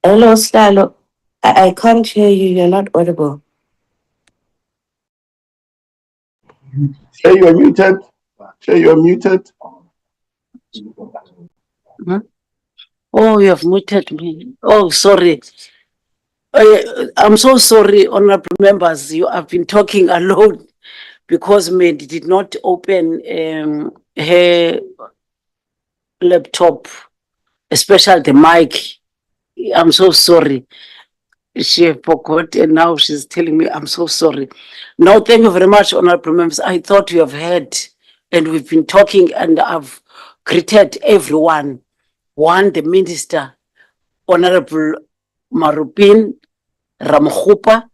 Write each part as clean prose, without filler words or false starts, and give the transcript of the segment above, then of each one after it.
Hello, Slalo. I can't hear you. You're not audible. Shay, you're muted. Shay, you're muted. Huh? Oh, you have muted me. Oh, sorry. I'm so sorry, honorable members. You have been talking alone because Mandy did not open her laptop, especially the mic. I'm so sorry. She forgot and now she's telling me I'm so sorry. No, thank you very much, honorable members. I thought you have heard and we've been talking and I've greeted everyone. One, the minister, Honorable Marupin Ramkhupa,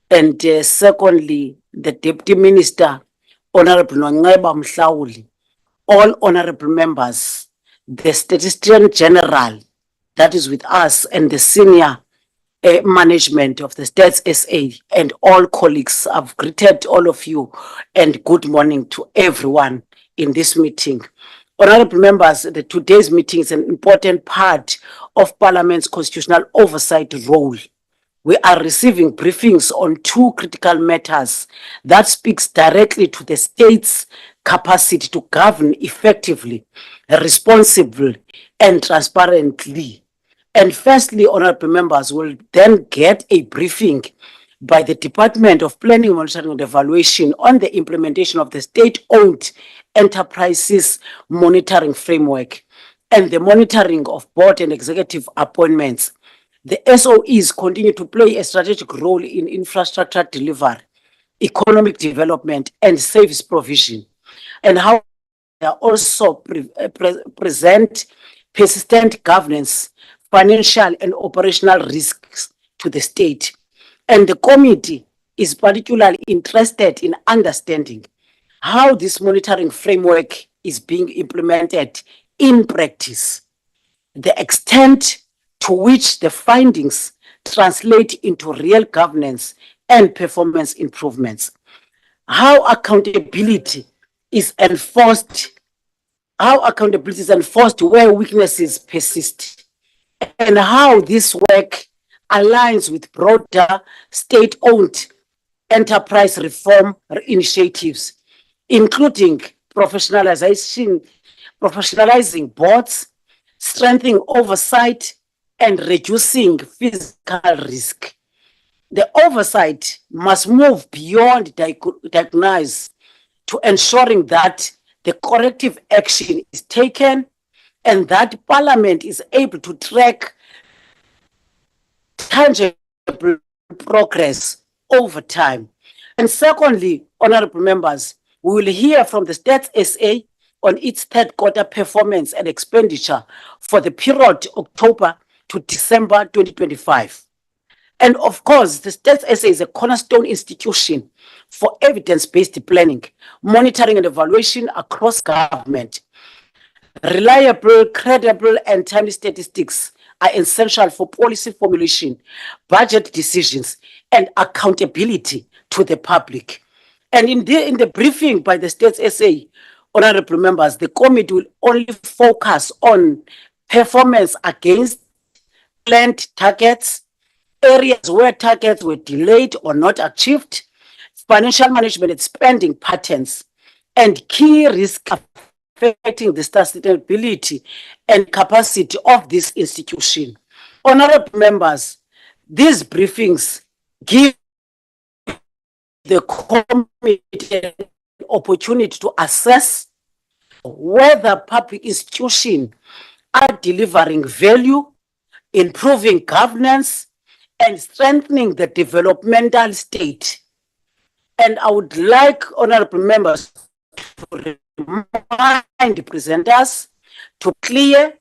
and secondly, the Deputy Minister, Honorable Nongeba Mhlauli, all honorable members, the Statistician General that is with us, and the senior management of the Stats SA, and all colleagues. I've greeted all of you, and good morning to everyone in this meeting. Honorable members, today's meeting is an important part of Parliament's constitutional oversight role. We are receiving briefings on two critical matters that speaks directly to the state's capacity to govern effectively, responsibly, and transparently. And firstly, honorable members will then get a briefing by the Department of Planning, Monitoring and Evaluation on the implementation of the state-owned enterprises monitoring framework and the monitoring of board and executive appointments. The SOEs continue to play a strategic role in infrastructure delivery, economic development, and service provision, and how they are also present persistent governance, financial and operational risks to the state. And the committee is particularly interested in understanding how this monitoring framework is being implemented in practice, the extent to which the findings translate into real governance and performance improvements, how accountability is enforced where weaknesses persist, and how this work aligns with broader state-owned enterprise reform initiatives, including professionalizing boards, strengthening oversight, and reducing fiscal risk. The oversight must move beyond diagnosis to ensuring that the corrective action is taken and that Parliament is able to track tangible progress over time. And secondly, honorable members, we will hear from the Stats SA on its third quarter performance and expenditure for the period October to December 2025. And of course, the Stats SA is a cornerstone institution for evidence-based planning, monitoring and evaluation across government. Reliable, credible, and timely statistics are essential for policy formulation, budget decisions, and accountability to the public. And in the briefing by the Stats SA, honorable members, the committee will only focus on performance against planned targets, areas where targets were delayed or not achieved, financial management and spending patterns, and key risks affecting the sustainability and capacity of this institution. Honorable members, these briefings give the committee an opportunity to assess whether public institutions are delivering value, improving governance, and strengthening the developmental state. And I would like honorable members to remind the presenters to clear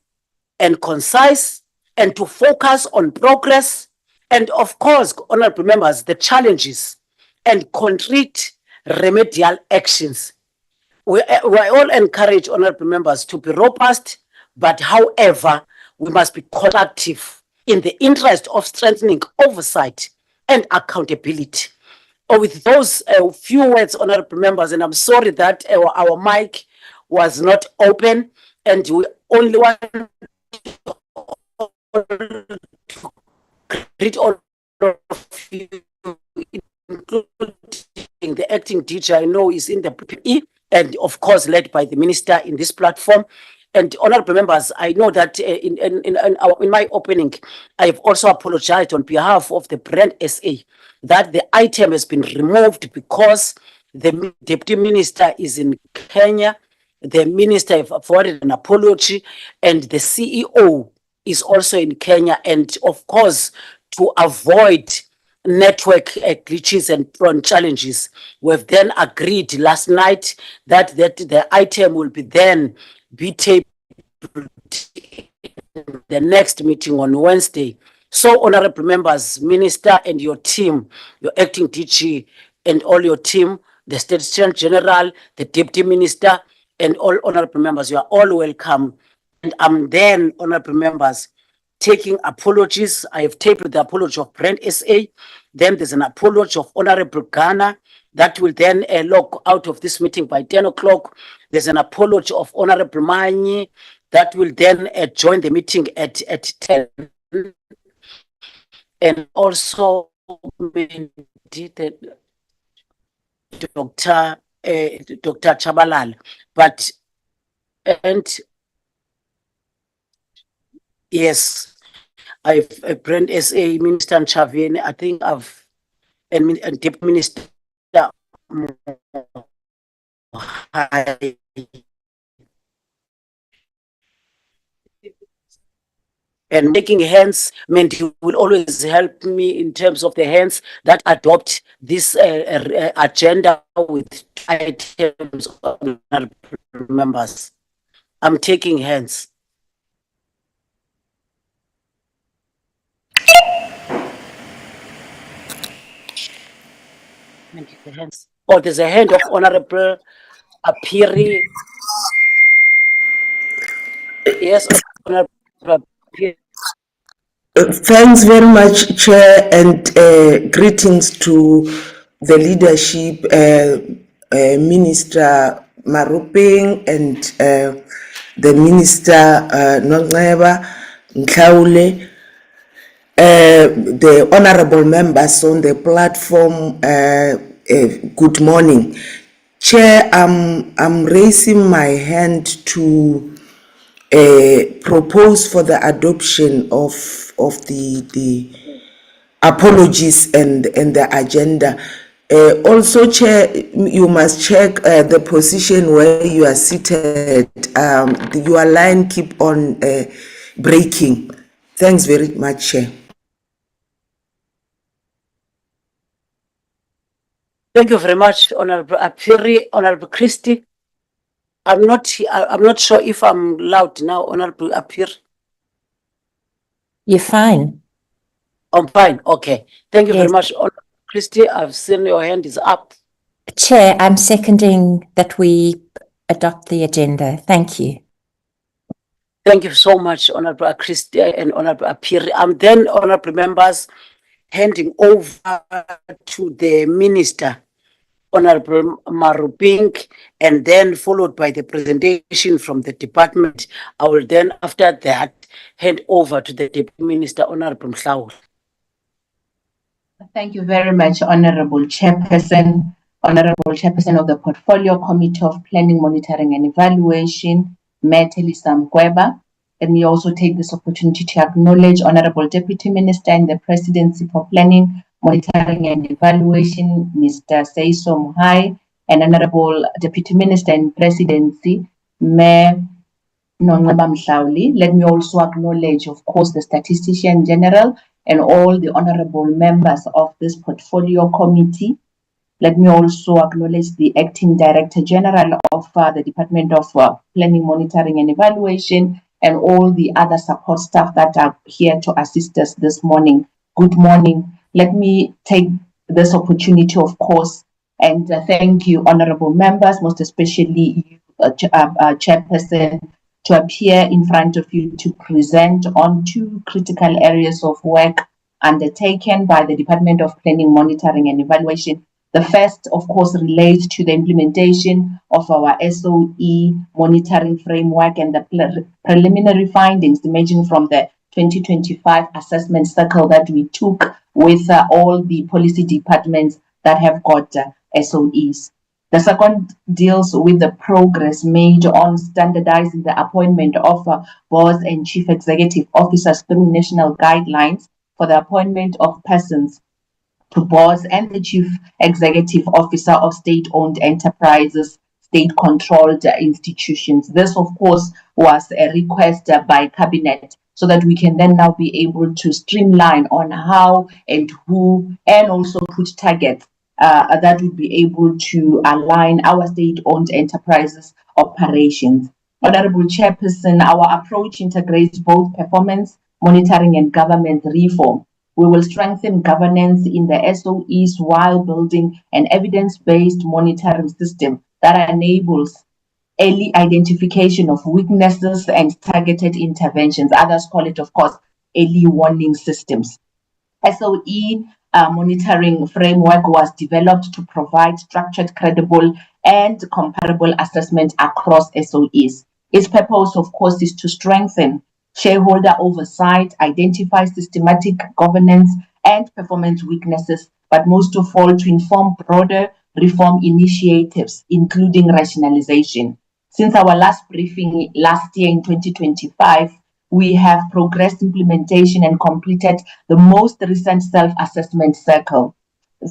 and concise and to focus on progress and, of course, honorable members, the challenges and concrete remedial actions. We all encourage honorable members to be robust, but however, we must be constructive in the interest of strengthening oversight and accountability. With those few words, honorable members, and I'm sorry that our mic was not open, and we only want to greet all of you, including the acting teacher I know is in the DPME, and of course led by the minister in this platform. And honorable members, I know that in my opening, I have also apologized on behalf of the brand SA that the item has been removed because the deputy minister is in Kenya. The minister have forwarded an apology, and the CEO is also in Kenya. And of course, to avoid network glitches and challenges, we've then agreed last night that the item will be then be tabled the next meeting on Wednesday. So, honorable members, minister and your team, your acting DG and all your team, the State General, the deputy minister, and all honorable members, you are all welcome. And I'm then, honorable members, taking apologies. I have tabled the apology of Brand SA. Then there's an apology of Honorable Ghana that will then log out of this meeting by 10 o'clock. There's an apology of Honorable Mani that will then join the meeting at 10. And also Dr. Chabalal. But, and yes, I've Brand SA, Minister Chavini, I think I've, and Deputy Minister and making hands meant he will always help me in terms of the hands that adopt this agenda with items on members. I'm taking hands. Oh, there's a hand of Honorable Apiri. Yes, Honorable Apiri. Thanks very much, Chair, and greetings to the leadership, Minister Maruping and the Minister Nongeba Nkaule, the honorable members on the platform. Good morning, Chair. I'm raising my hand to propose for the adoption of the apologies and the agenda. Also, Chair, you must check the position where you are seated. Your line keep on breaking. Thanks very much, Chair. Thank you very much, Honorable Apiri, Honorable Christie. I'm not sure if I'm loud now, Honorable Apiri. You're fine. I'm fine. Okay. Thank you very Yes. much, Honorable Christie. I've seen your hand is up. Chair, I'm seconding that we adopt the agenda. Thank you. Thank you so much, Honorable Christie and Honorable Apiri. I'm then, honorable members, handing over to the Minister, Honorable Maruping, and then followed by the presentation from the department. I will then, after that, hand over to the Deputy Minister, Honorable Mhlaul. Thank you very much, Honorable Chairperson of the Portfolio Committee of Planning, Monitoring and Evaluation, Mayor Sam Kweba. Let me also take this opportunity to acknowledge Honorable Deputy Minister in the Presidency for Planning, Monitoring and Evaluation, Mr. Seiso Muhai, and Honorable Deputy Minister in Presidency, Mayor Nongeba Mhlauli. Let me also acknowledge, of course, the Statistician General and all the honorable members of this portfolio committee. Let me also acknowledge the Acting Director General of the Department of Planning, Monitoring and Evaluation, and all the other support staff that are here to assist us this morning. Good morning. Let me take this opportunity, of course, and thank you, honorable members, most especially you, Chairperson, to appear in front of you to present on two critical areas of work undertaken by the Department of Planning, Monitoring and Evaluation. The first, of course, relates to the implementation of our SOE monitoring framework and the preliminary findings emerging from the 2025 assessment cycle that we took with all the policy departments that have got SOEs. The second deals with the progress made on standardizing the appointment of boards and chief executive officers through national guidelines for the appointment of persons to boards and the chief executive officer of state-owned enterprises, state-controlled institutions. This, of course, was a request by Cabinet so that we can then now be able to streamline on how and who, and also put targets that would be able to align our state-owned enterprises operations. Honorable Chairperson, our approach integrates both performance monitoring and government reform. We will strengthen governance in the SOEs while building an evidence-based monitoring system that enables early identification of weaknesses and targeted interventions. Others call it, of course, early warning systems. SOE monitoring framework was developed to provide structured, credible, and comparable assessment across SOEs. Its purpose, of course, is to strengthen shareholder oversight, identify systematic governance and performance weaknesses, but most of all to inform broader reform initiatives, including rationalization. Since our last briefing last year in 2025, we have progressed implementation and completed the most recent self-assessment cycle.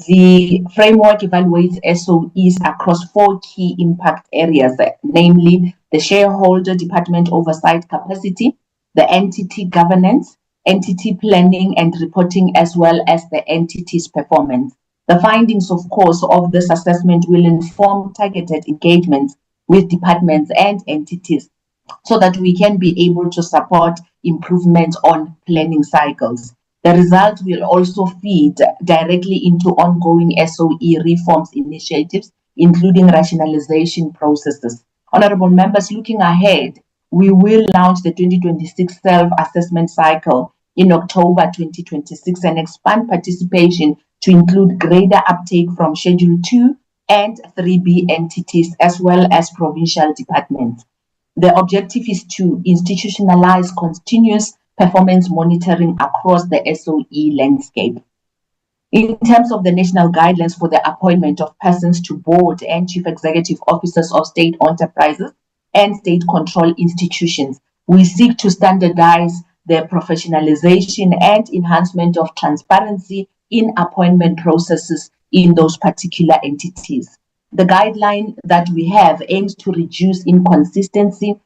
The framework evaluates SOEs across 4 key impact areas, namely the shareholder department oversight capacity, the entity governance, entity planning and reporting, as well as the entity's performance. The findings, of course, of this assessment will inform targeted engagements with departments and entities so that we can be able to support improvements on planning cycles. The results will also feed directly into ongoing SOE reforms initiatives, including rationalization processes. Honorable members, looking ahead, we will launch the 2026 self-assessment cycle in October 2026 and expand participation to include greater uptake from Schedule 2 and 3B entities, as well as provincial departments. The objective is to institutionalize continuous performance monitoring across the SOE landscape. In terms of the national guidelines for the appointment of persons to board and chief executive officers of state enterprises and state-controlled institutions, we seek to standardize the professionalization and enhancement of transparency in appointment processes in those particular entities. The guideline that we have aims to reduce inconsistency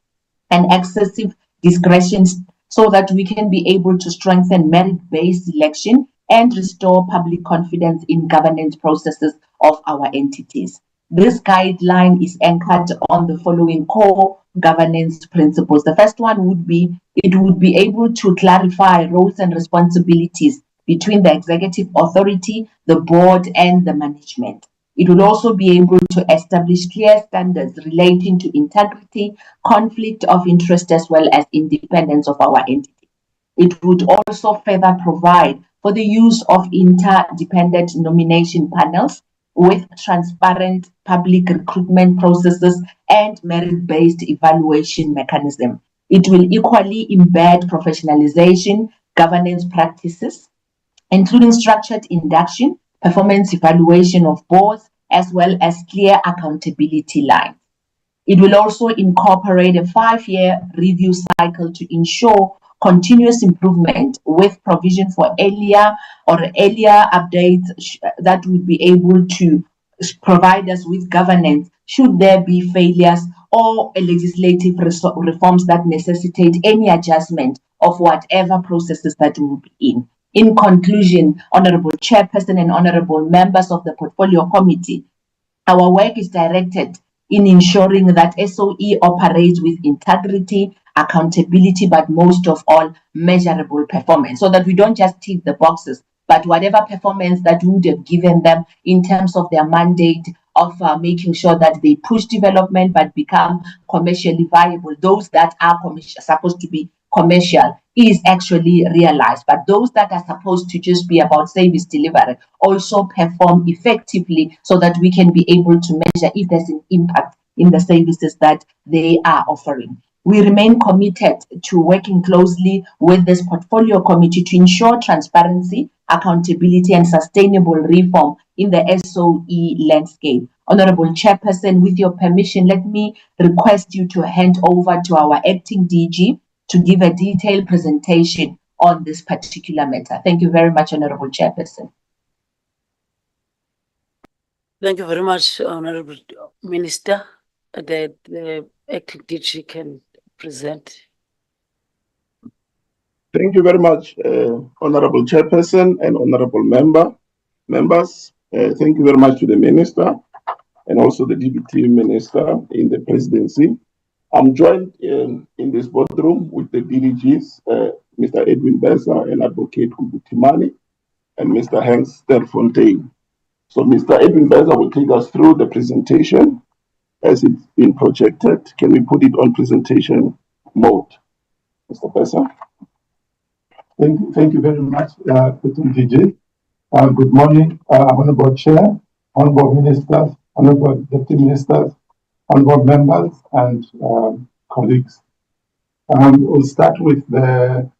and excessive discretions so that we can be able to strengthen merit-based selection and restore public confidence in governance processes of our entities. This guideline is anchored on the following core governance principles. The first one would be, it would be able to clarify roles and responsibilities between the executive authority, the board, and the management. It will also be able to establish clear standards relating to integrity, conflict of interest, as well as independence of our entity. It would also further provide for the use of interdependent nomination panels with transparent public recruitment processes and merit-based evaluation mechanism. It will equally embed professionalization, governance practices, including structured induction, performance evaluation of boards, as well as clear accountability lines. It will also incorporate a 5-year review cycle to ensure continuous improvement with provision for earlier updates that would be able to provide us with governance should there be failures or legislative reforms that necessitate any adjustment of whatever processes that we will be in. In conclusion, Honorable Chairperson and Honorable members of the Portfolio Committee, our work is directed in ensuring that SOE operates with integrity, accountability, but most of all, measurable performance, so that we don't just tick the boxes, but whatever performance that we would have given them in terms of their mandate of making sure that they push development but become commercially viable, those that are supposed to be commercial is actually realized, but those that are supposed to just be about service delivery also perform effectively so that we can be able to measure if there's an impact in the services that they are offering. We remain committed to working closely with this portfolio committee to ensure transparency, accountability, and sustainable reform in the SOE landscape. Honorable Chairperson, with your permission, let me request you to hand over to our acting DG to give a detailed presentation on this particular matter. Thank you very much, Honorable Chairperson. Thank you very much, Honorable Minister. The acting DG can present. Thank you very much, Honorable Chairperson and Honorable members. Thank you very much to the Minister and also the Deputy Minister in the Presidency. I'm joined in this boardroom with the DDGs, Mr. Edwin Besa and Advocate Kubutimani, and Mr. Hans Stelfontein. So Mr. Edwin Besa will take us through the presentation as it's been projected. Can we put it on presentation mode? Mr. Besa? Thank you very much, DG. Good morning, Honorable Chair, Honorable Ministers, Honorable Deputy Ministers, Honorable members, and colleagues. We'll start with the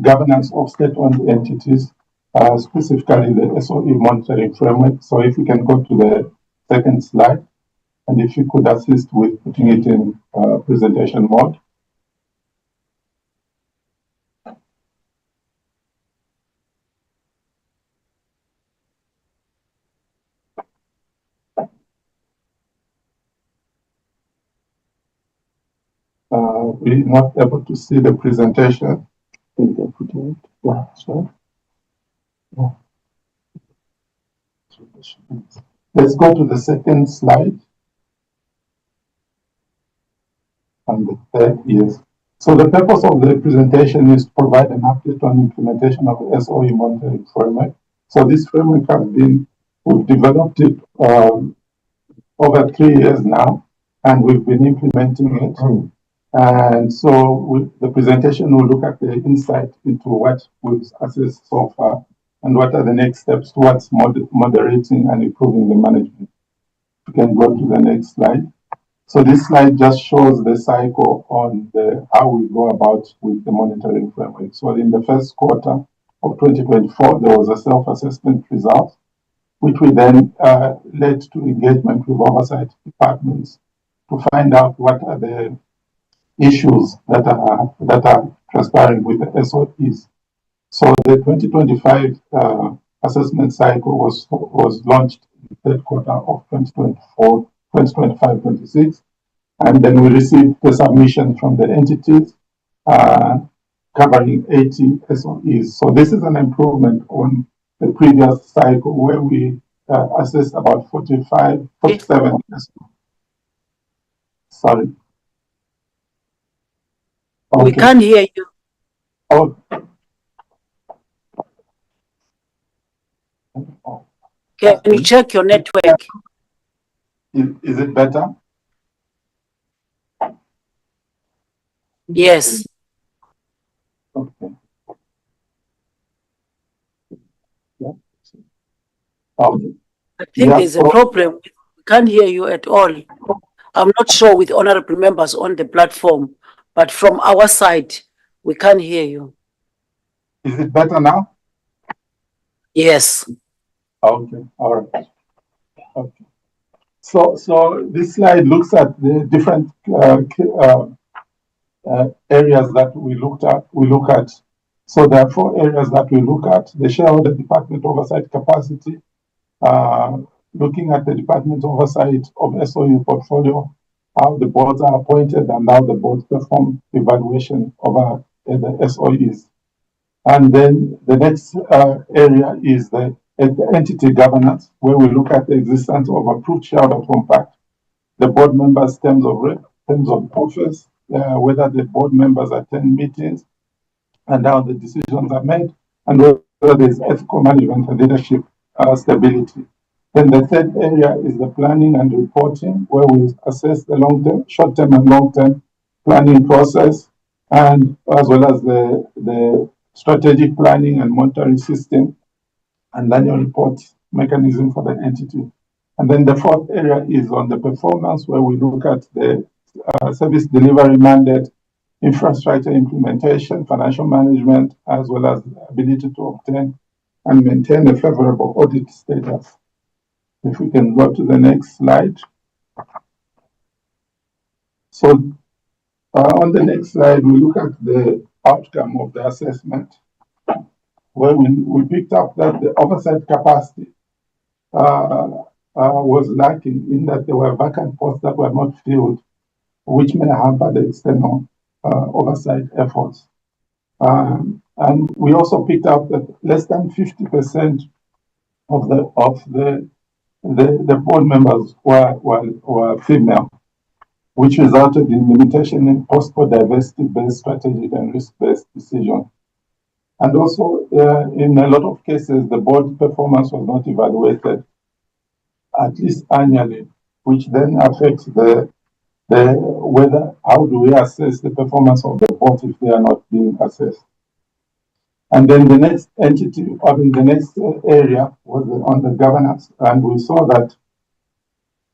governance of state-owned entities, specifically the SOE monitoring framework. So if you can go to the second slide, and if you could assist with putting it in presentation mode. We're not able to see the presentation. Yeah, sorry. Yeah. Let's go to the second slide. And the third is. So the purpose of the presentation is to provide an update on implementation of the SOE monitoring framework. So this framework we've developed it over 3 years now, and we've been implementing it. And so the presentation will look at the insight into what we've assessed so far and what are the next steps towards moderating and improving the management. You can go to the next slide. So this slide just shows the cycle on how we go about with the monitoring framework. So in the first quarter of 2024, there was a self-assessment result, which we then led to engagement with oversight departments to find out what are the issues that are transpiring with the SOEs. So the 2025 assessment cycle was launched in the third quarter of 2025-26, and then we received the submission from the entities covering 80 SOEs. So this is an improvement on the previous cycle where we assessed about 47 SOEs. Sorry. Okay. We can't hear you. Oh. Can you check your network? Is it better? Yes. Okay. Yeah. Okay. I think there's a problem. We can't hear you at all. I'm not sure with honorable members on the platform, but from our side, we can't hear you. Is it better now? Yes. Okay. All right. Okay. So this slide looks at the different areas that we look at. So there are 4 areas that we look at: the shareholder department oversight capacity, looking at the department oversight of SOE portfolio, how the boards are appointed, and how the boards perform evaluation of the SOEs. And then the next area is the entity governance, where we look at the existence of approved shareholder compact, the board members' terms of office, whether the board members attend meetings, and how the decisions are made, and whether there's ethical management and leadership stability. Then the third area is the planning and reporting, where we assess the long-term, short-term, and long-term planning process, and as well as the strategic planning and monitoring system and annual report mechanism for the entity. And then the fourth area is on the performance, where we look at the service delivery mandate, infrastructure implementation, financial management, as well as the ability to obtain and maintain a favorable audit status. If we can go to the next slide. So on the next slide, we look at the outcome of the assessment, where we picked up that the oversight capacity was lacking, in that there were vacant posts that were not filled, which may hamper the external oversight efforts. And we also picked up that less than 50% of the board members were female, which resulted in limitation in post for diversity-based strategic and risk-based decision. And also, in a lot of cases, the board performance was not evaluated, at least annually, which then affects how do we assess the performance of the board if they are not being assessed. And then the next entity, the next area was on the governance. And we saw that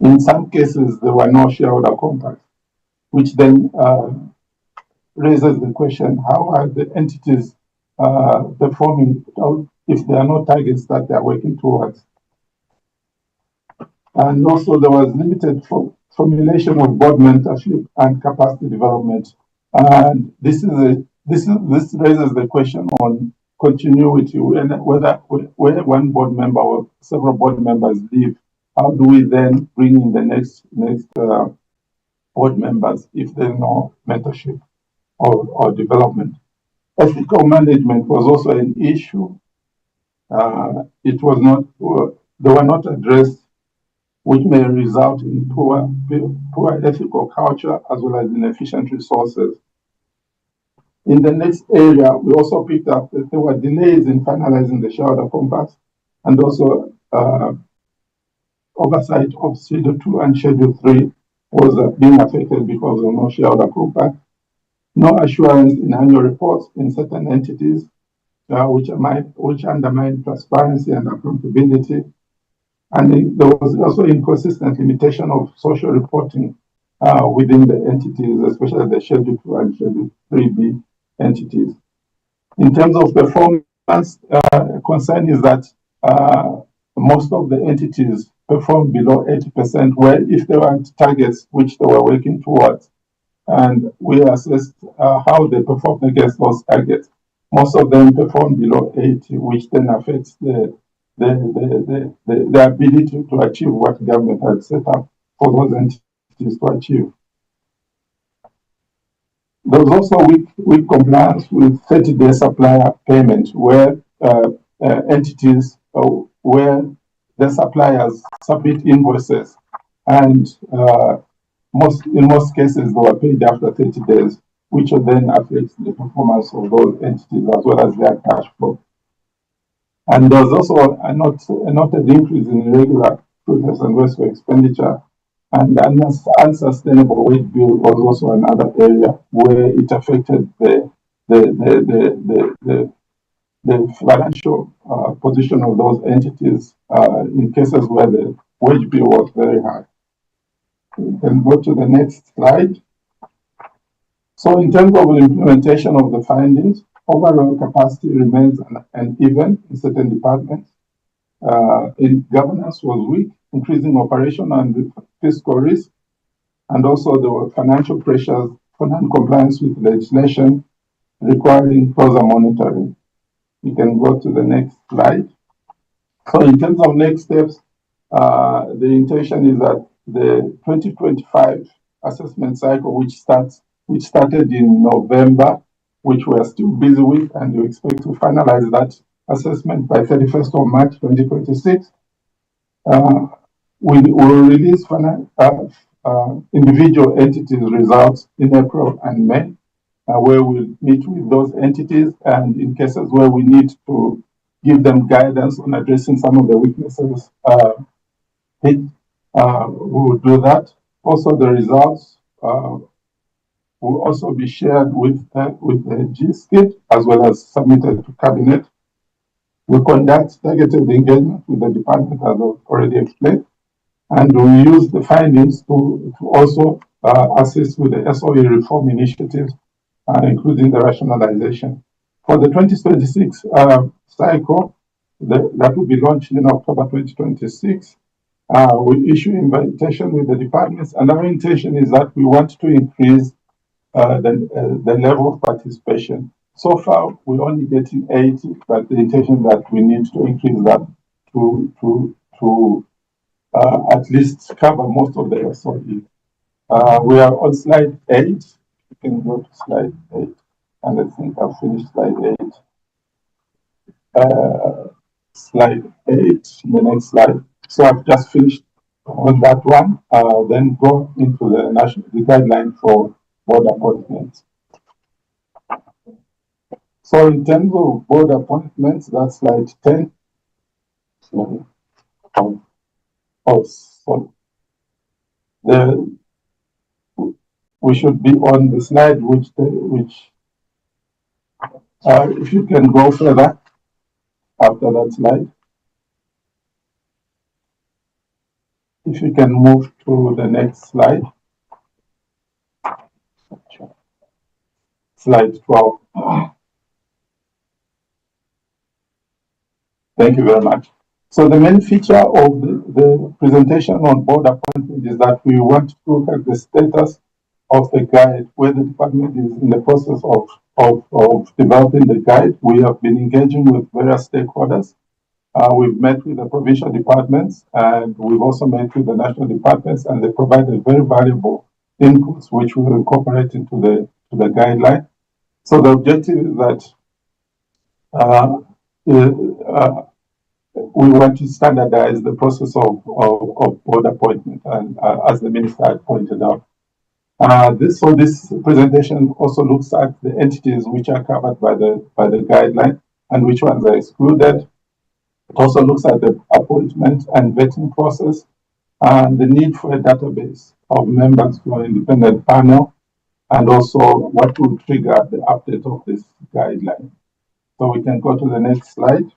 in some cases, there were no shareholder contracts, which then raises the question, how are the entities performing if there are no targets that they are working towards? And also there was limited formulation of board mentorship and capacity development. And this raises the question on continuity, whether one board member or several board members leave, how do we then bring in the next board members if there's no mentorship or development? Ethical management was also an issue. They were not addressed, which may result in poor ethical culture as well as inefficient resources. In the next area, we also picked up that there were delays in finalizing the shareholder compacts, and also oversight of Schedule 2 and Schedule 3 was being affected because of no shareholder compact. No assurance in annual reports in certain entities, which undermine transparency and accountability. And there was also inconsistent limitation of social reporting within the entities, especially the Schedule 2 and Schedule 3B entities. In terms of performance, concern is that most of the entities performed below 80%, where if there were targets which they were working towards, and we assessed how they performed against those targets, most of them performed below 80, which then affects the ability to achieve what government had set up for those entities to achieve. There was also weak compliance with 30-day supplier payment, where entities where the suppliers submit invoices, and in most cases they were paid after 30 days, which then affects the performance of those entities as well as their cash flow. And there was also a noted increase in irregular progress and wasteful expenditure, and unsustainable wage bill was also another area where it affected the financial position of those entities in cases where the wage bill was very high. We can go to the next slide. So in terms of the implementation of the findings, overall capacity remains uneven in certain departments. In governance was weak, increasing operational and fiscal risk, and also there were financial pressures for non-compliance with legislation requiring closer monitoring. We can go to the next slide. So in terms of next steps, the intention is that the 2025 assessment cycle, which started in November, which we are still busy with, and we expect to finalize that assessment by 31st of March 2026. We will release individual entities results in April and May, where we'll meet with those entities, and in cases where we need to give them guidance on addressing some of the weaknesses, we will do that. Also, the results will also be shared with the GSKID as well as submitted to Cabinet. We conduct targeted engagement with the department, as I've already explained. And we use the findings to also assist with the SOE reform initiatives, including the rationalization. For the 2026 cycle, that will be launched in October 2026, we issue invitation with the departments, and our intention is that we want to increase the level of participation. So far, we're only getting 80, but the intention that we need to increase that to at least cover most of the SOE. We are on slide 8. You can go to slide 8, and I think I've finished slide 8. Slide 8, the next slide. So I've just finished on that one. Then go into the guideline for board appointments. So in terms of board appointments, that's slide 10. Sorry. We should be on the slide which if you can go further after that slide. If you can move to the next slide. Slide 12. Thank you very much. So the main feature of the presentation on board appointment is that we want to look at the status of the guide, where the department is in the process of developing the guide. We have been engaging with various stakeholders. We've met with the provincial departments, and we've also met with the national departments, and they provided very valuable inputs, which we will incorporate into the guideline. So the objective is that we want to standardize the process of board appointment, and as the minister had pointed out. This presentation also looks at the entities which are covered by the guideline and which ones are excluded. It also looks at the appointment and vetting process and the need for a database of members for an independent panel, and also what will trigger the update of this guideline. So we can go to the next slide.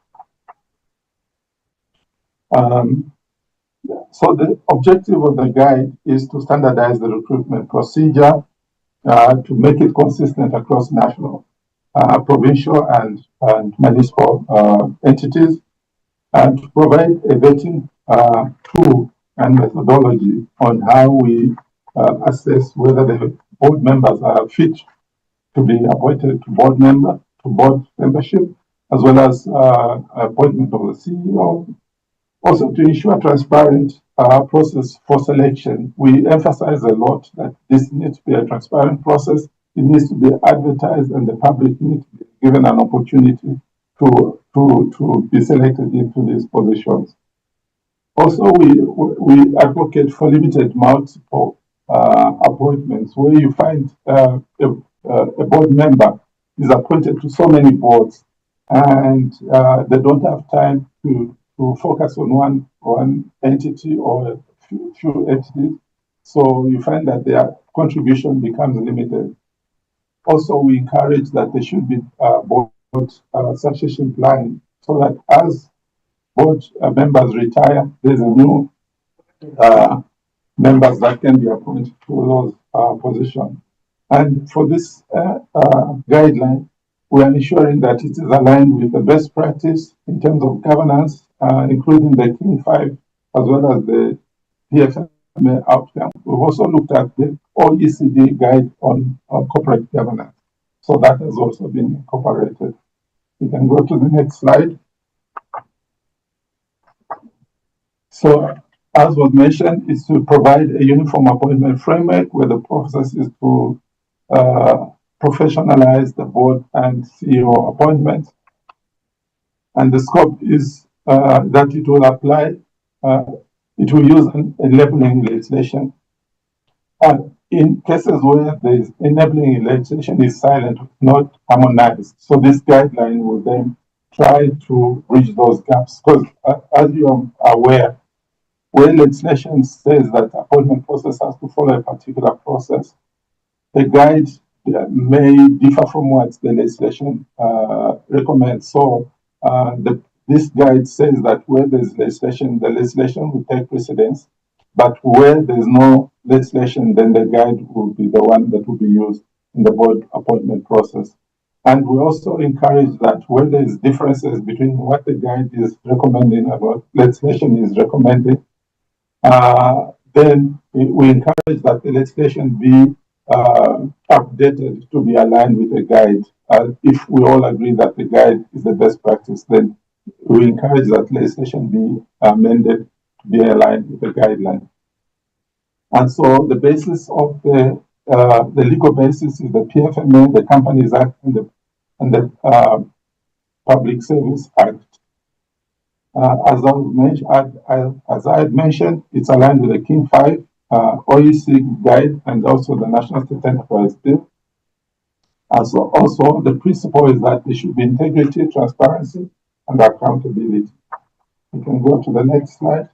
So the objective of the guide is to standardize the recruitment procedure, to make it consistent across national, provincial, and municipal entities, and to provide a vetting tool and methodology on how we assess whether the board members are fit to be appointed to board membership, as well as appointment of the CEO. Also, to ensure transparent process for selection, we emphasize a lot that this needs to be a transparent process. It needs to be advertised, and the public needs to be given an opportunity to be selected into these positions. Also, we advocate for limited multiple appointments, where you find a board member is appointed to so many boards, and they don't have time to focus on one entity or a few entities. So you find that their contribution becomes limited. Also, we encourage that there should be board succession planning, so that as board members retire, there's a new members that can be appointed to those positions. And for this guideline, we are ensuring that it is aligned with the best practice in terms of governance, including the King 5, as well as the DPME outcome. We've also looked at the OECD guide on corporate governance. So that has also been incorporated. We can go to the next slide. So, as was mentioned, is to provide a uniform appointment framework where the process is to professionalize the board and CEO appointments. And the scope is that it will apply, it will use an enabling legislation. And in cases where the enabling legislation is silent, not harmonized, so this guideline will then try to bridge those gaps. Because as you are aware, when legislation says that appointment process has to follow a particular process, the guide may differ from what the legislation recommends. So this guide says that where there's legislation, the legislation will take precedence, But where there's no legislation, then the guide will be the one that will be used in the board appointment process. And we also encourage that when there is differences between what the guide is recommending and what legislation is recommending, then we encourage that the legislation be updated to be aligned with the guide. If we all agree that the guide is the best practice, then we encourage that legislation be amended to be aligned with the guideline. And so the basis of the legal basis is the PFMA, the Companies Act, and the Public Service Act. As I had mentioned, it's aligned with the King 5 OEC guide and also the National State Enterprise Bill. Also, the principle is that there should be integrity, transparency, and accountability. We can go to the next slide.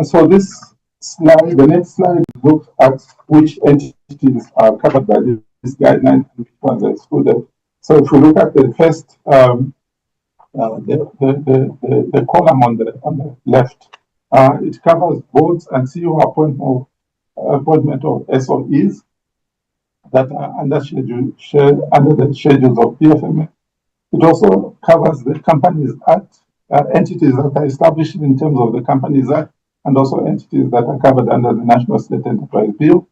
So this slide, the next slide, looks at which entities are covered by this guideline and which ones are excluded. So if we look at the first, the column on the left, it covers boards and CEO appointment of SOEs that are under the schedules of PFMA. It also covers the Companies Act, entities that are established in terms of the Companies Act, and also entities that are covered under the National State Enterprise Bill.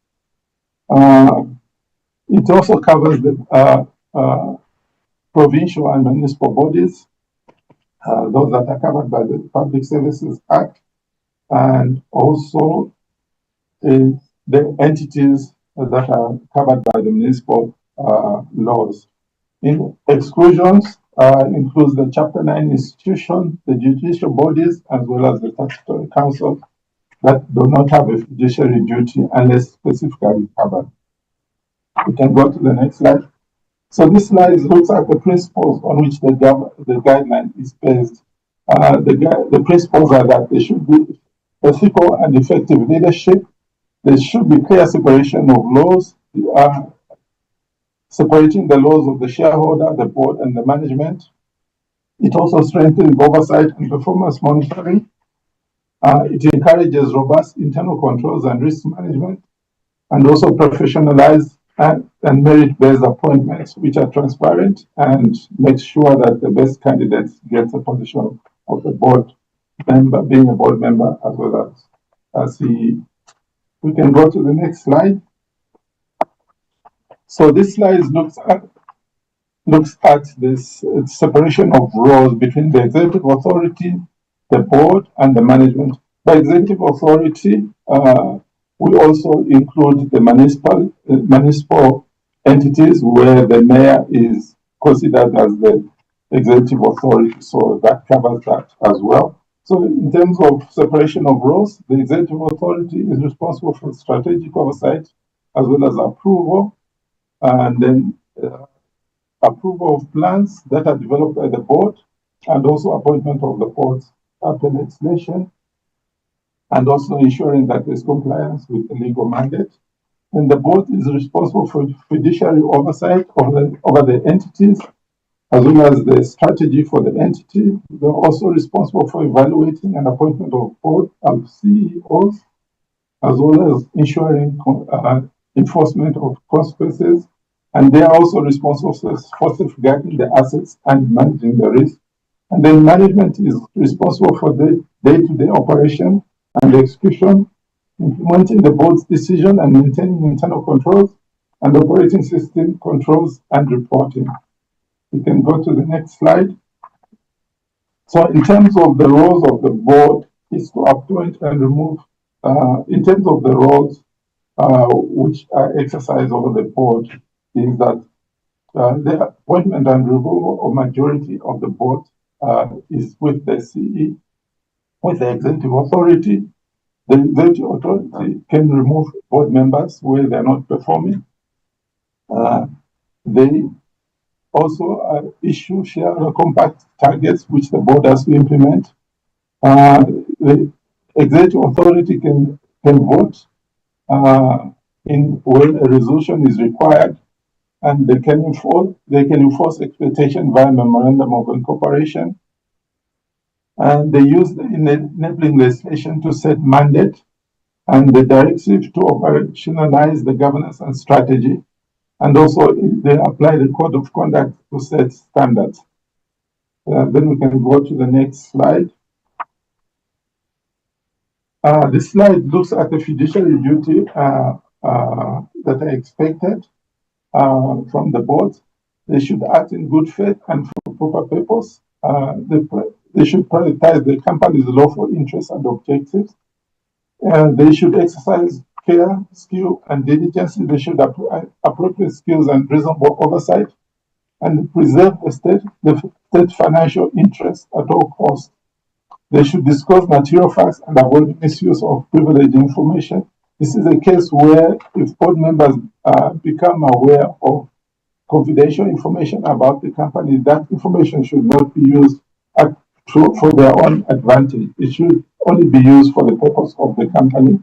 It also covers the provincial and municipal bodies, those that are covered by the Public Services Act, and also the entities that are covered by the municipal laws. In exclusions includes the Chapter 9 institution, the judicial bodies, as well as the statutory council that do not have a fiduciary duty unless specifically covered. We can go to the next slide. So this slide looks at the principles on which the guideline is based. The principles are that there should be ethical and effective leadership. There should be clear separation of laws, separating the laws of the shareholder, the board, and the management. It also strengthens oversight and performance monitoring. It encourages robust internal controls and risk management, and also professionalized and merit-based appointments, which are transparent and make sure that the best candidates get a position of the board member, being a board member, as well as CEO. We can go to the next slide. So this slide looks at this separation of roles between the executive authority, the board, and the management. By executive authority, we also include the municipal entities where the mayor is considered as the executive authority. So that covers that as well. So in terms of separation of roles, the executive authority is responsible for strategic oversight as well as approval, and then approval of plans that are developed by the board, and also appointment of the board's legislation, and also ensuring that there's compliance with the legal mandate. And the board is responsible for fiduciary oversight over the entities, as well as the strategy for the entity. They're also responsible for evaluating and appointment of board and CEOs, as well as ensuring enforcement of consequences. And they are also responsible for safeguarding the assets and managing the risk. And then management is responsible for the day-to-day operation and execution, implementing the board's decision and maintaining internal controls and operating system controls and reporting. We can go to the next slide. So in terms of the roles of the board is to appoint and remove, in terms of the roles which are exercised over the board, is that the appointment and removal of majority of the board is with the CE, with the executive authority. The executive authority can remove board members where they're not performing. They also issue shareholder compact targets which the board has to implement. The executive authority can vote in when a resolution is required, and they can enforce expectation via memorandum of incorporation. And they use the enabling legislation to set mandate and the directive to operationalize the governance and strategy, and also they apply the code of conduct to set standards. Then we can go to the next slide. This slide looks at the fiduciary duty that are expected from the board. They should act in good faith and for proper purpose. They should prioritize the company's lawful interests and objectives. They should exercise care, skill, and diligence. They should apply appropriate skills and reasonable oversight, and preserve the state financial interests at all costs. They should disclose material facts and avoid misuse of privileged information. This is a case where if board members become aware of confidential information about the company, that information should not be used for their own advantage. It should only be used for the purpose of the company.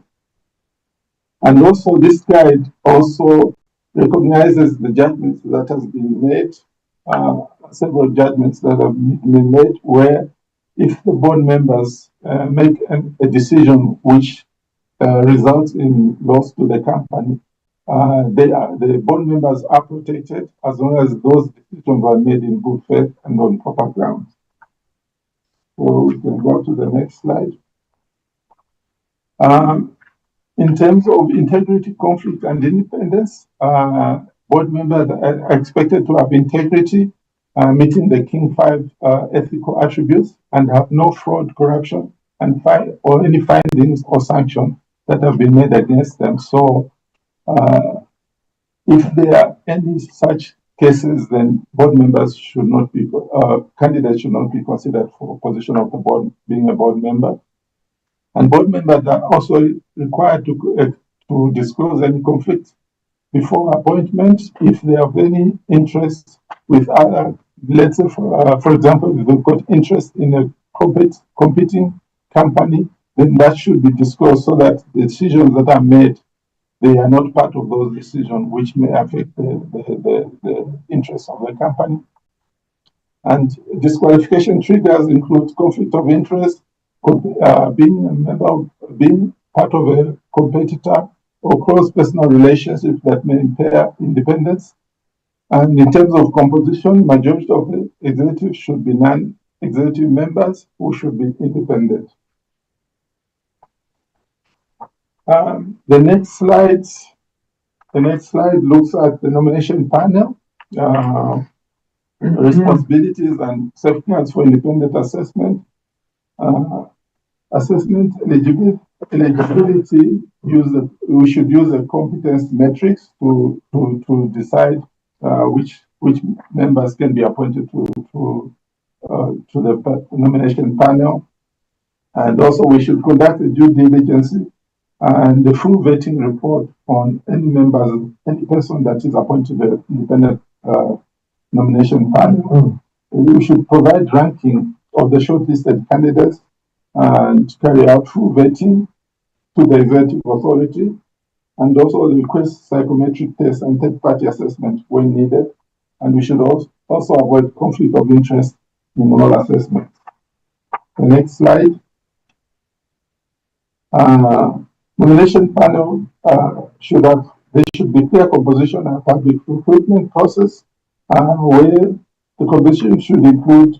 And also this guide also recognizes the judgments that has been made, several judgments that have been made where if the board members make a decision which results in loss to the company, the board members are protected as long as those decisions are made in good faith and on proper grounds. So we can go to the next slide. In terms of integrity, conflict, and independence, board members are expected to have integrity, meeting the King 5 ethical attributes, and have no fraud, corruption, or any findings or sanctions that have been made against them. So, if there are any such cases, then board members should not be, candidates should not be considered for position of the board, being a board member. And board members are also required to disclose any conflict before appointment if they have any interest with other, let's say, for example, if they've got interest in a competing company, then that should be disclosed so that the decisions that are made, they are not part of those decisions which may affect the interests of the company. And disqualification triggers include conflict of interest, being a member, being part of a competitor, or close personal relationship that may impair independence. And in terms of composition, majority of the executives should be non-executive members who should be independent. The next slide looks at the nomination panel, responsibilities and safeguards for independent assessment. Assessment eligibility, we should use a competence matrix to decide which members can be appointed to the nomination panel. And also we should conduct a due diligence and the full vetting report on any person that is appointed to the independent nomination panel. We should provide ranking of the shortlisted candidates and carry out full vetting to the executive authority, and also request psychometric tests and third-party assessment when needed. And we should also avoid conflict of interest in all assessments. The next slide. Nomination panel should be clear composition and public recruitment process, where the composition should include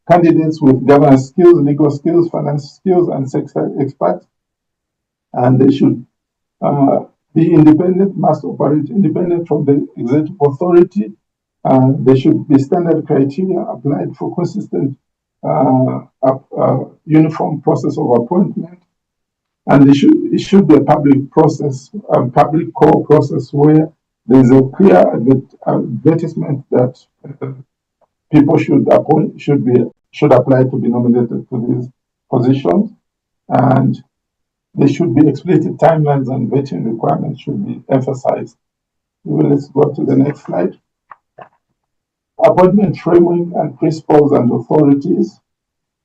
candidates with governance skills, legal skills, finance skills, and sector experts. And they should be independent, must operate independent from the executive authority. There should be standard criteria applied for consistent, uniform process of appointment. And it should be a public process, a public call process where there is a clear advertisement that people should apply to be nominated to these positions, and there should be explicit timelines and vetting requirements should be emphasized. Let's go to the next slide. Appointment framework and principles and authorities.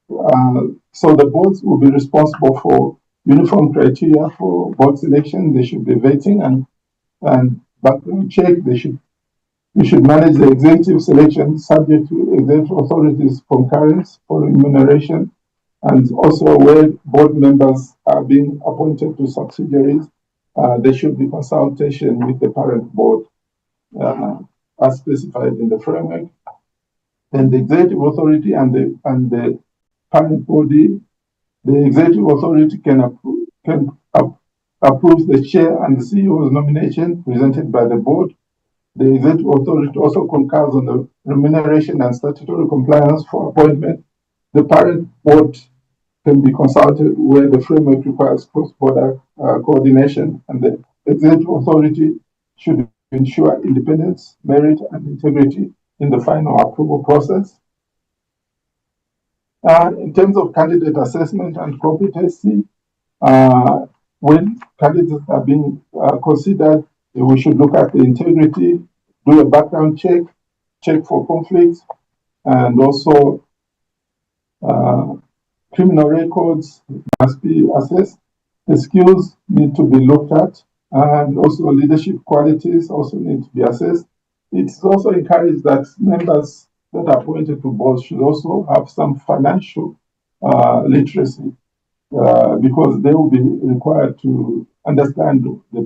So the boards will be responsible for uniform criteria for board selection. They should be vetting and background check. We should manage the executive selection subject to executive authorities' concurrence for remuneration And also where board members are being appointed to subsidiaries, there should be consultation with the parent board as specified in the framework. Then the executive authority and the parent body, the executive authority can approve the chair and the CEO's nomination presented by the board. The executive authority also concurs on the remuneration and statutory compliance for appointment. The parent board can be consulted where the framework requires cross-border coordination, and the executive authority should ensure independence, merit, and integrity in the final approval process. In terms of candidate assessment and competency, when candidates are being considered, we should look at the integrity, do a background check for conflicts, and also criminal records must be assessed. The skills need to be looked at, and also leadership qualities also need to be assessed. It's also encouraged that members that are appointed to boards should also have some financial literacy, because they will be required to understand the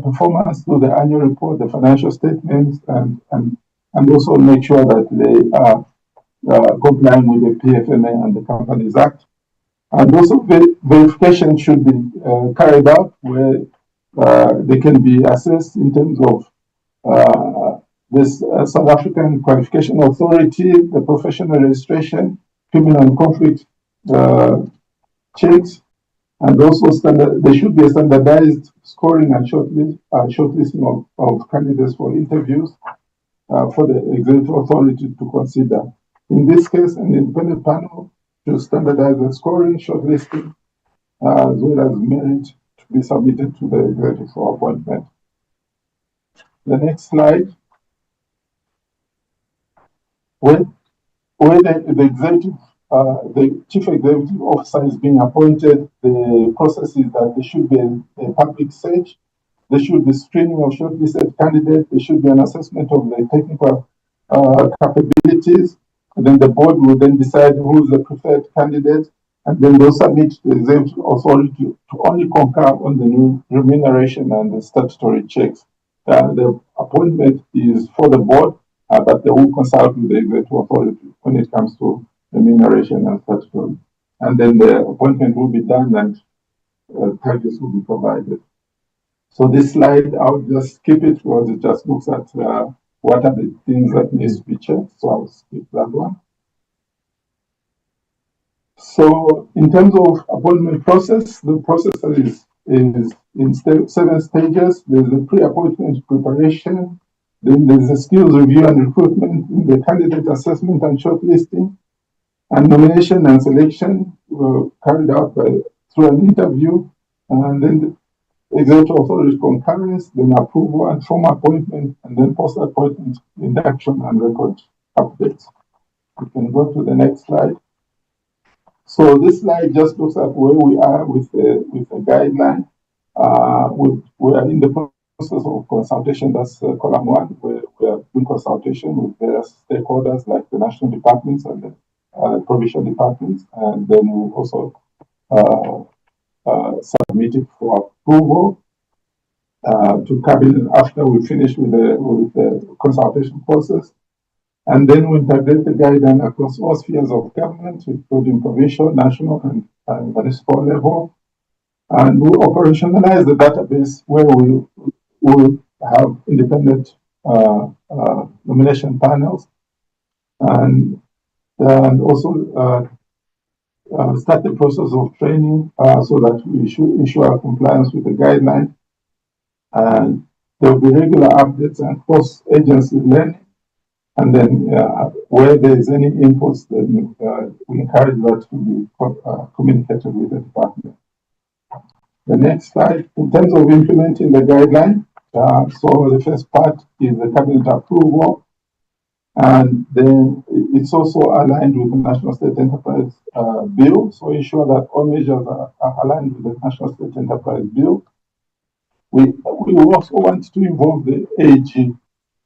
performance through the annual report, the financial statements, and also make sure that they are complying with the PFMA and the Companies Act. And also verification should be carried out where they can be assessed in terms of this South African Qualification Authority, the professional registration, criminal and conflict checks, and also there should be a standardized scoring and shortlisting of candidates for interviews for the executive authority to consider. In this case, an independent panel to standardize the scoring, shortlisting, as well as merit to be submitted to the executive for appointment. The next slide. When the executive, the chief executive officer is being appointed, the process is that there should be a public search, there should be screening of shortlisted candidates, there should be an assessment of the technical capabilities, and then the board will then decide who is the preferred candidate, and then they'll submit to the executive authority to only concur on the new remuneration and the statutory checks. The appointment is for the board, but they will consult with the executive authority when it comes to remuneration and statutory. And then the appointment will be done and targets will be provided. So this slide, I'll just skip it because it just looks at what are the things that needs to be checked. So I'll skip that one. So in terms of appointment process, the process is in 7 stages. There's a pre-appointment preparation, then there's a skills review and recruitment, the candidate assessment and shortlisting, and nomination and selection carried out through an interview, and then the executive authority concurrence, then approval and formal appointment, and then post-appointment induction and record updates. We can go to the next slide. So this slide just looks at where we are with the guideline. We are in the process of consultation. That's column 1, where we are doing consultation with various stakeholders like the national departments and the provincial departments, and then we also submit it for approval to cabinet after we finish with the consultation process. And then we integrate the guideline across all spheres of government, including provincial, national, and municipal level. And we operationalize the database where we will have independent nomination panels, and also start the process of training so that we should ensure compliance with the guideline. And there will be regular updates and cross-agency learning. And then where there is any inputs, then we encourage that to be communicated with the department. The next slide, in terms of implementing the guideline, so the first part is the cabinet approval, and then it's also aligned with the National State Enterprise Bill, so ensure that all measures are aligned with the National State Enterprise Bill. We also want to involve the AG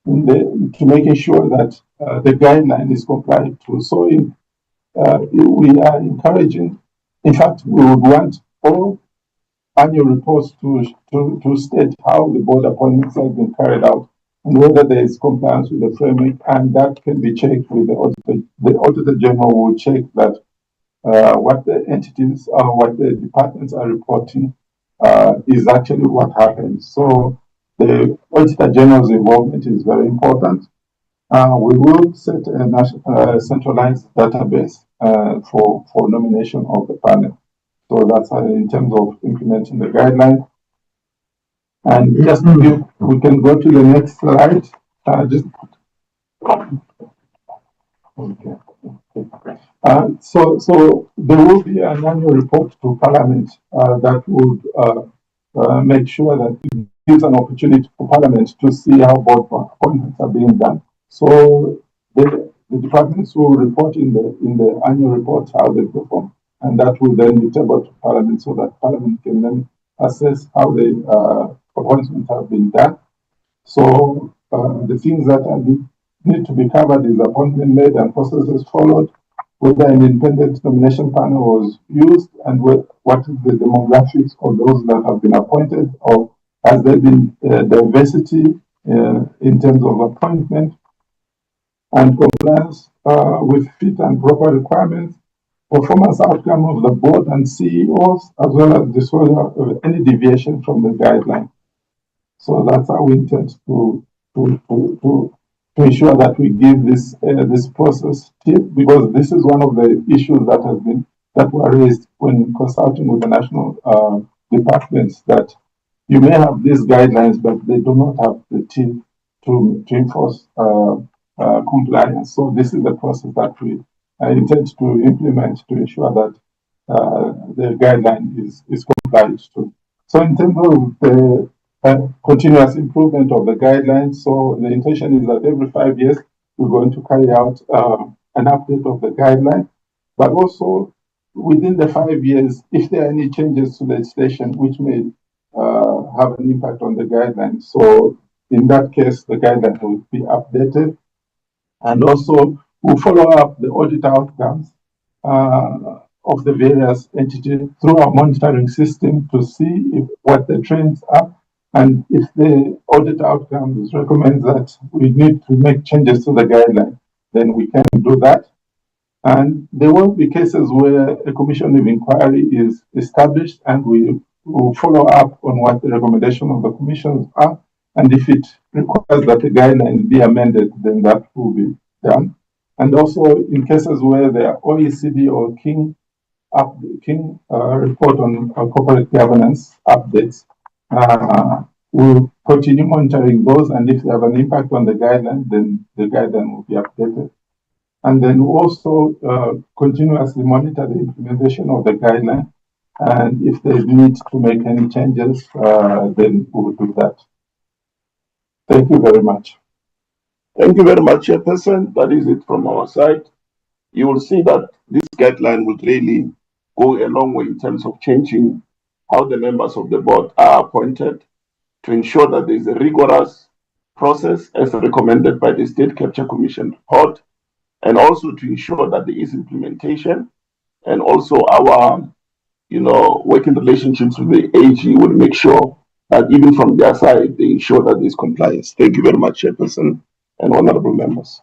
to making sure that the guideline is complied to. So we are encouraging, in fact, we would want all annual reports to state how the board appointments have been carried out and whether there is compliance with the framework, and that can be checked with the auditor. The auditor general will check that what the entities or what the departments are reporting is actually what happens. So the auditor general's involvement is very important. We will set a centralized database for nomination of the panel. So that's in terms of implementing the guideline. And just we can go to the next slide. Okay. So there will be an annual report to Parliament that would make sure that it gives an opportunity for Parliament to see how board appointments are being done. So the departments will report in the annual report how they perform, and that will then be tabled to Parliament so that Parliament can then assess how the appointments have been done. So the things that need to be covered is appointment made and processes followed, whether an independent nomination panel was used, and what is the demographics of those that have been appointed, or has there been diversity in terms of appointment, and compliance with fit and proper requirements, performance outcome of the board and CEOs, as well as disclosure of any deviation from the guideline. So that's how we intend to ensure that we give this process tip, because this is one of the issues that were raised when consulting with the national departments, that you may have these guidelines, but they do not have the team to enforce compliance. So this is the process that we intend to implement to ensure that the guideline is complied to. So in terms of the continuous improvement of the guidelines, so the intention is that every 5 years we're going to carry out an update of the guideline, but also within the 5 years, if there are any changes to legislation which may have an impact on the guidelines, so in that case the guideline will be updated, and also we'll follow up the audit outcomes of the various entities through our monitoring system to see what the trends are. And if the audit outcomes recommend that we need to make changes to the guideline, then we can do that. And there will be cases where a commission of inquiry is established, and we will follow up on what the recommendation of the commissions are. And if it requires that the guidelines be amended, then that will be done. And also in cases where the OECD or King report on corporate governance updates, we'll continue monitoring those, and if they have an impact on the guideline, then the guideline will be updated. And then we'll also continuously monitor the implementation of the guideline, and if there's need to make any changes, then we'll do that. Thank you very much. Thank you very much, Chairperson. That is it from our side. You will see that this guideline would really go a long way in terms of changing how the members of the board are appointed, to ensure that there is a rigorous process as recommended by the State Capture Commission report, and also to ensure that there is implementation, and also our working relationships with the AG will make sure that even from their side they ensure that there is compliance. Thank you very much, Chairperson and honorable members.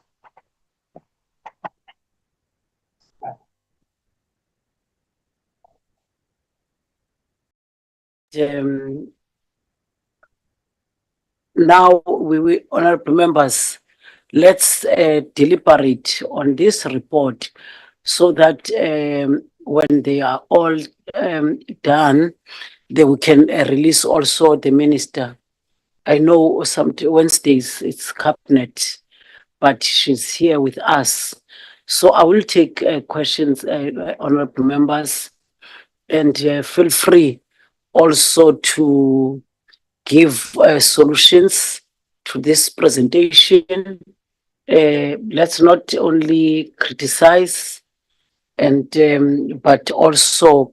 Now, honorable members, let's deliberate on this report so that when they are all done, then we can release also the minister. I know some Wednesdays it's cabinet, but she's here with us. So I will take questions, honorable members, and feel free also to give solutions to this presentation. Let's not only criticize but also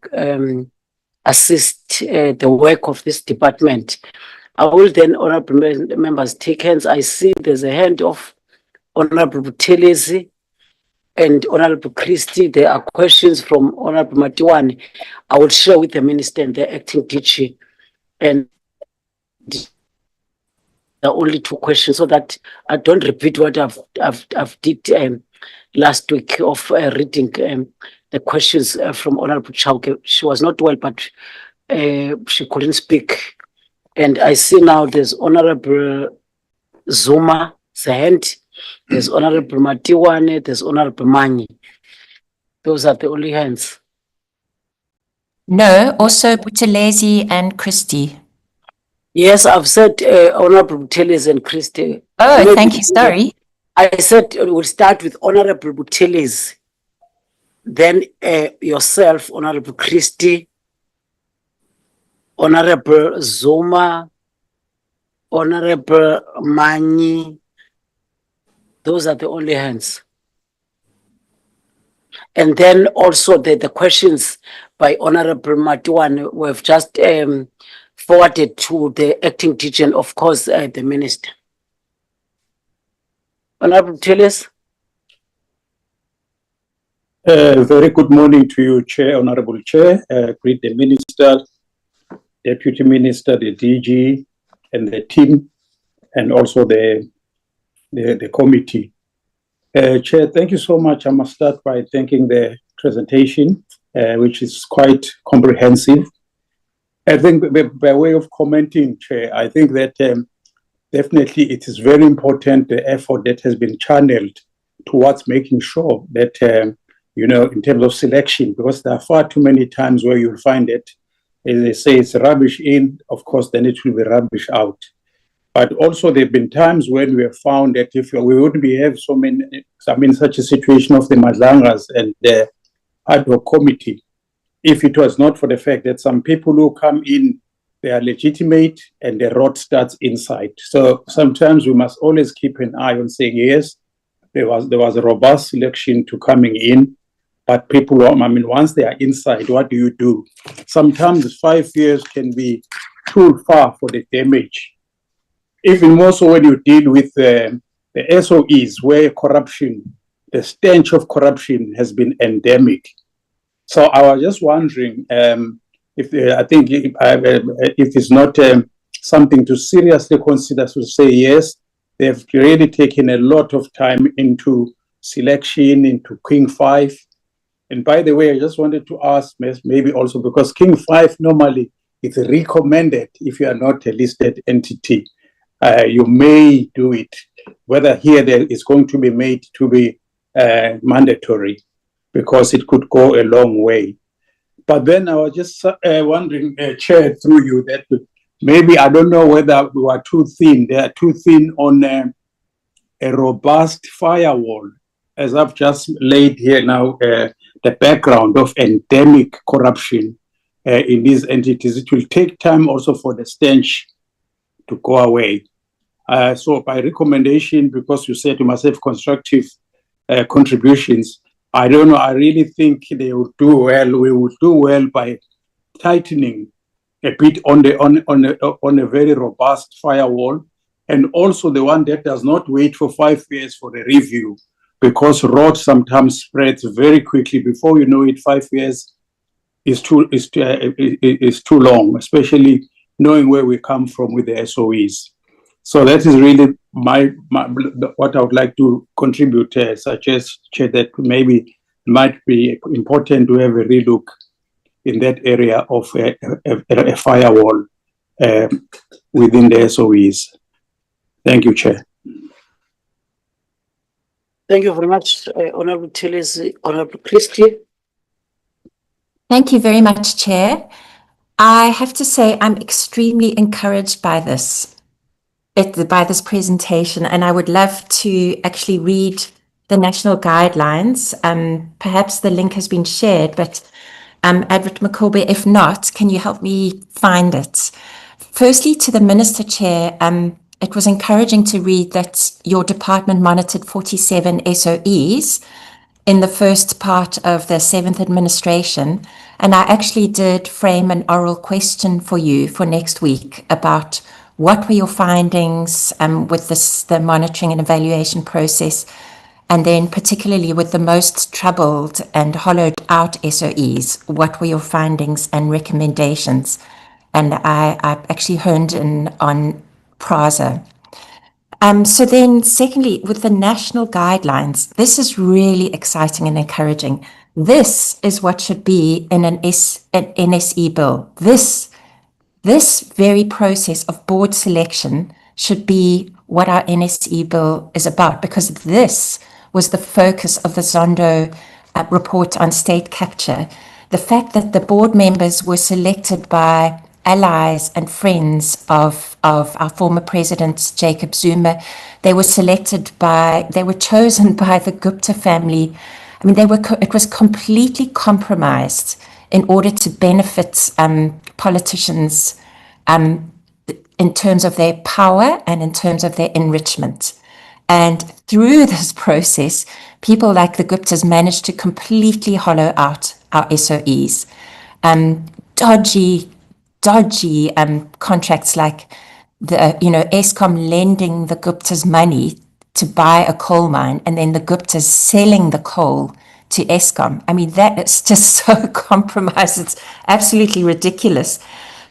assist the work of this department. I will then, honorable members, take hands. I see there's a hand of Honorable Buthelezi. and Honorable Christie, there are questions from Honorable Matiwane. I will share with the Minister and the Acting DG, and there are only 2 questions, so that I don't repeat what I've did last week of reading the questions from Honorable Chauke. She was not well, but she couldn't speak. And I see now there's Honorable Zuma Sahent, there's Honorable Matiwane, there's Honorable Manyi. Those are the only hands. No, also Buthelezi and Christie. Yes, I've said Honorable Buthelezi and Christie. Oh, Maybe thank you. Sorry. I said we'll start with Honorable Buthelezi, then yourself, Honorable Christie, Honorable Zuma, Honorable Manyi. Those are the only hands. And then also the questions by Honorable Matiwane we've just forwarded to the Acting DG and of course the Minister. Honorable Buthelezi. Very good morning to you, Chair, Honorable Chair. Greet the Minister, Deputy Minister, the DG, and the team, and also the committee. Chair, thank you so much. I must start by thanking the presentation, which is quite comprehensive. I think by way of commenting, Chair, I think that definitely it is very important, the effort that has been channeled towards making sure that, you know, in terms of selection, because there are far too many times where you'll find it, as they say, it's rubbish in, of course, then it will be rubbish out. But also there have been times when we have found that if we wouldn't be have so many, I mean, such a situation of the Madlangas and the ad hoc committee, if it was not for the fact that some people who come in, they are legitimate and the rot starts inside. So sometimes we must always keep an eye on saying, yes, there was a robust selection to coming in, but people, I mean, once they are inside, what do you do? Sometimes 5 years can be too far for the damage. Even more so when you deal with the SOEs, where corruption, the stench of corruption has been endemic. So I was just wondering if it's not something to seriously consider, to say yes, they've really taken a lot of time into selection, into King 5. And by the way, I just wanted to ask, maybe also because King 5 normally is recommended if you are not a listed entity. You may do it, whether here there is going to be made to be mandatory, because it could go a long way. But then I was just wondering, Chair, through you, that maybe, I don't know whether we are too thin. They are too thin on a robust firewall, as I've just laid here now, the background of endemic corruption in these entities. It will take time also for the stench to go away. So by recommendation, because you said you must have constructive contributions, I don't know, I really think they would do well. We would do well by tightening a bit on a very robust firewall, and also the one that does not wait for 5 years for a review, because rot sometimes spreads very quickly. Before you know it, 5 years is too long, especially knowing where we come from with the SOEs. So that is really what I would like to contribute, such as that maybe might be important to have a relook in that area of a firewall within the SOEs. Thank you, Chair. Thank you very much, Honorable Buthelezi. Honorable Christie. Thank you very much, Chair. I have to say I'm extremely encouraged by this presentation, and I would love to actually read the national guidelines. Perhaps the link has been shared, but Advocate Makobe, if not, can you help me find it? Firstly, to the Minister, Chair, it was encouraging to read that your department monitored 47 SOEs in the first part of the 7th administration, and I actually did frame an oral question for you for next week about what were your findings with the monitoring and evaluation process, And then particularly with the most troubled and hollowed out SOEs, what were your findings and recommendations? And I actually honed in on PRASA. So then secondly, with the national guidelines, this is really exciting and encouraging. This is what should be in an NSE bill. This very process of board selection should be what our NSE bill is about, because this was the focus of the Zondo report on state capture. The fact that the board members were selected by allies and friends of our former president, Jacob Zuma. They were chosen by the Gupta family. I mean, it was completely compromised in order to benefit politicians in terms of their power and in terms of their enrichment. And through this process, people like the Guptas managed to completely hollow out our SOEs. Dodgy contracts like Eskom lending the Guptas money to buy a coal mine and then the Guptas selling the coal to Eskom. I mean, that is just so compromised. It's absolutely ridiculous.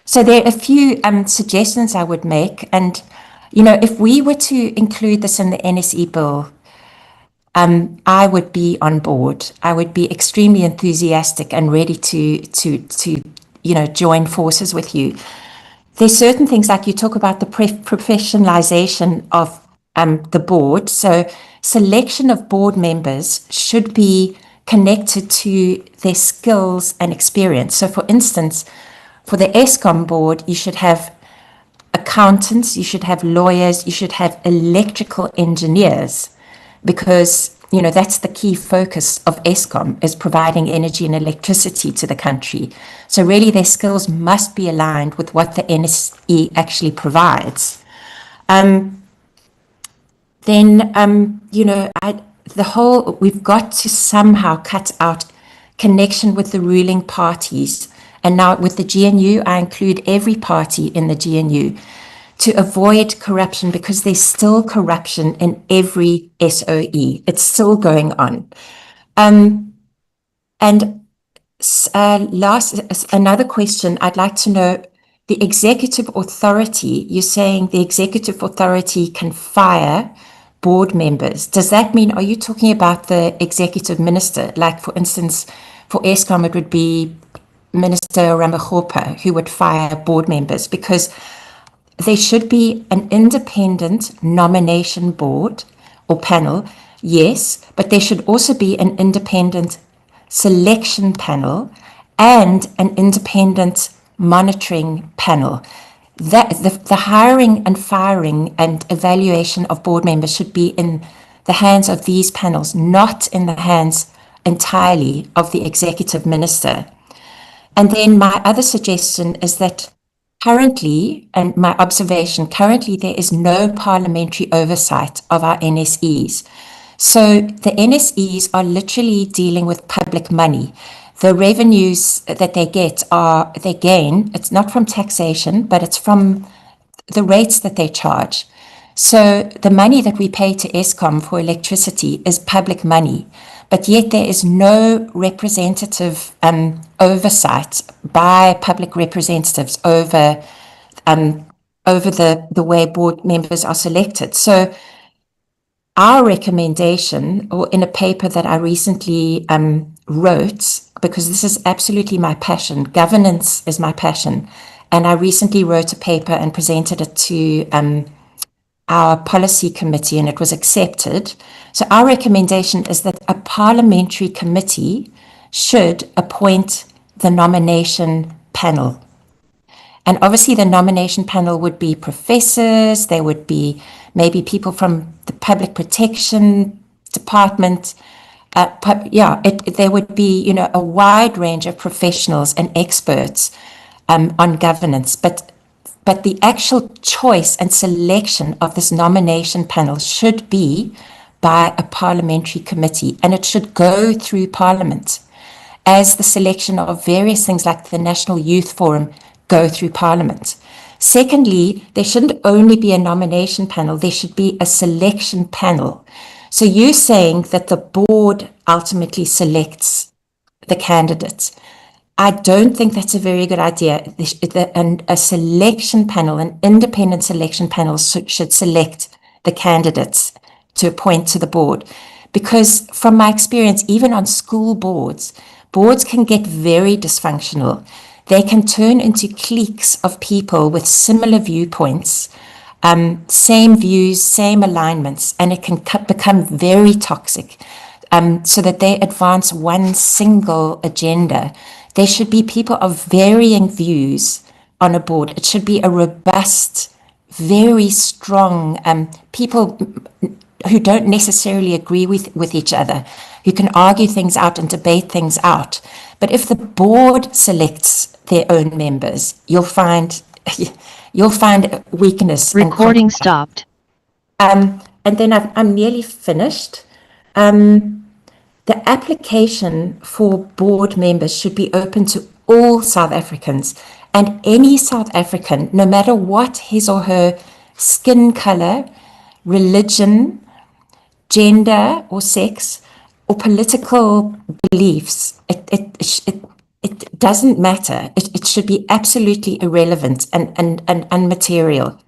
So there are a few suggestions I would make. And, if we were to include this in the NSE bill, I would be on board. I would be extremely enthusiastic and ready to join forces with you. There's certain things like you talk about the professionalization of the board. So selection of board members should be connected to their skills and experience. So for instance, for the Eskom board, you should have accountants, you should have lawyers, you should have electrical engineers, because that's the key focus of Eskom, is providing energy and electricity to the country. So really their skills must be aligned with what the NSE actually provides. We've got to somehow cut out connection with the ruling parties. And now with the GNU, I include every party in the GNU to avoid corruption, because there's still corruption in every SOE. It's still going on. Another question, I'd like to know, the executive authority, you're saying the executive authority can fire board members. Does that mean, are you talking about the executive minister? Like, for instance, for Eskom, it would be Minister Ramaphosa who would fire board members, because there should be an independent nomination board or panel, yes, but there should also be an independent selection panel and an independent monitoring panel. The hiring and firing and evaluation of board members should be in the hands of these panels, not in the hands entirely of the executive minister. And then my other suggestion is that currently, and my observation, currently there is no parliamentary oversight of our NSEs. So the NSEs are literally dealing with public money. The revenues that they gain, it's not from taxation, but it's from the rates that they charge. So the money that we pay to Eskom for electricity is public money, but yet there is no representative oversight by public representatives over the way board members are selected. So our recommendation, or in a paper that I recently wrote, because this is absolutely my passion, governance is my passion, and I recently wrote a paper and presented it to our policy committee, and it was accepted. So our recommendation is that a parliamentary committee should appoint the nomination panel. And obviously the nomination panel would be professors, there would be maybe people from the public protection department. There would be, a wide range of professionals and experts on governance, but the actual choice and selection of this nomination panel should be by a parliamentary committee, and it should go through Parliament, as the selection of various things like the National Youth Forum go through Parliament. Secondly, there shouldn't only be a nomination panel, there should be a selection panel. So you're saying that the board ultimately selects the candidates. I don't think that's a very good idea. And a selection panel, an independent selection panel should select the candidates to appoint to the board. Because from my experience, even on school boards, boards can get very dysfunctional. They can turn into cliques of people with similar viewpoints, same views, same alignments, and it can become very toxic. So that they advance one single agenda. There should be people of varying views on a board. It should be a robust, very strong people who don't necessarily agree with each other, who can argue things out and debate things out. But if the board selects their own members, you'll find weakness. Recording stopped. And then I'm nearly finished. The application for board members should be open to all South Africans, and any South African, no matter what his or her skin color, religion, gender or sex, or political beliefs, it doesn't matter. It should be absolutely irrelevant and immaterial.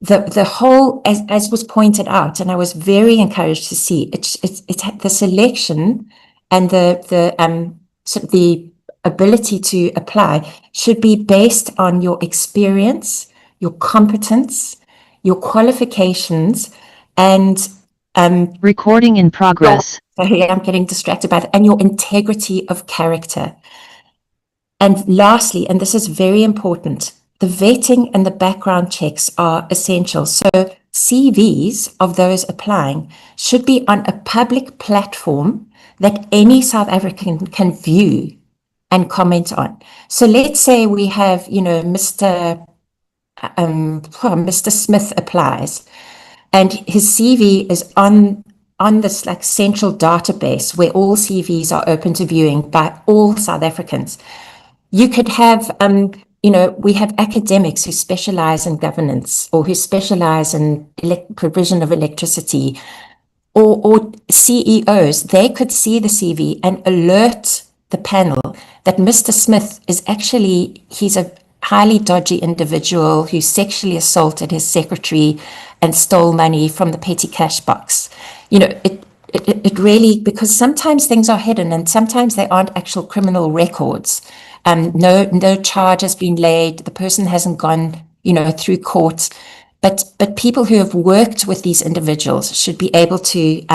The whole, as was pointed out, and I was very encouraged to see, it's the selection and the ability to apply should be based on your experience, your competence, your qualifications, and Recording in progress. sorry, I'm getting distracted by that, and your integrity of character. And lastly, and this is very important, the vetting and the background checks are essential. So CVs of those applying should be on a public platform that any South African can view and comment on. So let's say we have, Mr. Smith applies, and his CV is on this like central database where all CVs are open to viewing by all South Africans. You could have, we have academics who specialize in governance or who specialize in provision of electricity, or CEOs. They could see the CV and alert the panel that Mr. Smith is actually, he's a highly dodgy individual who sexually assaulted his secretary and stole money from the petty cash box. It really, because sometimes things are hidden and sometimes they aren't actual criminal records. No charge has been laid. The person hasn't gone, through court. But people who have worked with these individuals should be able to,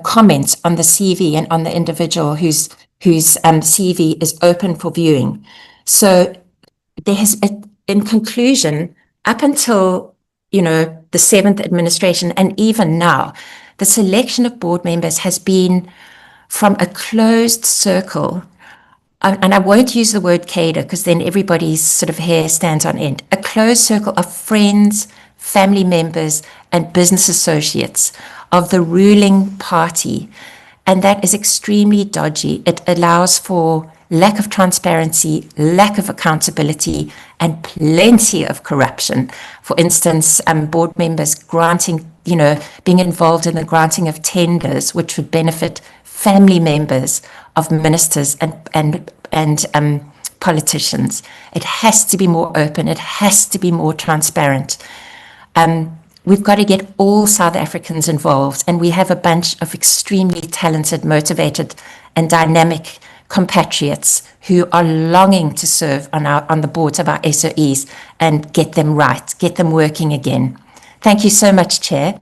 comment on the CV and on the individual whose CV is open for viewing. So there has, in conclusion, up until, the 7th administration and even now, the selection of board members has been from a closed circle. And I won't use the word cadre because then everybody's sort of hair stands on end. A closed circle of friends, family members, and business associates of the ruling party. And that is extremely dodgy. It allows for lack of transparency, lack of accountability, and plenty of corruption. For instance, board members granting, being involved in the granting of tenders, which would benefit family members of ministers and politicians. It has to be more open. It has to be more transparent. We've got to get all South Africans involved, and we have a bunch of extremely talented, motivated, and dynamic compatriots who are longing to serve on the boards of our SOEs and get them right, get them working again. Thank you so much, Chair.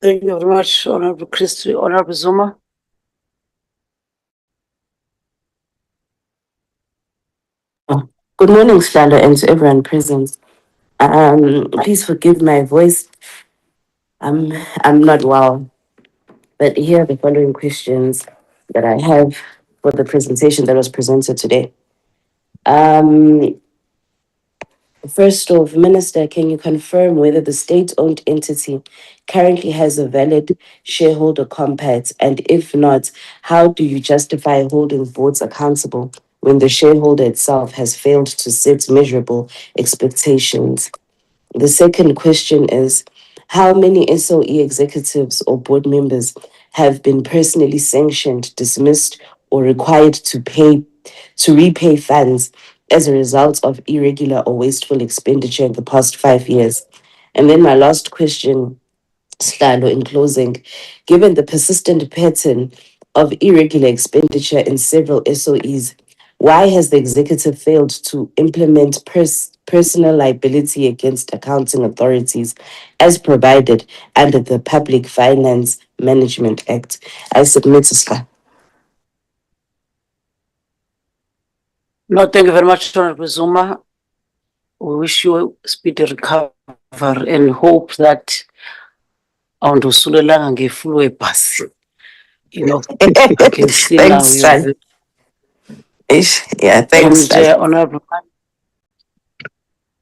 Thank you very much, Honorable Christie. Honorable Zuma. Good morning, Shlalo, and to everyone present. Please forgive my voice. I'm not well, but here are the following questions that I have for the presentation that was presented today. First off, Minister, can you confirm whether the state-owned entity currently has a valid shareholder compact? And if not, how do you justify holding boards accountable when the shareholder itself has failed to set measurable expectations? The second question is, how many SOE executives or board members have been personally sanctioned, dismissed, or required to repay funds as a result of irregular or wasteful expenditure in the past 5 years? And then my last question, Slalo, in closing, given the persistent pattern of irregular expenditure in several SOEs, why has the executive failed to implement personal liability against accounting authorities as provided under the Public Finance Management Act? I submit to Slalo. No, thank you very much, Honorable Zuma. We wish you a speedy recovery and hope that awundosulelanga ngeflu ebhasi. You know, I can see now Thanks, you're Slalo. Yeah, thanks, and Slalo. Honorable.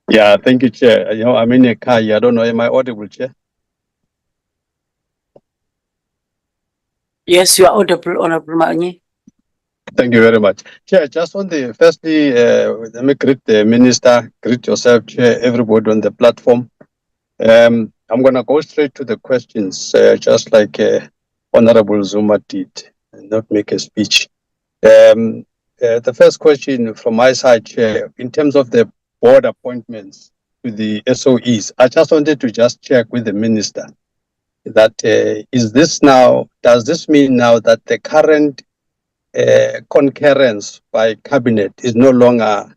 Yeah, thank you, Chair. You know, I'm in a car here. I don't know, am I audible, Chair? Yes, you are audible, Honorable Manye. Thank you very much. Chair, just on the, firstly, let me greet the Minister, greet yourself, Chair, everybody on the platform. I'm going to go straight to the questions, just like Honorable Zuma did, and not make a speech. The first question from my side, Chair, in terms of the board appointments to the SOEs, I just wanted to just check with the Minister that does this mean now that the current concurrence by cabinet is no longer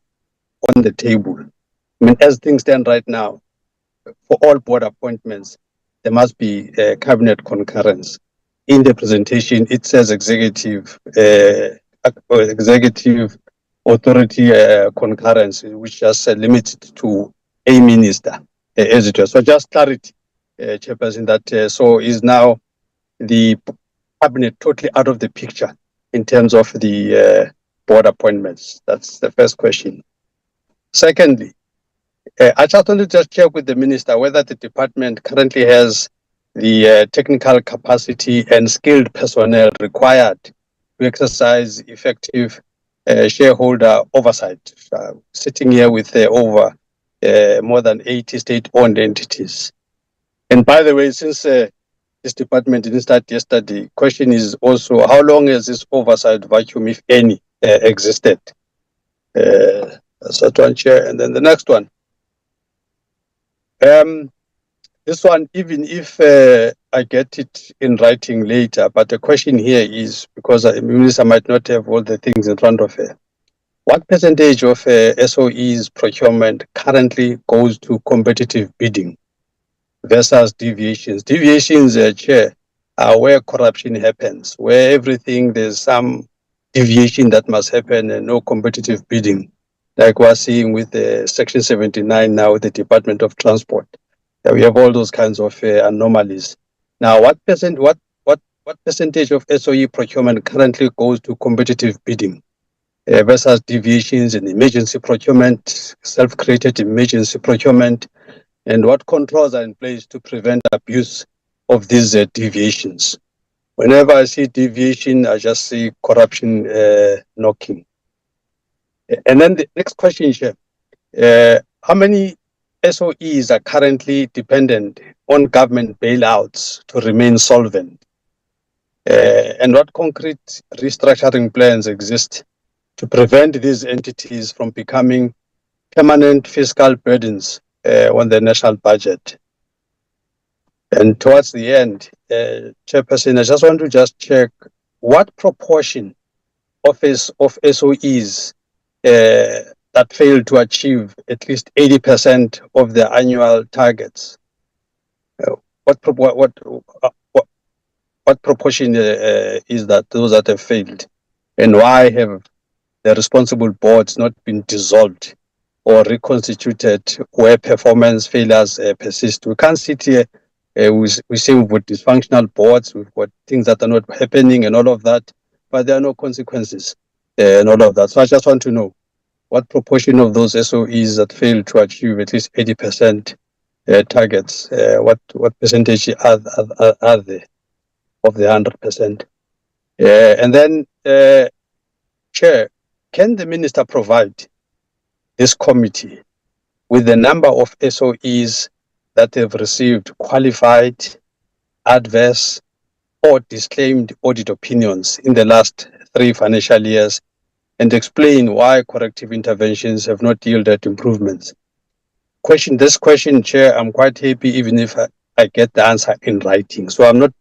on the table? I mean, as things stand right now, for all board appointments, there must be cabinet concurrence. In the presentation, it says executive authority concurrence, which is limited to a minister, as it was. So just clarity, Chairperson, that so is now the cabinet totally out of the picture in terms of the board appointments? That's the first question. Secondly, I just wanted to just check with the minister whether the department currently has the technical capacity and skilled personnel required to exercise effective shareholder oversight. Sitting here with over more than 80 state-owned entities. And by the way, since this department didn't start yesterday, question is also, how long has this oversight vacuum, if any, existed? That's that one, Chair. And then the next one. This one, even if I get it in writing later, but the question here is, because the minister might not have all the things in front of her, what percentage of SOE's procurement currently goes to competitive bidding versus deviations? Deviations, Chair, are where corruption happens, where everything, there's some deviation that must happen and no competitive bidding, like we're seeing with Section 79 now with the Department of Transport. We have all those kinds of anomalies. Now, what percentage of SOE procurement currently goes to competitive bidding versus deviations in emergency procurement, self-created emergency procurement, and what controls are in place to prevent abuse of these deviations? Whenever I see deviation, I just see corruption knocking. And then the next question, Chair, how many SOEs are currently dependent on government bailouts to remain solvent? And what concrete restructuring plans exist to prevent these entities from becoming permanent fiscal burdens on the national budget? And towards the end, Chairperson, I just want to just check what proportion of SOEs that fail to achieve at least 80% of their annual targets. What proportion is that, those that have failed? And why have the responsible boards not been dissolved or reconstituted where performance failures persist? We can't sit here, we say we've got dysfunctional boards, we've got things that are not happening and all of that, but there are no consequences and all of that. So I just want to know, what proportion of those SOEs that fail to achieve at least 80% targets, what percentage are they of the 100%? And then, Chair, can the minister provide this committee with the number of SOEs that have received qualified, adverse, or disclaimed audit opinions in the last 3 financial years, and explain why corrective interventions have not yielded improvements. This question, Chair, I'm quite happy even if I get the answer in writing. So I'm not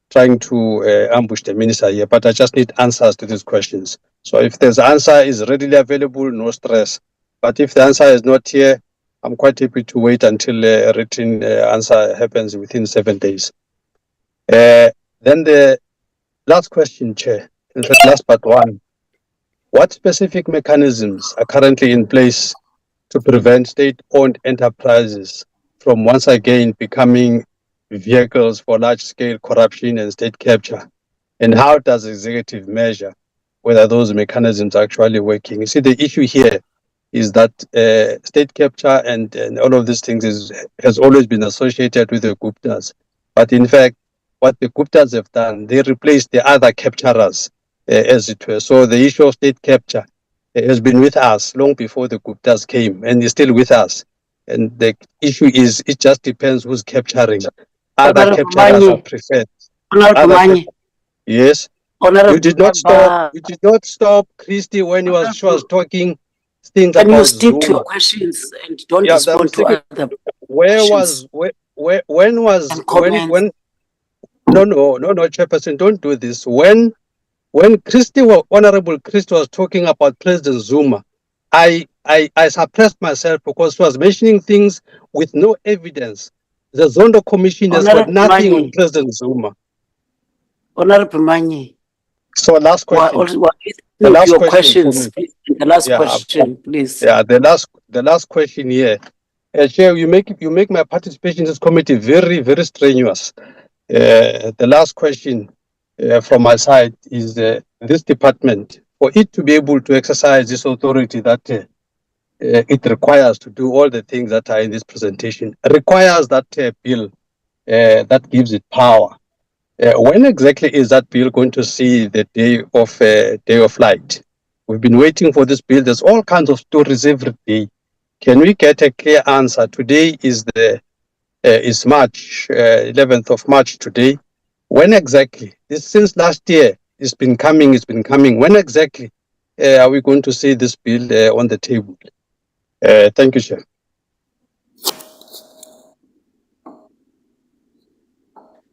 trying to ambush the minister here, but I just need answers to these questions. So if there's answer is readily available, no stress. But if the answer is not here, I'm quite happy to wait until a written answer happens within 7 days. Then the last question, Chair, in fact, last but one. What specific mechanisms are currently in place to prevent state-owned enterprises from once again becoming vehicles for large-scale corruption and state capture? And how does the executive measure whether those mechanisms are actually working? You see, the issue here is that state capture and all of these things has always been associated with the Guptas. But in fact, what the Guptas have done, they replaced the other capturers, as it were. So the issue of state capture has been with us long before the Guptas came, and is still with us. And the issue is, it just depends who's capturing. Other capturers are preferred. Yes. You did not stop. You did not stop Christy when she was talking things Can about you stick to Zuma. your questions and don't respond to other questions? When no, Chairperson, don't do this. When Honorable Christy was talking about President Zuma, I suppressed myself because she was mentioning things with no evidence. The Zondo Commission has got nothing on President Zuma. Honorable Manyi. So last question. The last question, please. The last question, please. Yeah, the last question here. Chair, you make my participation in this committee very, very strenuous. The last question from my side is this department, for it to be able to exercise this authority that it requires to do all the things that are in this presentation, requires that bill that gives it power. When exactly is that bill going to see the day of light? We've been waiting for this bill. There's all kinds of stories every day. Can we get a clear answer? Today is March, 11th of March today. When exactly? Since last year, it's been coming. When exactly are we going to see this bill on the table? Thank you, Chair.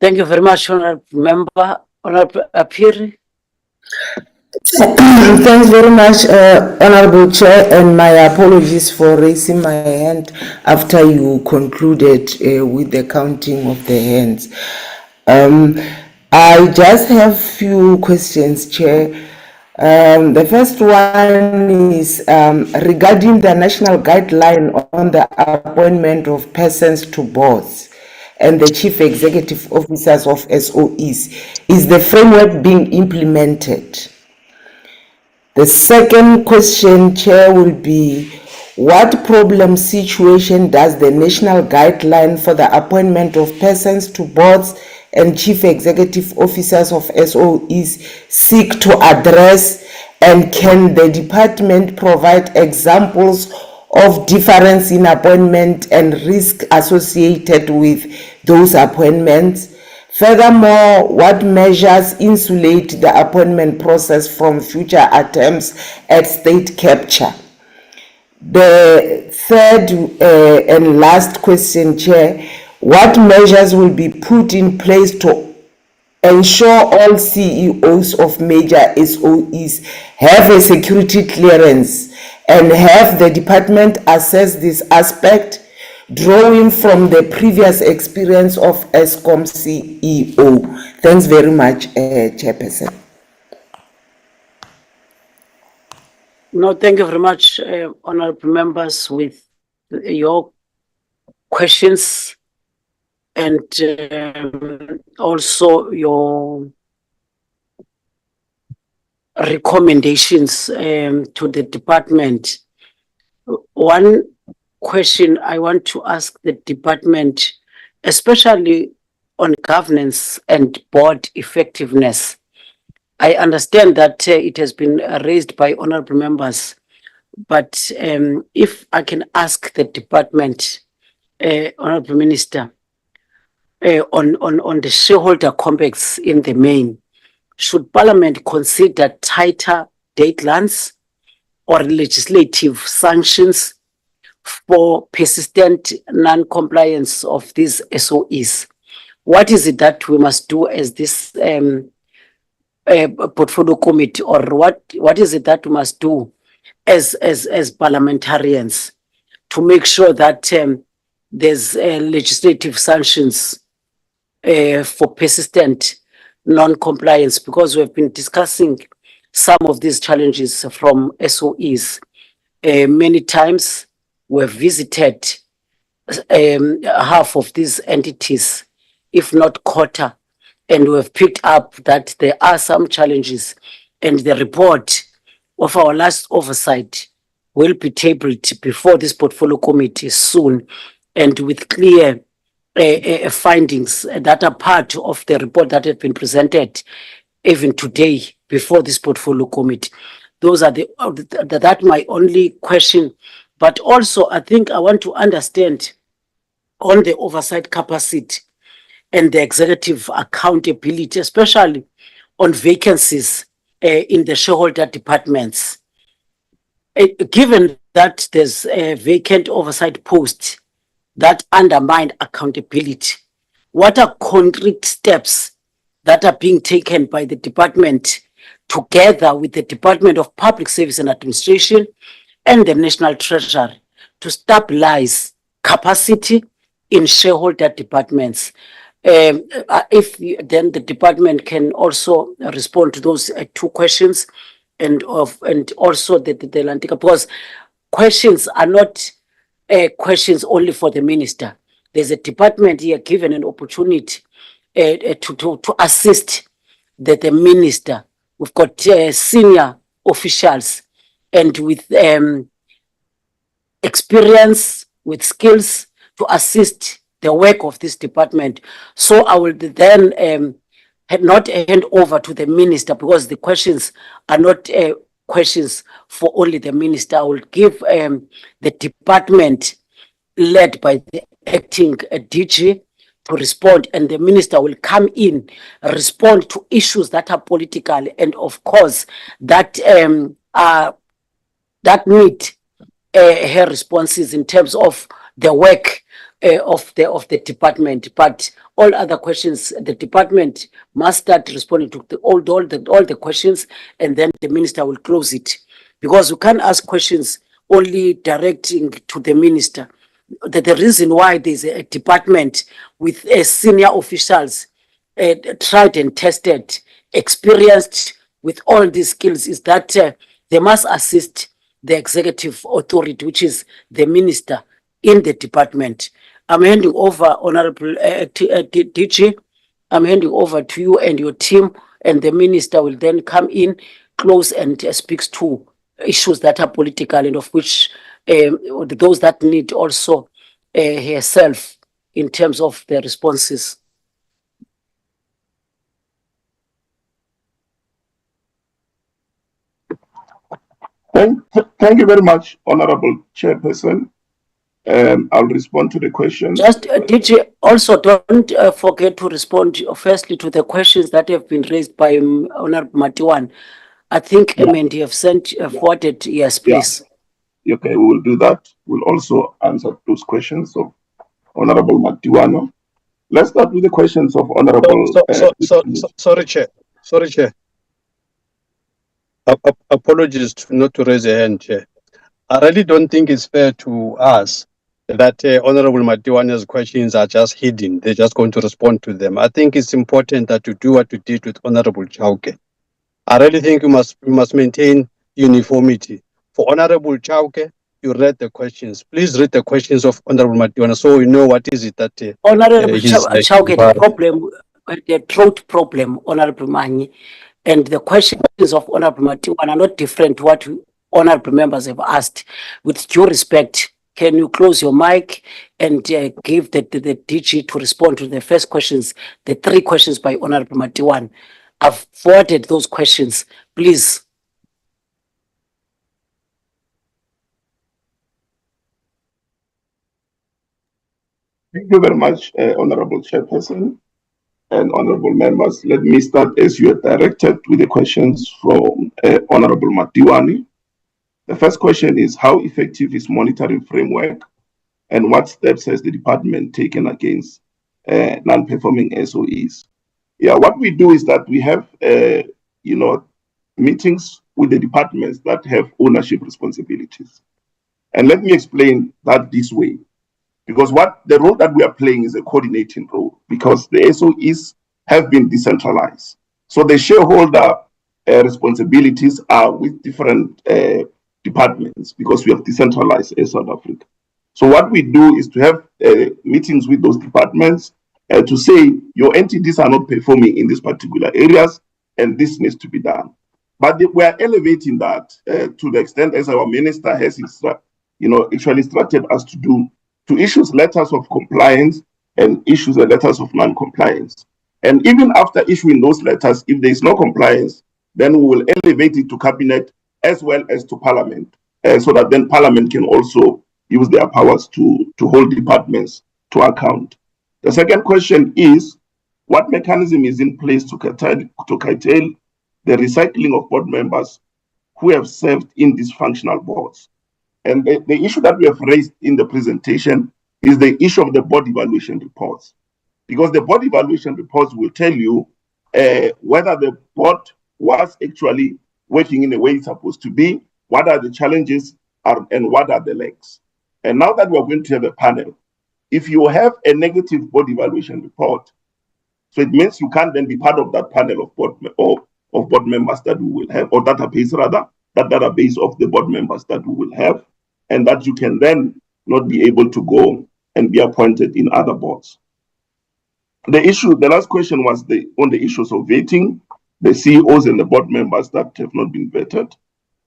Thank you very much, Honorable Member. Honorable Apiri. Thanks very much, Honorable Chair, and my apologies for raising my hand after you concluded with the counting of the hands. I just have few questions, Chair. The first one is regarding the national guideline on the appointment of persons to boards and the chief executive officers of SOEs. Is the framework being implemented? The second question, Chair, will be what problem situation does the national guideline for the appointment of persons to boards and chief executive officers of SOEs seek to address, and can the department provide examples of difference in appointment and risk associated with those appointments? Furthermore, what measures insulate the appointment process from future attempts at state capture? The third and last question, Chair, what measures will be put in place to ensure all CEOs of major SOEs have a security clearance, and have the department assess this aspect, drawing from the previous experience of ESCOM CEO? Thanks very much, Chairperson. No, thank you very much, honorable members, with your questions and also your recommendations to the department. One question I want to ask the department, especially on governance and board effectiveness. I understand that it has been raised by honorable members, But if I can ask the department, Honorable Minister, on the shareholder compacts in the main, should Parliament consider tighter deadlines or legislative sanctions for persistent non-compliance of these SOEs? What is it that we must do as this portfolio committee, or what is it that we must do as parliamentarians to make sure that there's legislative sanctions for persistent non-compliance? Because we've been discussing some of these challenges from SOEs. Many times we've visited half of these entities, if not quarter, and we've picked up that there are some challenges, and the report of our last oversight will be tabled before this portfolio committee soon, and with clear findings that are part of the report that have been presented even today before this portfolio committee. Those are that my only question. But also, I think I want to understand on the oversight capacity and the executive accountability, especially on vacancies in the shareholder departments. Given that there's a vacant oversight post that undermine accountability, what are concrete steps that are being taken by the department together with the Department of Public Service and Administration and the National Treasury to stabilize capacity in shareholder departments? If then the department can also respond to those two questions, and also the Lantica, because questions are not questions only for the minister. There's a department here given an opportunity to assist the minister. We've got senior officials and with experience, with skills to assist the work of this department. So I will then not hand over to the minister, because the questions are not questions for only the minister. I will give the department led by the acting DG to respond, and the minister will come in, respond to issues that are political, and of course that that need her responses in terms of the work of the department. But all other questions, the department must start responding to all the questions, and then the minister will close it, because you can't ask questions only directing to the minister. The reason why there's a department with senior officials, tried and tested, experienced with all these skills, is that they must assist the executive authority, which is the minister in the department. I'm handing over, Honorable DG, I'm handing over to you and your team, and the minister will then come in, close, and speaks to issues that are political, and of which those that need also herself in terms of the responses. Thank you very much, Honorable Chairperson. I'll respond to the questions. Just, DG, also don't forget to respond firstly to the questions that have been raised by Honorable Matiwan. I think, Mandy, have sent, forwarded, yes, please. Yeah. Okay, we will do that. We'll also answer those questions of Honorable Matiwano. Let's start with the questions of Honorable... Sorry, Chair. Apologies not to raise a hand, Chair. I really don't think it's fair to us that Honorable Matiwana's questions are just hidden. They're just going to respond to them. I think it's important that you do what you did with Honorable Chauke. I really think we must maintain uniformity. For Honorable Chauke, you read the questions. Please read the questions of Honorable Matiwana so we know what is it that Honorable Chauke, the problem, the throat problem, Honorable Mani, and the questions of Honorable Matiwana are not different to what honorable members have asked. With due respect, can you close your mic and give the DG to respond to the first questions, the 3 questions by Honorable Matiwan? I've forwarded those questions, please. Thank you very much, Honorable Chairperson and honorable members. Let me start as you are directed with the questions from Honorable Matiwani. The first question is, how effective is monitoring framework and what steps has the department taken against non-performing SOEs? Yeah, what we do is that we have, meetings with the departments that have ownership responsibilities. And let me explain that this way. Because what the role that we are playing is a coordinating role, because the SOEs have been decentralized. So the shareholder responsibilities are with different departments, because we have decentralized in South Africa. So what we do is to have meetings with those departments to say your entities are not performing in these particular areas, and this needs to be done. But we are elevating that to the extent as our minister has actually instructed us to do, to issue letters of compliance and issues letters of non-compliance. And even after issuing those letters, if there is no compliance, then we will elevate it to cabinet as well as to parliament, so that then parliament can also use their powers to hold departments to account. The second question is, what mechanism is in place to curtail the recycling of board members who have served in dysfunctional boards? And the issue that we have raised in the presentation is the issue of the board evaluation reports. Because the board evaluation reports will tell you whether the board was actually working in the way it's supposed to be, what are the challenges, and what are the legs. And now that we're going to have a panel, if you have a negative board evaluation report, so it means you can't then be part of that panel of board members that we will have, or database rather, that database of the board members that we will have, and that you can then not be able to go and be appointed in other boards. The last question was on the issues of vetting, the CEOs and the board members that have not been vetted.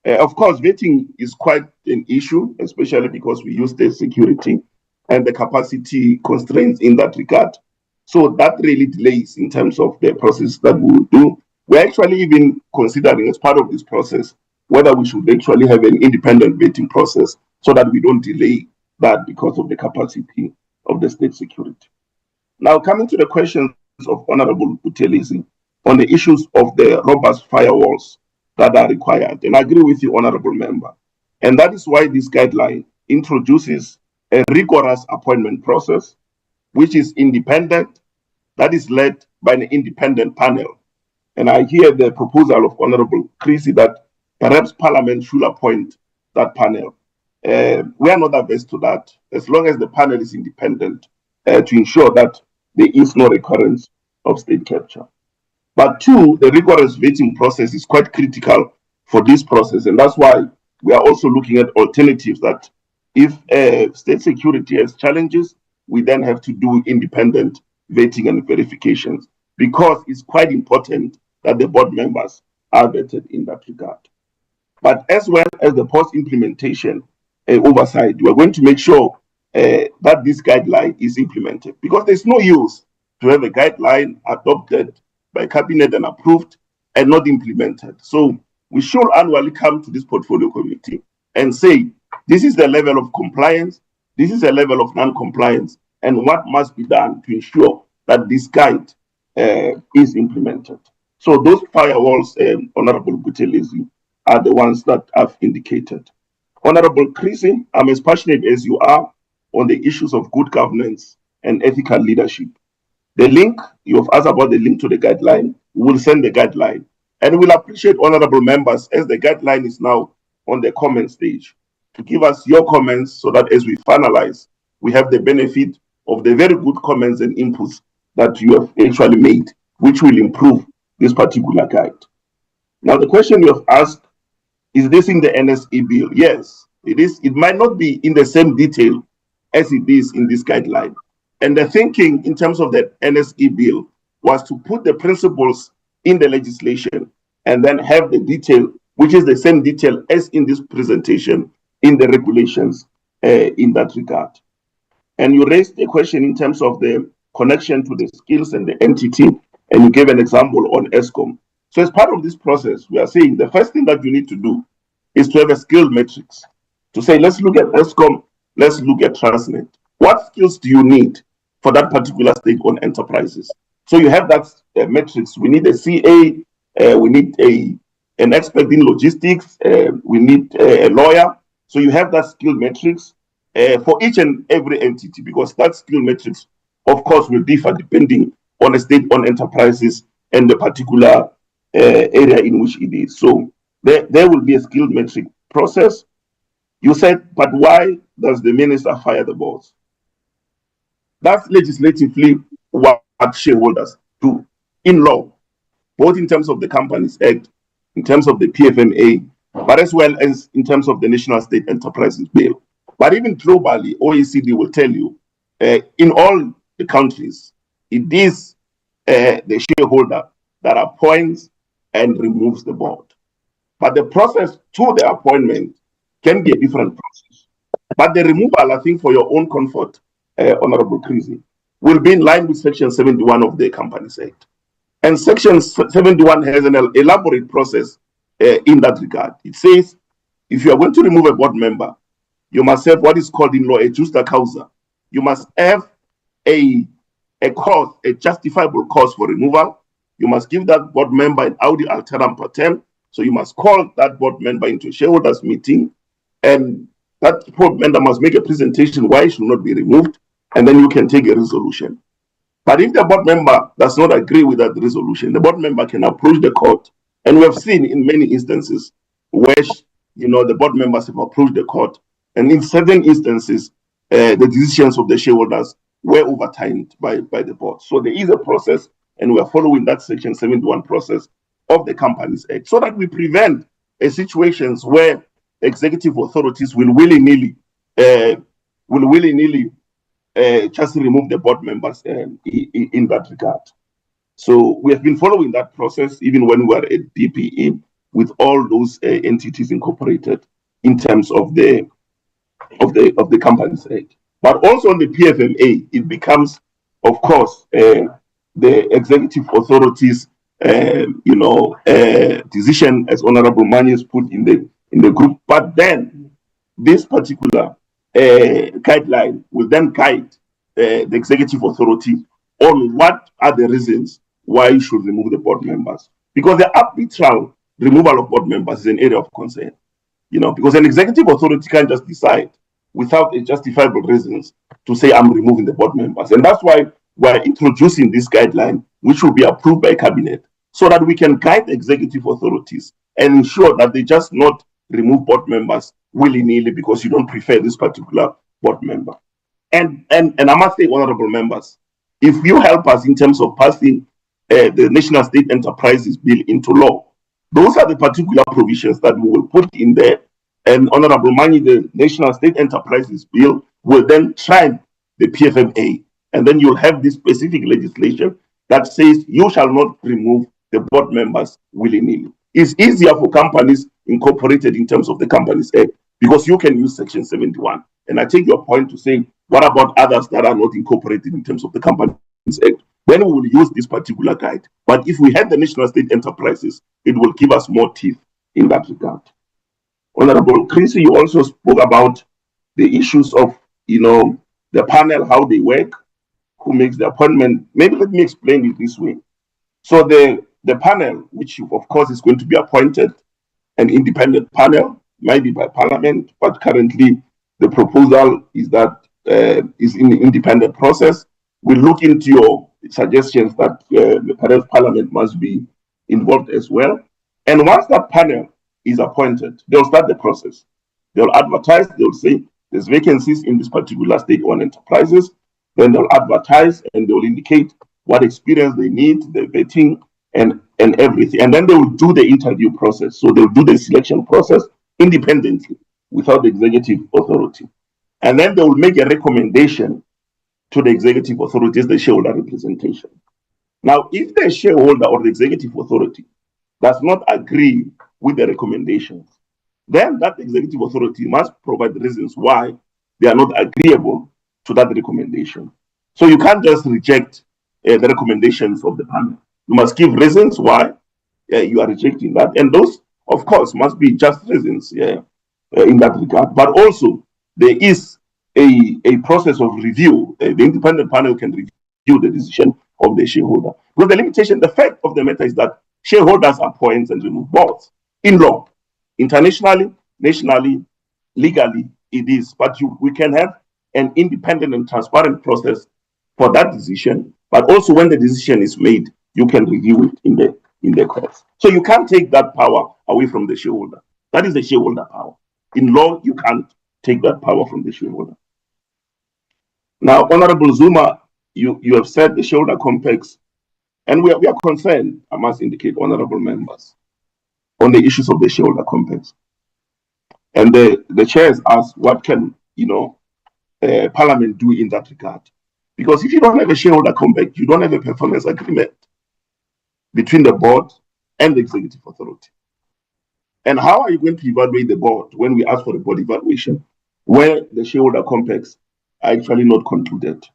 Of course, vetting is quite an issue, especially because we use the security and the capacity constraints in that regard. So that really delays in terms of the process that we will do. We're actually even considering, as part of this process, whether we should actually have an independent vetting process so that we don't delay that because of the capacity of the state security. Now, coming to the questions of Honorable Buthelezi on the issues of the robust firewalls that are required, and I agree with you, Honorable Member. And that is why this guideline introduces a rigorous appointment process, which is independent, that is led by an independent panel. And I hear the proposal of Honorable Creasy that perhaps Parliament should appoint that panel. We are not averse to that, as long as the panel is independent, to ensure that there is no recurrence of state capture. But two, the rigorous vetting process is quite critical for this process, and that's why we are also looking at alternatives that if state security has challenges, we then have to do independent vetting and verifications, because it's quite important that the board members are vetted in that regard. But as well as the post-implementation oversight, we are going to make sure that this guideline is implemented, because there's no use to have a guideline adopted by cabinet and approved and not implemented. So we should annually come to this portfolio committee and say, this is the level of compliance, this is the level of non-compliance, and what must be done to ensure that this guide is implemented. So those firewalls, Honorable Buthelezi, are the ones that I've indicated. Honorable Creasy, I'm as passionate as you are on the issues of good governance and ethical leadership. The link, you have asked about the link to the guideline, we will send the guideline. And we'll appreciate honorable members, as the guideline is now on the comment stage, to give us your comments so that as we finalize, we have the benefit of the very good comments and inputs that you have actually made, which will improve this particular guide. Now, the question you have asked, is this in the NSE bill? Yes, it is. It might not be in the same detail as it is in this guideline. And the thinking in terms of the NSE bill was to put the principles in the legislation and then have the detail, which is the same detail as in this presentation, in the regulations in that regard. And you raised a question in terms of the connection to the skills and the entity, and you gave an example on ESCOM. So as part of this process, we are saying the first thing that you need to do is to have a skill matrix, to say, let's look at ESCOM, let's look at Transnet. What skills do you need for that particular state-owned enterprises. So you have that matrix. We need a CA, we need an expert in logistics, we need a lawyer. So you have that skill matrix for each and every entity, because that skill matrix, of course, will differ depending on the state-owned enterprises and the particular area in which it is. So there will be a skill matrix process. You said, but why does the minister fire the boss? That's legislatively what shareholders do in law, both in terms of the Companies Act, in terms of the PFMA, but as well as in terms of the National State Enterprises Bill. But even globally, OECD will tell you, in all the countries, it is the shareholder that appoints and removes the board. But the process to the appointment can be a different process. But the removal, I think, for your own comfort, Honorable Creasy, will be in line with Section 71 of the Companies Act. And Section 71 has an elaborate process in that regard. It says, if you are going to remove a board member, you must have what is called in law a justa causa. You must have a cause, a justifiable cause for removal. You must give that board member an audi alteram partem. So you must call that board member into a shareholders meeting, and that board member must make a presentation why it should not be removed, and then you can take a resolution. But if the board member does not agree with that resolution, the board member can approach the court. And we have seen in many instances where, the board members have approached the court, and in certain instances, the decisions of the shareholders were overturned by the board. So there is a process, and we are following that Section 71 process of the Companies Act, so that we prevent situations where executive authorities will willy-nilly just remove the board members in that regard. So we have been following that process even when we were at DPME with all those entities incorporated in terms of the Companies Act. But also on the PFMA, it becomes, of course, the executive authorities, decision, as Honorable Mani has put in the group. But then this particular guideline will then guide the executive authority on what are the reasons why you should remove the board members. Because the arbitral removal of board members is an area of concern. Because an executive authority can't just decide without a justifiable reasons to say, I'm removing the board members. And that's why we're introducing this guideline, which will be approved by cabinet, so that we can guide the executive authorities and ensure that they just not remove board members willy-nilly because you don't prefer this particular board member. And I must say, honorable members, if you help us in terms of passing the National State Enterprises Bill into law, those are the particular provisions that we will put in there. And Honorable Mani, the National State Enterprises Bill will then trump the PFMA. And then you'll have this specific legislation that says you shall not remove the board members willy-nilly. It's easier for companies incorporated in terms of the Companies Act because you can use Section 71. And I take your point to say, what about others that are not incorporated in terms of the Companies Act? Then we will use this particular guide. But if we have the National State Enterprises, it will give us more teeth in that regard. Honorable Creasy, you also spoke about the issues of, the panel, how they work, who makes the appointment. Maybe let me explain it this way. So the panel, which of course is going to be appointed, an independent panel, might be by Parliament, but currently the proposal is that is in the independent process. We'll look into your suggestions that the Parliament must be involved as well. And once that panel is appointed, they'll start the process. They'll advertise, they'll say there's vacancies in this particular state-owned enterprises. Then they'll advertise and they'll indicate what experience they need, the vetting and everything. And then they will do the interview process. So they'll do the selection process independently without the executive authority. And then they will make a recommendation to the executive authority as the shareholder representation. Now, if the shareholder or the executive authority does not agree with the recommendations, then that executive authority must provide reasons why they are not agreeable to that recommendation. So you can't just reject the recommendations of the panel. You must give reasons why you are rejecting that. And those, of course, must be just reasons in that regard. But also, there is a process of review. The independent panel can review the decision of the shareholder. Because the limitation, the fact of the matter is that shareholders appoint and remove boards in law, internationally, nationally, legally, it is. But we can have an independent and transparent process for that decision. But also, when the decision is made, you can review it in the courts. So you can't take that power away from the shareholder. That is the shareholder power. In law, you can't take that power from the shareholder. Now, Honorable Zuma, you have said the shareholder complex, and we are concerned, I must indicate, honorable members, on the issues of the shareholder complex. And the chair has asked, what can Parliament do in that regard? Because if you don't have a shareholder complex, you don't have a performance agreement between the board and the executive authority. And how are you going to evaluate the board when we ask for a board evaluation where the shareholder complex are actually not concluded?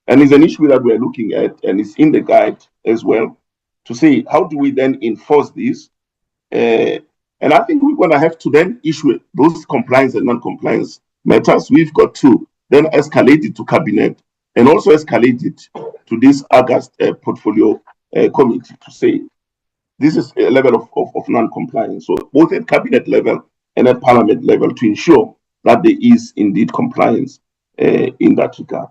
And it's an issue that we're looking at, and it's in the guide as well, to say, how do we then enforce this? And I think we're going to have to then issue those compliance and non-compliance matters. We've got to then escalate it to cabinet and also escalate it to this August portfolio committee to say, this is a level of non-compliance. So both at cabinet level and at parliament level to ensure that there is indeed compliance in that regard.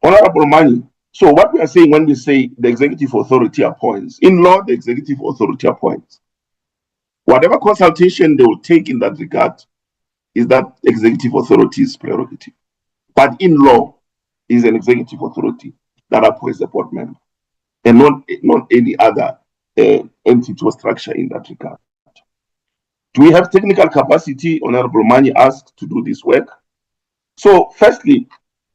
Honorable Mani, so what we are saying when we say the executive authority appoints, in law, the executive authority appoints. Whatever consultation they will take in that regard is that executive authority's prerogative. But in law, is an executive authority that appoints the board member, and not any other entity or structure in that regard. Do we have technical capacity, Honorable Mani asked, to do this work? So firstly,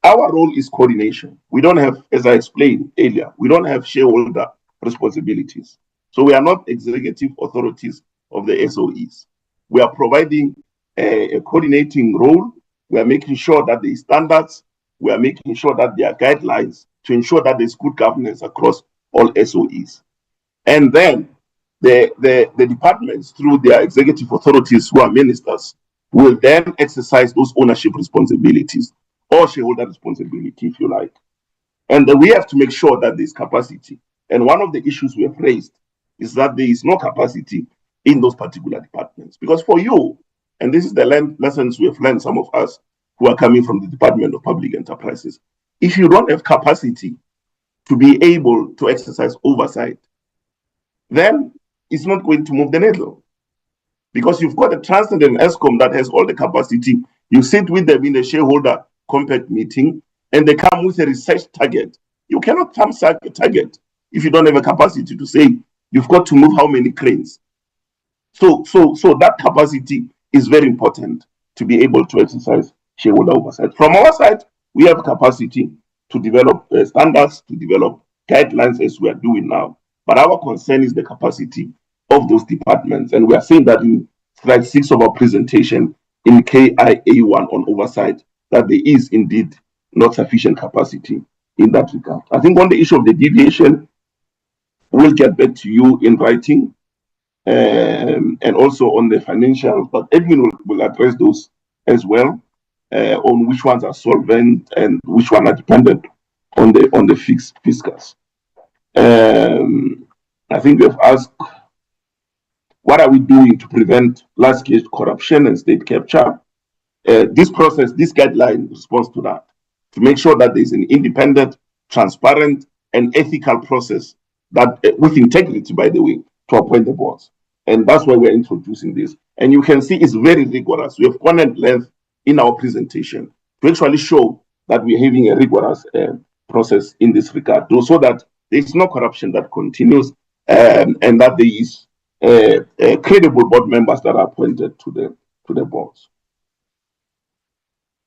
our role is coordination. We don't have, as I explained earlier, we don't have shareholder responsibilities. So we are not executive authorities of the SOEs. We are providing a coordinating role. We are making sure that there are standards. We are making sure that there are guidelines to ensure that there's good governance across all SOEs. And then the departments, through their executive authorities who are ministers, will then exercise those ownership responsibilities or shareholder responsibility, if you like. And we have to make sure that there's capacity. And one of the issues we have raised is that there is no capacity in those particular departments. Because for you, and this is the lessons we have learned, some of us who are coming from the Department of Public Enterprises, if you don't have capacity to be able to exercise oversight, then it's not going to move the needle. Because you've got a Transnet ESCOM that has all the capacity. You sit with them in a shareholder compact meeting, and they come with a research target. You cannot thumbsuck a target if you don't have a capacity to say, you've got to move how many cranes. So that capacity is very important to be able to exercise shareholder oversight. From our side, we have capacity to develop standards, to develop guidelines as we are doing now. But our concern is the capacity of those departments. And we are saying that in slide 6 of our presentation in KIA1 on oversight, that there is indeed not sufficient capacity in that regard. I think on the issue of the deviation, we'll get back to you in writing, and also on the financial, but Edwin will address those as well, on which ones are solvent and which one are dependent on the fixed fiscals. I think we have asked, what are we doing to prevent large-scale corruption and state capture? This process, this guideline responds to that, to make sure that there is an independent, transparent, and ethical process that, with integrity, by the way, to appoint the boards. And that's why we're introducing this. And you can see it's very rigorous. We have gone at length in our presentation to actually show that we're having a rigorous process in this regard, so that there is no corruption that continues, and that there is credible board members that are appointed to the boards.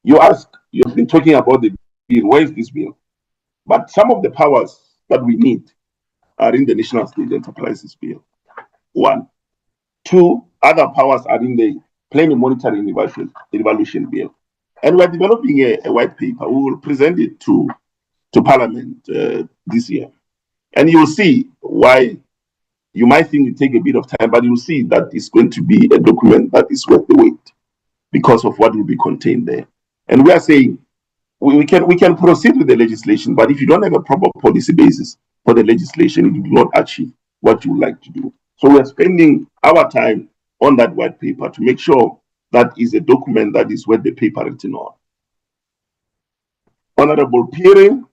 You ask, you've been talking about the bill. Where is this bill? But some of the powers that we need are in the National State Enterprises Bill. 1. 2, other powers are in the Planning, Monitoring, Evaluation Bill. And we're developing a white paper. We will present it to Parliament this year. And you'll see why you might think it take a bit of time, but you'll see that it's going to be a document that is worth the wait. because of what will be contained there. And we are saying we can proceed with the legislation, but if you don't have a proper policy basis for the legislation, it will not achieve what you would like to do. So we are spending our time on that white paper to make sure that is a document that is worth the paper written on. Honorable Peering,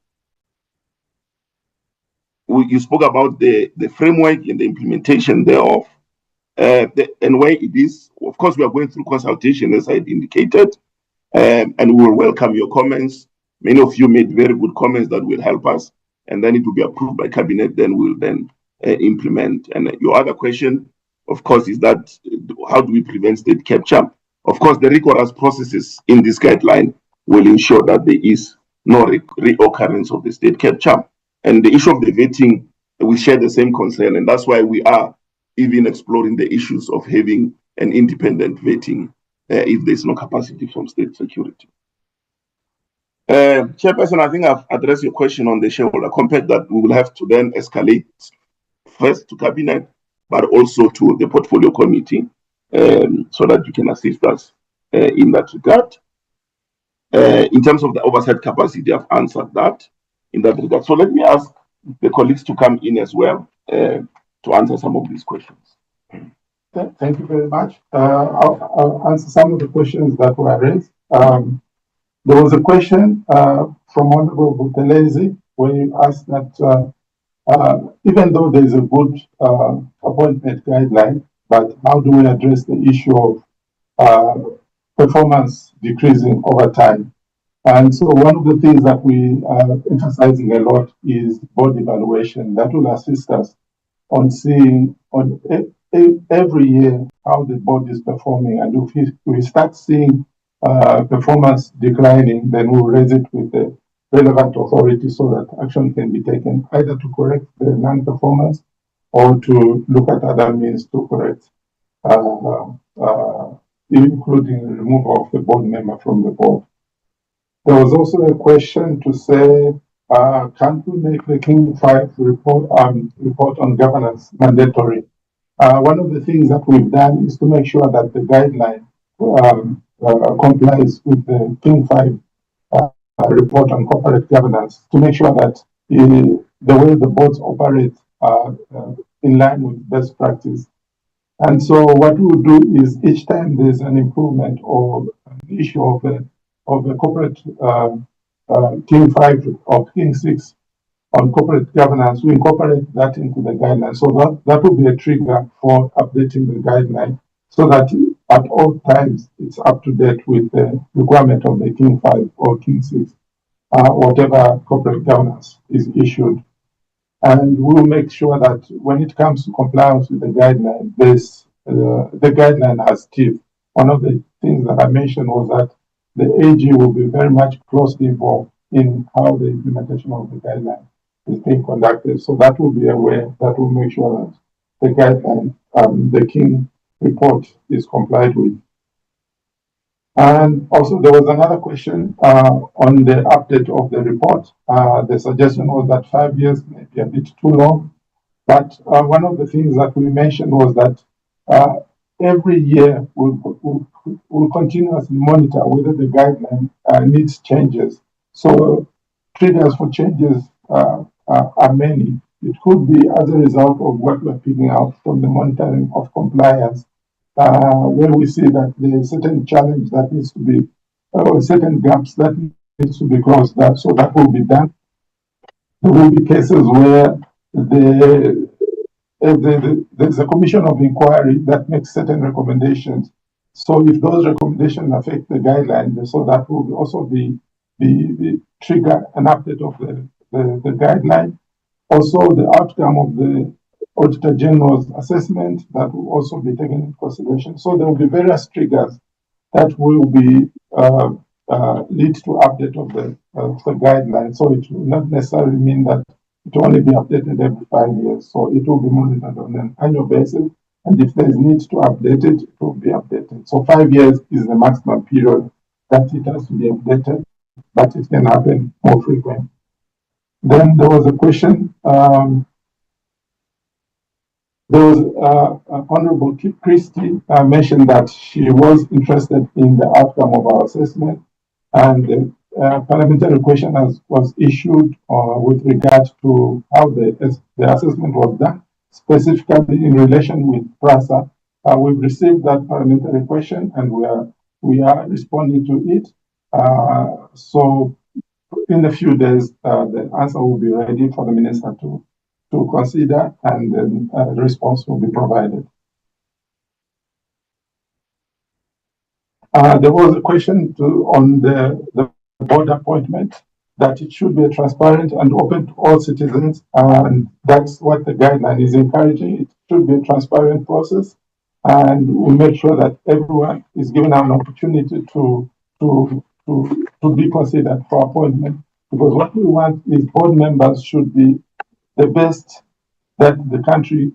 you spoke about the framework and the implementation thereof, and where it is. Of course, we are going through consultation, as I indicated, and we will welcome your comments. Many of you made very good comments that will help us, and then it will be approved by cabinet. Then we'll implement. And your other question, of course, is that how do we prevent state capture? Of course, the rigorous processes in this guideline will ensure that there is no reoccurrence of the state capture. And the issue of the vetting, we share the same concern, and that's why we are even exploring the issues of having an independent vetting if there's no capacity from state security. Chairperson, I think I've addressed your question on the shareholder compact that we will have to then escalate first to cabinet, but also to the portfolio committee, so that you can assist us in that regard. In terms of the oversight capacity, I've answered that in that regard. So let me ask the colleagues to come in as well to answer some of these questions. Thank you very much. I'll answer some of the questions that were raised. There was a question from Honorable Buthelezi where you asked that even though there is a good appointment guideline, but how do we address the issue of performance decreasing over time? And so one of the things that we are emphasizing a lot is board evaluation. That will assist us on seeing on every year how the board is performing. And if we start seeing performance declining, then we'll raise it with the relevant authority so that action can be taken either to correct the non-performance or to look at other means to correct, including removal of the board member from the board. There was also a question to say, can't we make the King 5 report on governance mandatory? One of the things that we've done is to make sure that the guideline complies with the King 5 report on corporate governance, to make sure that the way the boards operate are in line with best practice. And so what we will do is each time there's an improvement or an issue of the corporate King 5 or King 6 on corporate governance, we incorporate that into the guideline. So that will be a trigger for updating the guideline so that at all times it's up to date with the requirement of the King 5 or King 6, whatever corporate governance is issued. And we will make sure that when it comes to compliance with the guideline, the guideline has teeth. One of the things that I mentioned was that the AG will be very much closely involved in how the implementation of the guideline is being conducted. So that will be a way that will make sure that the guideline, the King report is complied with. And also there was another question on the update of the report. The suggestion was that 5 years may be a bit too long, but one of the things that we mentioned was that every year we'll continuously monitor whether the guideline needs changes. So triggers for changes are many. It could be as a result of what we're picking out from the monitoring of compliance, where we see that there is certain challenge that needs to be, or certain gaps that needs to be closed. So that will be done. There will be cases where there's a commission of inquiry that makes certain recommendations. So if those recommendations affect the guidelines, so that will also be trigger an update of the guideline. Also, the outcome of the Auditor General's assessment that will also be taken into consideration. So there will be various triggers that will be lead to update of the guidelines. So it will not necessarily mean that it will only be updated every 5 years. So it will be monitored on an annual basis. And if there is need to update it, it will be updated. So 5 years is the maximum period that it has to be updated, but it can happen more frequently. Then there was a question There was Honorable Christie mentioned that she was interested in the outcome of our assessment, and the parliamentary question was issued with regard to how the assessment was done, specifically in relation with PRASA. We've received that parliamentary question, and we are responding to it. So in a few days, the answer will be ready for the minister to consider, and then a response will be provided. There was a question on the board appointment, that it should be transparent and open to all citizens, and that's what the guideline is encouraging. It should be a transparent process, and we make sure that everyone is given an opportunity to be considered for appointment, because what we want is board members should be the best that the country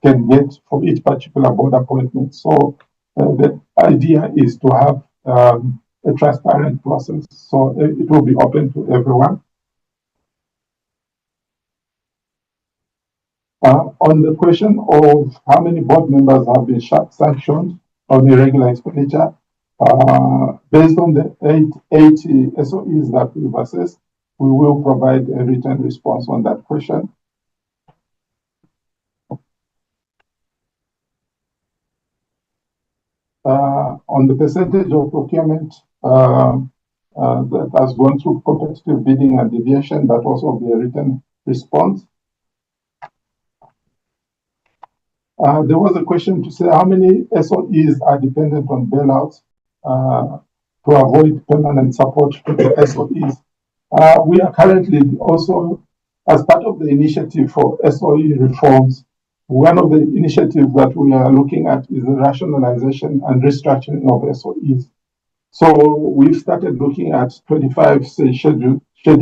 can get for each particular board appointment. So the idea is to have a transparent process, so it will be open to everyone. On the question of how many board members have been sanctioned on irregular expenditure, based on the 80 SOEs that we've assessed, we will provide a written response on that question. On the percentage of procurement that has gone through competitive bidding and deviation, that also be a written response. There was a question to say how many SOEs are dependent on bailouts to avoid permanent support to the SOEs. We are currently also, as part of the initiative for SOE reforms, one of the initiatives that we are looking at is the rationalization and restructuring of SOEs. So we've started looking at 25 schedule 2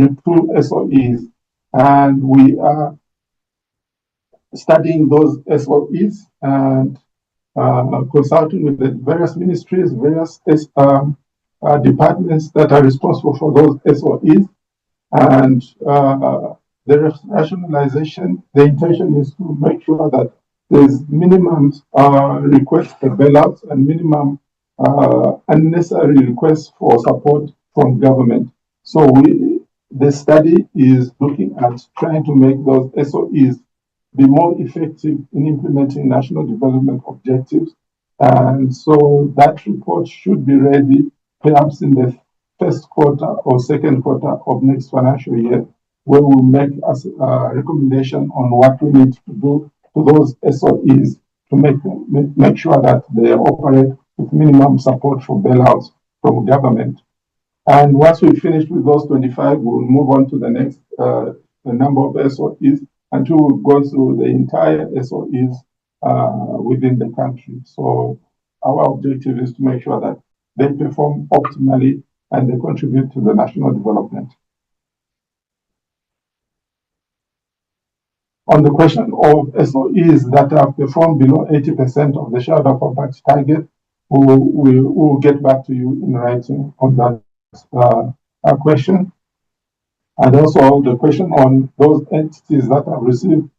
SOEs, and we are studying those SOEs and consulting with the various ministries, various departments that are responsible for those SOEs. And the rationalization, the intention is to make sure that there's minimum requests for bailouts and minimum unnecessary requests for support from government. So the study is looking at trying to make those SOEs be more effective in implementing national development objectives. And so that report should be ready perhaps in the first quarter or second quarter of next financial year, where we'll make a recommendation on what we need to do to those SOEs to make sure that they operate with minimum support for bailouts from government. And once we finish with those 25, we'll move on to the next the number of SOEs until we've gone through the entire SOEs within the country. So our objective is to make sure that they perform optimally and they contribute to the national development. On the question of SOEs that have performed below 80% of the shareholder property target, we will get back to you in writing on that question. And also the question on those entities that have received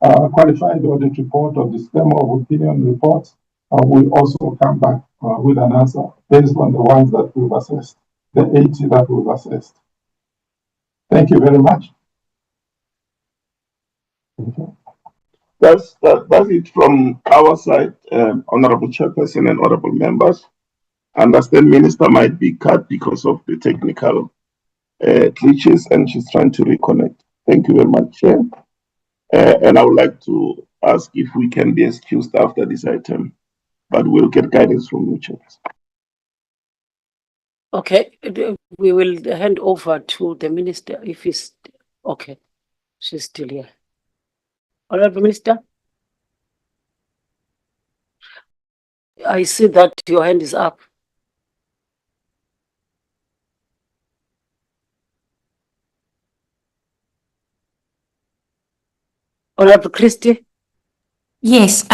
qualified audit report or disclaimer of opinion reports, will also come back with an answer based on the ones that we've assessed, the 80 that we've assessed. Thank you very much. That's it from our side, Honorable Chairperson and Honorable Members. I understand Minister might be cut because of the technical glitches and she's trying to reconnect. Thank you very much, Chair. And I would like to ask if we can be excused after this item, but we'll get guidance from you, Chair. Okay, we will hand over to the Minister if he's okay. She's still here. Honorable Minister, I see that your hand is up. Honorable Christie? Yes,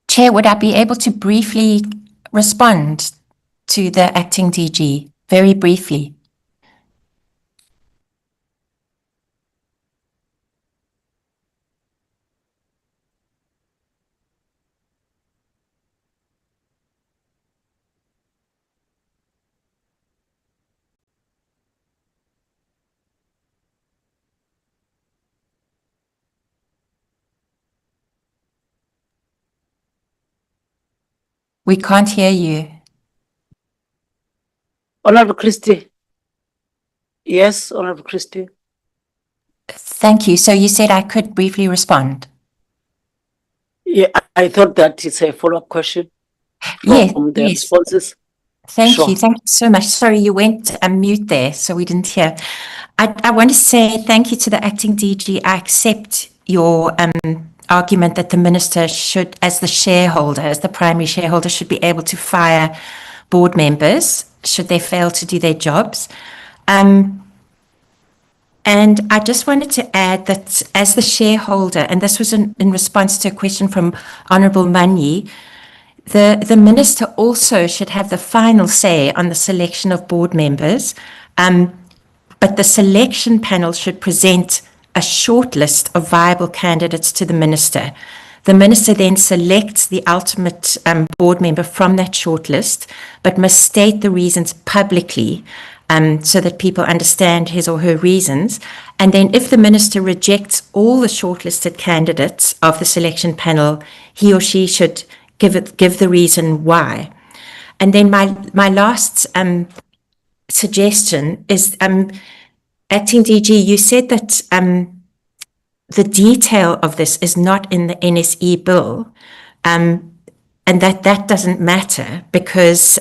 Chair, would I be able to briefly respond to the acting DG? Very briefly. We can't hear you. Honorable Christie. Yes, Honorable Christie. Thank you. So you said I could briefly respond. Yeah, I thought that it's a follow-up question Yes, from the yes. responses. Thank Sure. you. Thank you so much. Sorry, you went mute there, so we didn't hear. I want to say thank you to the acting DG. I accept your argument that the minister should, as the shareholder, as the primary shareholder, should be able to fire board members should they fail to do their jobs. And I just wanted to add that as the shareholder, and this was in response to a question from Honourable Manyi, the minister also should have the final say on the selection of board members, but the selection panel should present a short list of viable candidates to the minister. The minister then selects the ultimate board member from that short list, but must state the reasons publicly so that people understand his or her reasons. And then if the minister rejects all the shortlisted candidates of the selection panel, he or she should give the reason why. And then my last suggestion is, Acting DG, you said that the detail of this is not in the NSE bill, and that doesn't matter because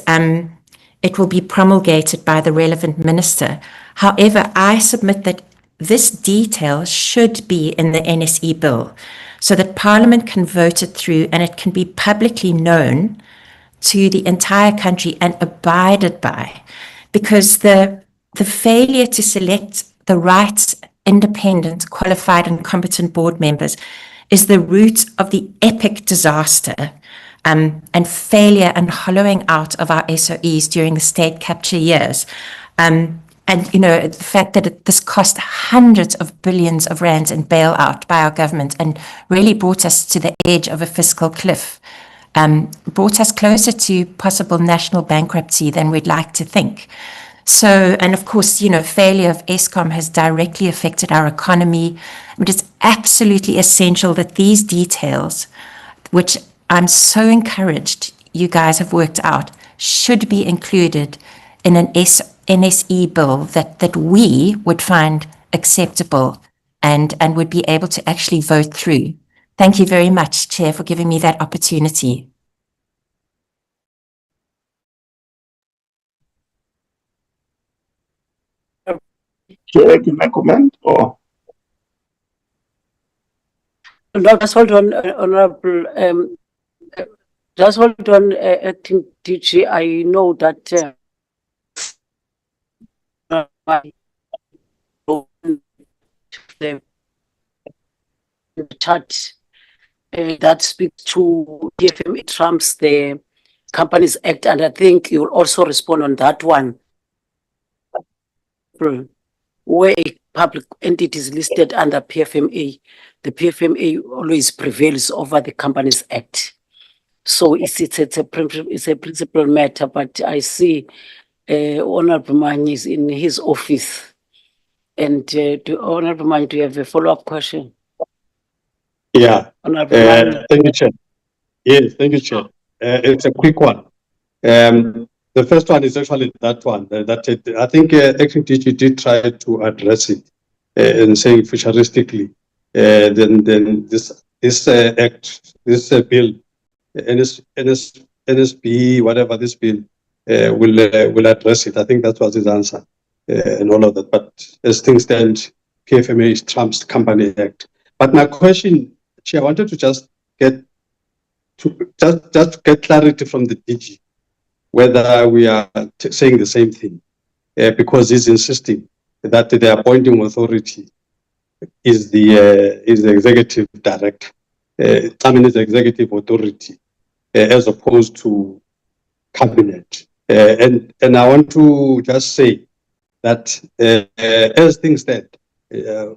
it will be promulgated by the relevant minister. However, I submit that this detail should be in the NSE bill so that Parliament can vote it through and it can be publicly known to the entire country and abided by, because the failure to select the right, independent, qualified and competent board members is the root of the epic disaster and failure and hollowing out of our SOEs during the state capture years. And, you know, the fact that this cost hundreds of billions of rands in bailout by our government and really brought us to the edge of a fiscal cliff, brought us closer to possible national bankruptcy than we'd like to think. So, and of course, you know, failure of Eskom has directly affected our economy. It is absolutely essential that these details, which I'm so encouraged you guys have worked out, should be included in an NSE bill that we would find acceptable and would be able to actually vote through. Thank you very much, Chair, for giving me that opportunity. Chair, can I comment? Or No, just hold on, Honourable. Just hold on, Acting DG. I know that the chart that speaks to DPME trumps the Companies Act, and I think you will also respond on that one. Where a public entity is listed under PFMA, the PFMA always prevails over the Companies Act. So it's a principal matter, but I see Honourable Manyi is in his office. And Honourable Manyi, do you have a follow-up question? Yeah. Honourable Manyi. Thank you, Chair. Yes, thank you, Chair. It's a quick one. The first one is actually that one. I think Acting DG did try to address it and saying futuristically. Then this act, this bill, NSB, whatever this bill will address it. I think that was his answer and all of that. But as things stand, PFMA is Trump's Company Act. But my question, Chair, I wanted to just get clarity from the DG whether we are saying the same thing, because he's insisting that the appointing authority is the executive director. I mean, it's the executive authority as opposed to cabinet. And I want to just say that as things stand,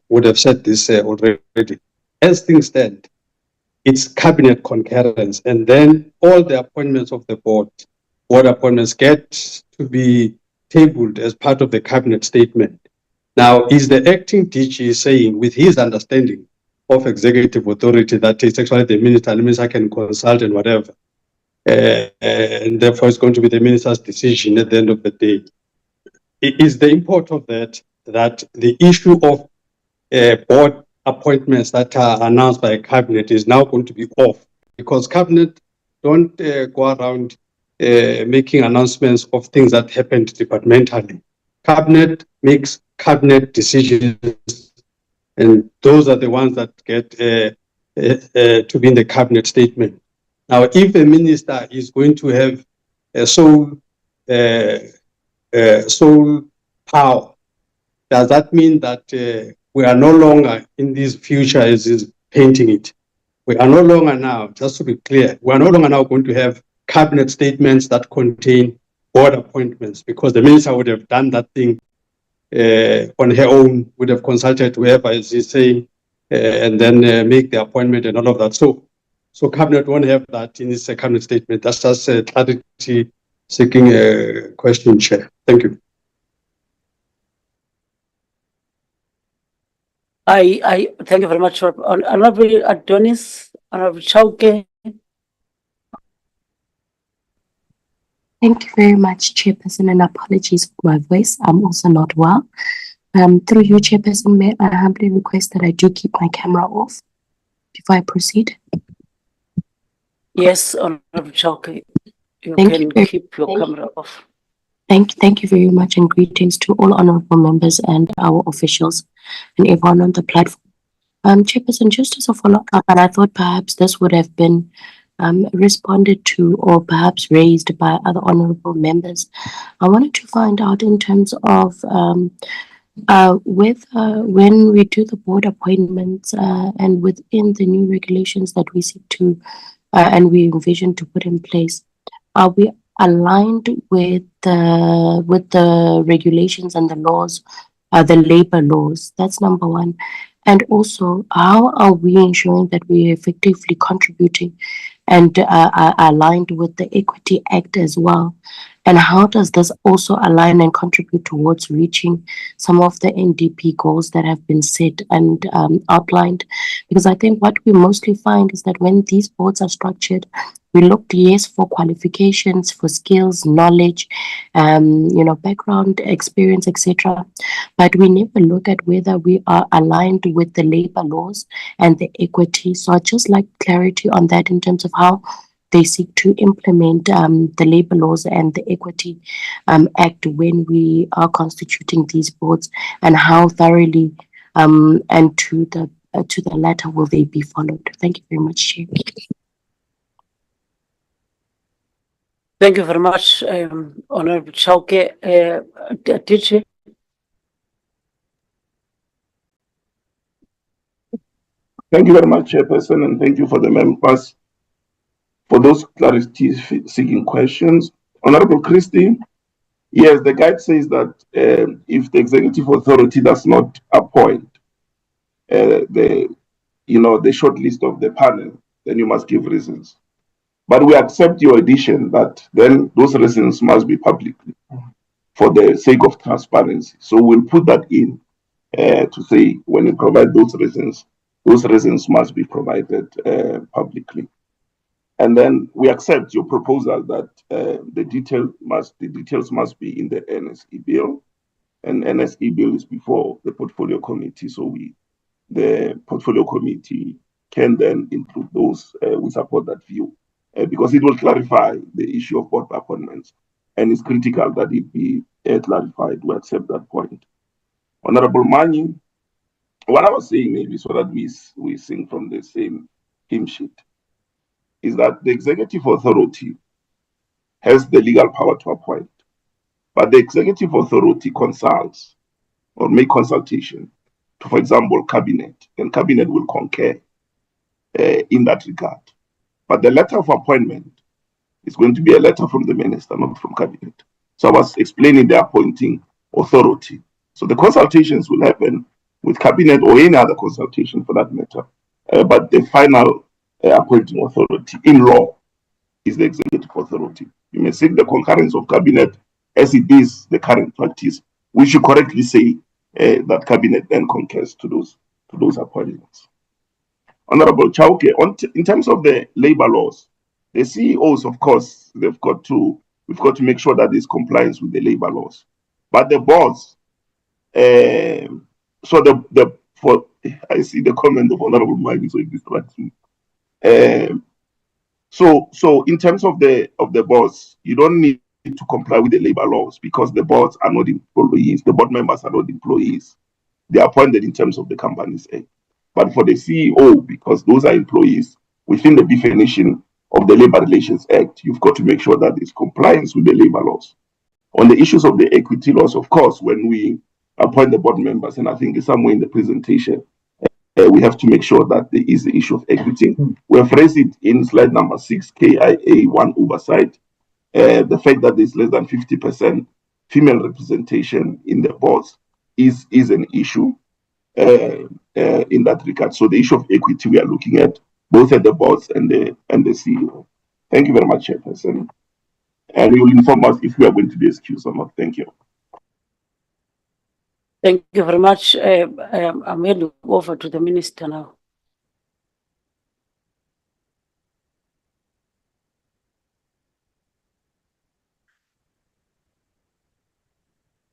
would have said this already. As things stand, it's cabinet concurrence, and then all the appointments of the board appointments get to be tabled as part of the cabinet statement. Now, is the acting DG saying, with his understanding of executive authority, that it's actually the minister, I can consult and whatever, and therefore it's going to be the minister's decision at the end of the day. It is the import of that the issue of board appointments that are announced by cabinet is now going to be off, because cabinet don't go around making announcements of things that happened departmentally. Cabinet makes cabinet decisions, and those are the ones that get to be in the cabinet statement. Now, if a minister is going to have a sole power, does that mean that we are no longer in this future as is painting it? We are no longer now, just to be clear, we are no longer now going to have cabinet statements that contain board appointments, because the minister would have done that thing on her own, would have consulted whoever is saying, and then make the appointment and all of that. So cabinet won't have that in its cabinet statement. That's just a clarity seeking question, Chair. Thank you. I thank you very much. Honorable Adonis, Honorable Chauke. Thank you very much, Chairperson, and apologies for my voice. I'm also not well. Through you, Chairperson, may I humbly request that I do keep my camera off before I proceed? Yes, Honorable Chauke, you can keep your camera off. Thank you very much, and greetings to all honorable members and our officials and everyone on the platform. Chairperson, just as a follow-up, and I thought perhaps this would have been responded to or perhaps raised by other honorable members. I wanted to find out in terms of when we do the board appointments and within the new regulations that we seek to and we envision to put in place, are we aligned with the regulations and the laws, the labor laws? That's number one. And also, how are we ensuring that we are effectively contributing and are aligned with the Equity Act as well? And how does this also align and contribute towards reaching some of the NDP goals that have been set and outlined? Because I think what we mostly find is that when these boards are structured, we looked, yes, for qualifications, for skills, knowledge, background, experience, etc. But we never look at whether we are aligned with the labor laws and the equity. So I'd just like clarity on that in terms of how they seek to implement the labor laws and the Equity Act when we are constituting these boards, and how thoroughly and to the latter will they be followed. Thank you very much, Chair. Thank you very much, Honorable Chauke. DJ. Thank you very much, Chairperson, and thank you for the members for those clarity-seeking questions. Honorable Christie, yes, the guide says that if the executive authority does not appoint the short list of the panel, then you must give reasons. But we accept your addition that then those reasons must be publicly for the sake of transparency. So we'll put that in to say when you provide those reasons must be provided publicly. And then we accept your proposal that the details must be in the NSE bill, and NSE bill is before the portfolio committee. So the portfolio committee can then include those. We support that view because it will clarify the issue of board appointments, and it's critical that it be clarified. We accept that point. Honorable Mani, what I was saying, maybe so that we sing from the same hymn sheet, is that the executive authority has the legal power to appoint, but the executive authority consults or make consultation to, for example, cabinet, and cabinet will concur in that regard. But the letter of appointment is going to be a letter from the minister, not from cabinet. So I was explaining the appointing authority. So the consultations will happen with cabinet or any other consultation for that matter. But the final appointing authority in law is the executive authority. You may seek the concurrence of cabinet as it is the current practice. We should correctly say that cabinet then concurs to those appointments. Honorable Chauke, in terms of the labor laws, The CEOs, of course, we've got to make sure that there's compliance with the labor laws. But the boards, I see the comment of Honorable Mike, so it distracts me. So in terms of the boards, you don't need to comply with the labor laws because the boards are not employees. The board members are not employees. They are appointed in terms of the Companies Act. But for the CEO, because those are employees, within the definition of the Labor Relations Act, you've got to make sure that there's compliance with the labor laws. On the issues of the equity laws, of course, when we appoint the board members, and I think it's somewhere in the presentation, we have to make sure that there is the issue of equity. We have raised it in slide number 6, KIA1 oversight. The fact that there's less than 50% female representation in the boards is an issue in that regard. So the issue of equity we are looking at both at the boards and the CEO. Thank you very much, Chairperson. And you will inform us if we are going to be excused or not. Thank you. Thank you very much. I'm handing over to the Minister now.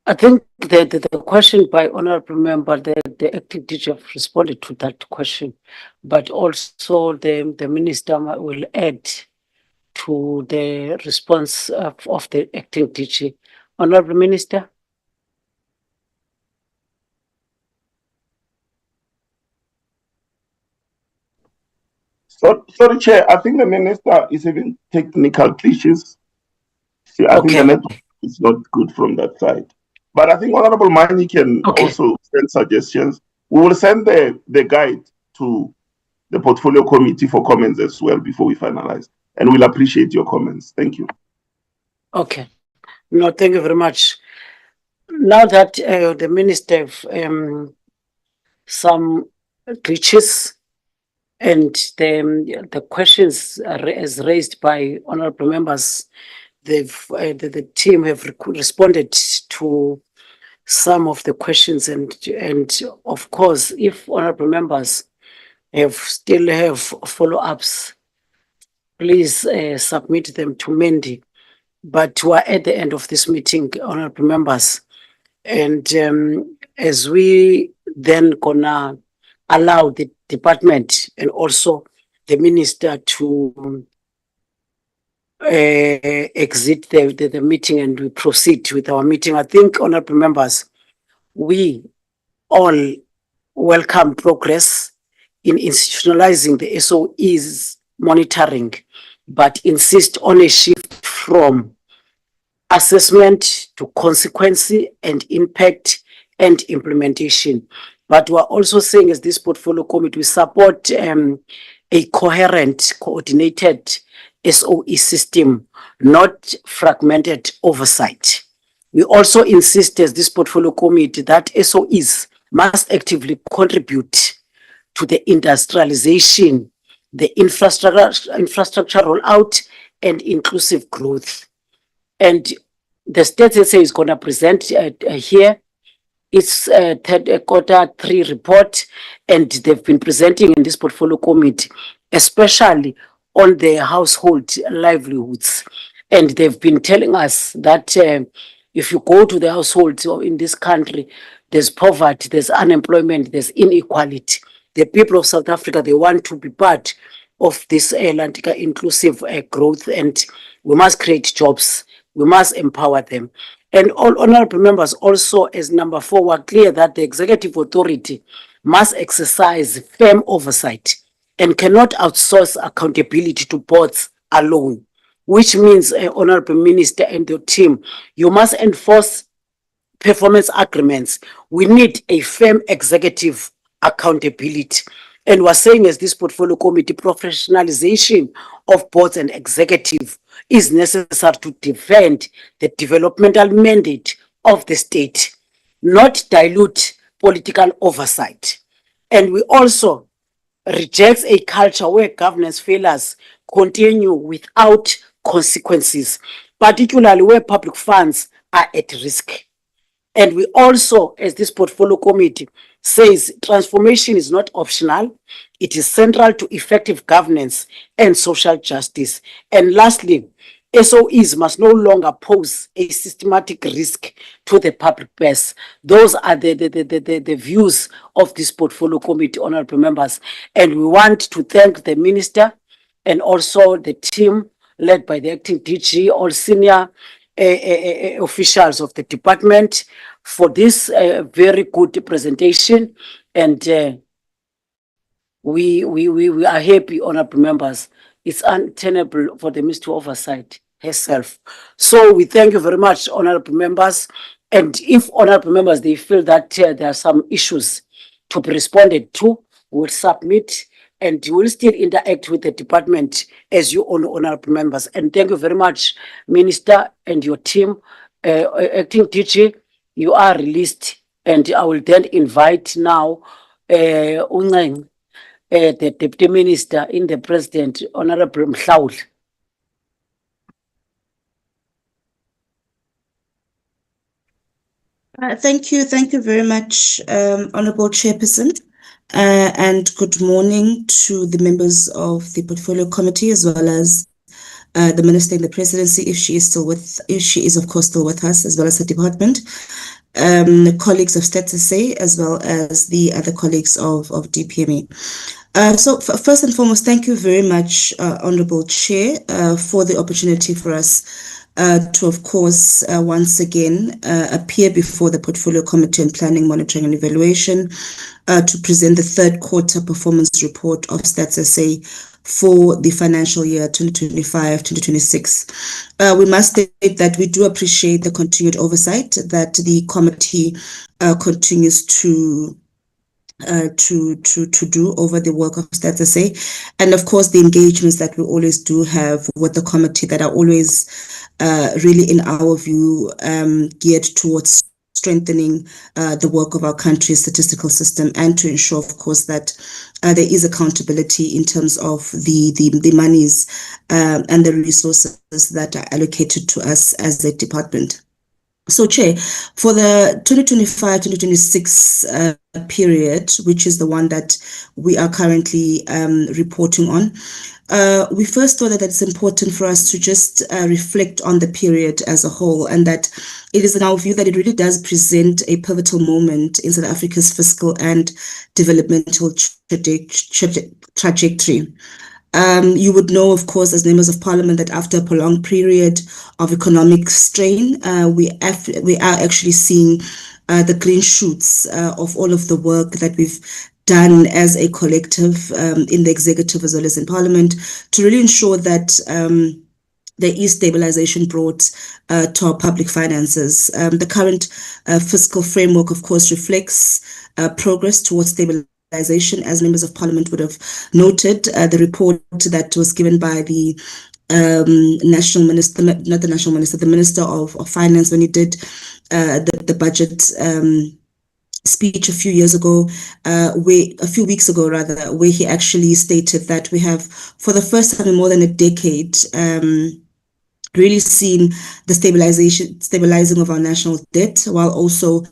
I think the question by Honorable Member, the acting DG have responded to that question, but also the Minister will add to the response of the acting DG. Honorable Minister. Sorry, Chair. I think the Minister is having technical glitches. So I think the network is not good from that side. But I think Honorable Mani can also send suggestions. We will send the guide to the Portfolio Committee for comments as well before we finalize. And we'll appreciate your comments. Thank you. Okay. No, thank you very much. Now that the Minister have some glitches and the questions as raised by honorable members, the team have responded to some of the questions, and of course, if honorable members still have follow-ups, please submit them to Mandy. But we're at the end of this meeting, honorable members, and as we then gonna allow the department and also the minister to exit the meeting and we proceed with our meeting. I think, honorable members, we all welcome progress in institutionalizing the SOEs monitoring, but insist on a shift from assessment to consequence and impact and implementation. But we're also saying, as this portfolio committee, we support a coherent, coordinated SOE system, not fragmented oversight. We also insist, as this portfolio committee, that SOEs must actively contribute to the industrialization, the infrastructure rollout, and inclusive growth. And the state SA is going to present here its quarter 3 report, and they've been presenting in this portfolio committee, especially on the household livelihoods. And they've been telling us that if you go to the households in this country, there's poverty, there's unemployment, there's inequality. The people of South Africa, they want to be part of this Atlantica inclusive growth, and we must create jobs. We must empower them. And all honorable members also, as number 4, were clear that the executive authority must exercise firm oversight and cannot outsource accountability to boards alone, which means, honorable minister and your team, you must enforce performance agreements. We need a firm executive accountability. And we're saying, as this portfolio committee, professionalization of boards and executive is necessary to defend the developmental mandate of the state, not dilute political oversight. And we also reject a culture where governance failures continue without consequences, particularly where public funds are at risk. And we also, as this portfolio committee says, transformation is not optional. It is central to effective governance and social justice. And lastly, SOEs must no longer pose a systematic risk to the public purse. Those are the views of this portfolio committee, honorable members. And we want to thank the minister and also the team led by the acting DG, all senior officials of the department for this very good presentation. And we are happy, honorable members. It's untenable for the Ministry of Oversight herself. So we thank you very much, honorable members. And if honorable members, they feel that there are some issues to be responded to, we'll submit and you will still interact with the department as you all honorable members. And thank you very much, Minister and your team. Acting DG, you are released, and I will then invite now Unang, the Deputy Minister in the President, Honorable Mhlaul. Thank you very much, Honorable Chairperson, and good morning to the members of the Portfolio Committee as well as the Minister in the Presidency, if she is of course still with us, as well as the department, the colleagues of StatSA, as well as the other colleagues of DPME. So first and foremost, thank you very much, Honorable Chair, for the opportunity for us to, of course, once again appear before the Portfolio Committee on Planning, Monitoring and Evaluation to present the third quarter performance report of StatSA for the financial year 2025-2026. We must state that we do appreciate the continued oversight that the committee continues to do over the work of StatSA, and of course the engagements that we always do have with the committee that are always really, in our view, geared towards strengthening the work of our country's statistical system, and to ensure, of course, that there is accountability in terms of the monies and the resources that are allocated to us as a department. So, Chair, for the 2025-2026 period, which is the one that we are currently reporting on, we first thought that it's important for us to just reflect on the period as a whole, and that it is in our view that it really does present a pivotal moment in South Africa's fiscal and developmental trajectory. You would know, of course, as members of parliament, that after a prolonged period of economic strain, we are actually seeing the green shoots of all of the work that we've done as a collective in the executive as well as in parliament to really ensure that there is stabilization brought to our public finances. The current fiscal framework, of course, reflects progress towards stabilization. As members of parliament would have noted, the report that was given by the the Minister of Finance, when he did the budget speech a few weeks ago, where he actually stated that we have, for the first time in more than a decade, really seen the stabilizing of our national debt, while also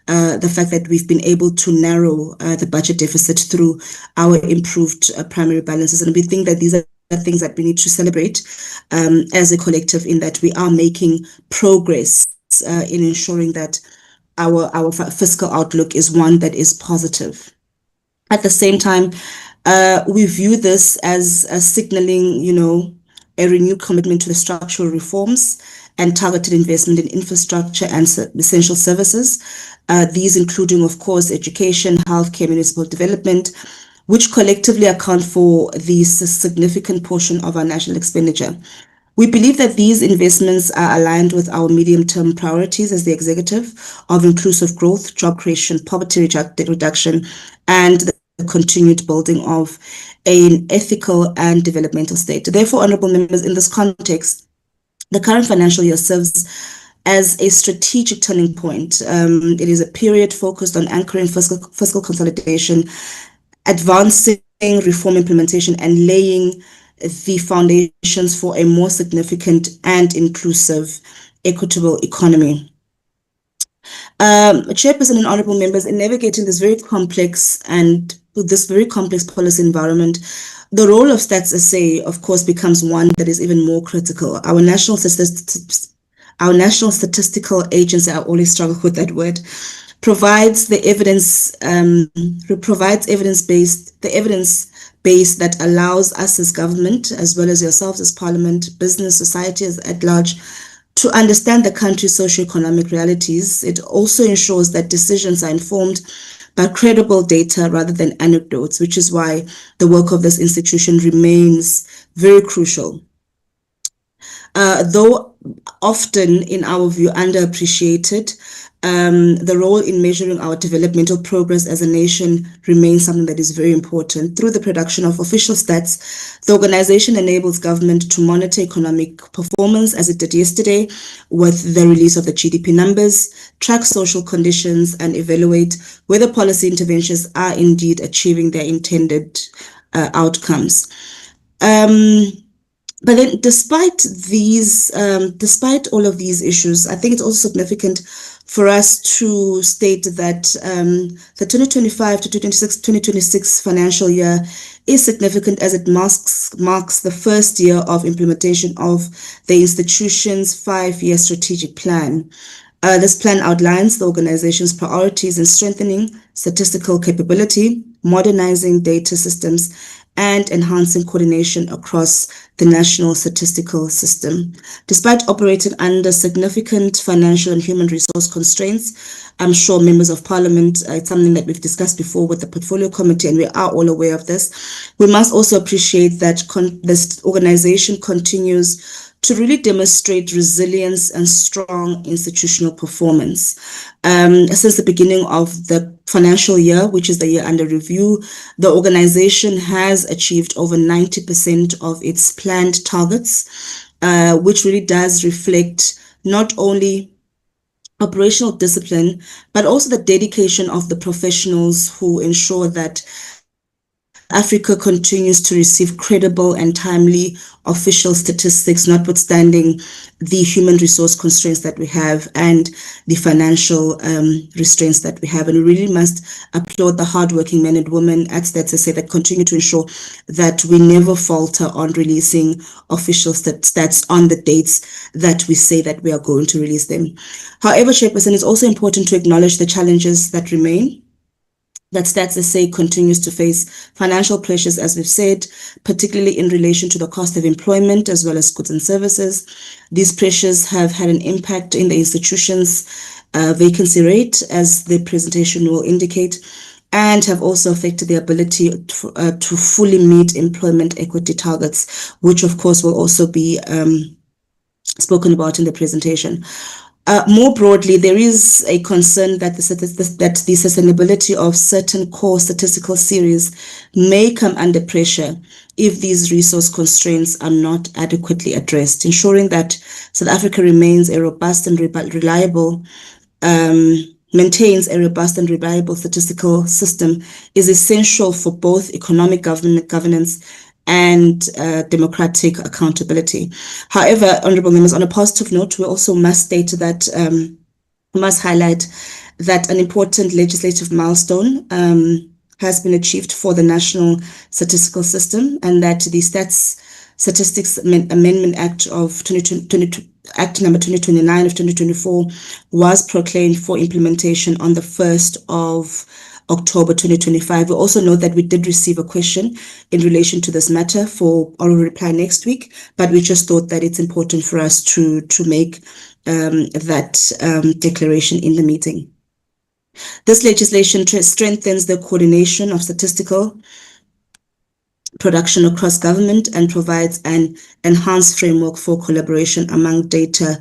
the fact that we've been able to narrow the budget deficit through our improved primary balances. And we think that these are things that we need to celebrate as a collective, in that we are making progress in ensuring that our fiscal outlook is one that is positive. At the same time, we view this as signaling, a renewed commitment to the structural reforms and targeted investment in infrastructure and essential services, these including, of course, education, healthcare, municipal development, which collectively account for the significant portion of our national expenditure. We believe that these investments are aligned with our medium-term priorities as the executive of inclusive growth, job creation, poverty reduction, and the continued building of an ethical and developmental state. Therefore, honorable members, in this context, the current financial year serves as a strategic turning point. It is a period focused on anchoring fiscal consolidation, advancing reform implementation, and laying the foundations for a more significant and inclusive, equitable economy. Chairperson and honorable members, in navigating this very complex policy environment, the role of Stats SA, of course, becomes one that is even more critical. Our national statistical agency, I always struggle with that word, provides the evidence base that allows us as government, as well as yourselves as parliament, business, society at large, to understand the country's socioeconomic realities. It also ensures that decisions are informed by credible data rather than anecdotes, which is why the work of this institution remains very crucial. Though often, in our view, underappreciated, the role in measuring our developmental progress as a nation remains something that is very important. Through the production of official stats, the organization enables government to monitor economic performance, as it did yesterday with the release of the GDP numbers, track social conditions, and evaluate whether policy interventions are indeed achieving their intended outcomes. But then, despite all of these issues, I think it's also significant for us to state that the 2025 to 2026 financial year is significant, as it marks the first year of implementation of the institution's 5-year strategic plan. This plan outlines the organization's priorities in strengthening statistical capability, modernizing data systems, and enhancing coordination across the national statistical system. Despite operating under significant financial and human resource constraints, I'm sure members of parliament, it's something that we've discussed before with the portfolio committee, and we are all aware of this. We must also appreciate that this organization continues to really demonstrate resilience and strong institutional performance. Since the beginning of the financial year, which is the year under review, the organization has achieved over 90% of its planned targets, which really does reflect not only operational discipline, but also the dedication of the professionals who ensure that Africa continues to receive credible and timely official statistics, notwithstanding the human resource constraints that we have and the financial restraints that we have. And we really must applaud the hardworking men and women at Stats SA that continue to ensure that we never falter on releasing official stats on the dates that we say that we are going to release them. However, Chairperson, it's also important to acknowledge the challenges that remain, that Stats SA continues to face financial pressures, as we've said, particularly in relation to the cost of employment as well as goods and services. These pressures have had an impact in the institution's vacancy rate, as the presentation will indicate, and have also affected the ability to fully meet employment equity targets, which of course will also be spoken about in the presentation. More broadly, there is a concern that the sustainability of certain core statistical series may come under pressure if these resource constraints are not adequately addressed. Ensuring that South Africa remains a robust and maintains a robust and reliable statistical system is essential for both economic governance and democratic accountability. However, honorable members, on a positive note, we also must state that we must highlight that an important legislative milestone has been achieved for the National Statistical System, and that the Statistics Amendment Act of Act number 2029 of 2024 was proclaimed for implementation on the 1st of October 2025. We also know that we did receive a question in relation to this matter for oral reply next week, but we just thought that it's important for us to make that declaration in the meeting. This legislation strengthens the coordination of statistical production across government and provides an enhanced framework for collaboration among data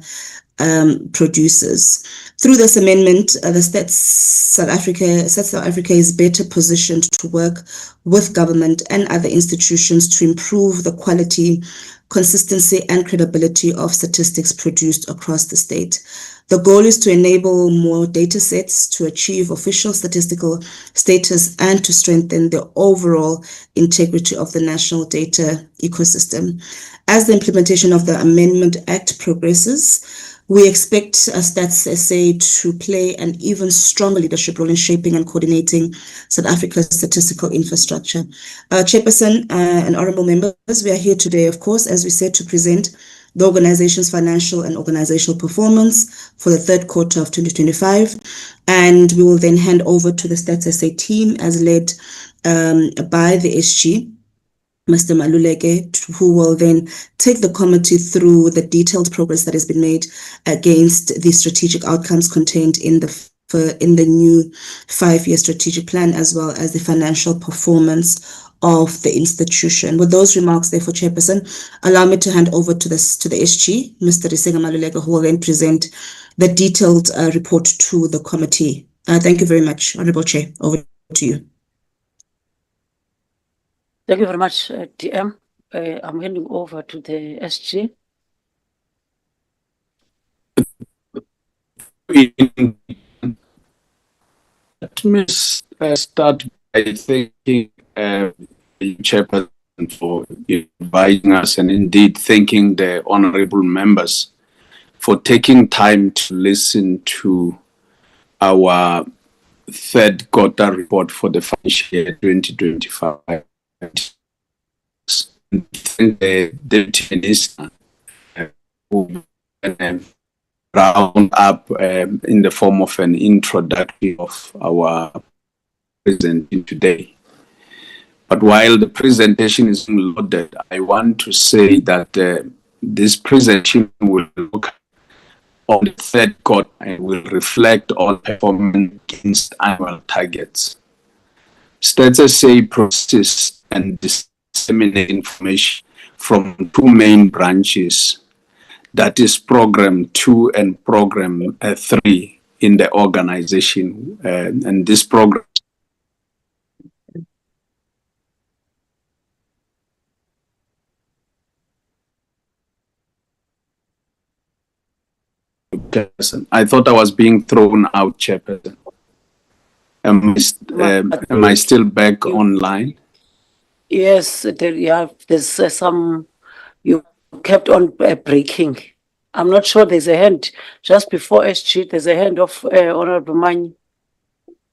producers. Through this amendment, the South Africa is better positioned to work with government and other institutions to improve the quality, consistency, and credibility of statistics produced across the state. The goal is to enable more data sets to achieve official statistical status and to strengthen the overall integrity of the national data ecosystem. As the implementation of the Amendment Act progresses, We expect Stats SA to play an even stronger leadership role in shaping and coordinating South Africa's statistical infrastructure. Chairperson and honorable members, we are here today, of course, as we said, to present the organization's financial and organizational performance for the third quarter of 2025. And we will then hand over to the Stats SA team as led by the SG, Mr. Maluleke, who will then take the committee through the detailed progress that has been made against the strategic outcomes contained in the new 5-year strategic plan, as well as the financial performance of the institution. With those remarks, therefore, Chairperson, allow me to hand over to the SG, Mr. Risenga Maluleke, who will then present the detailed report to the committee. Thank you very much, Honorable Chair. Over to you. Thank you very much, DM. I'm handing over to the SG. Let me start by thanking the Chairperson for inviting us, and indeed thanking the honorable members for taking time to listen to our third quarter report for the financial year 2025. Thank the Deputy Minister who round up in the form of an introduction of our presentation today. But while the presentation is loaded, I want to say that this presentation will look on the third quarter and will reflect on performance against annual targets. Stats SA process and disseminate information from 2 main branches, that is Program 2 and Program 3 in the organization. And this program I thought I was being thrown out, Chairperson. Am I still back online? Yes, there's some, you kept on breaking. I'm not sure there's a hand. Just before SG, there's a hand of Honorable Mani.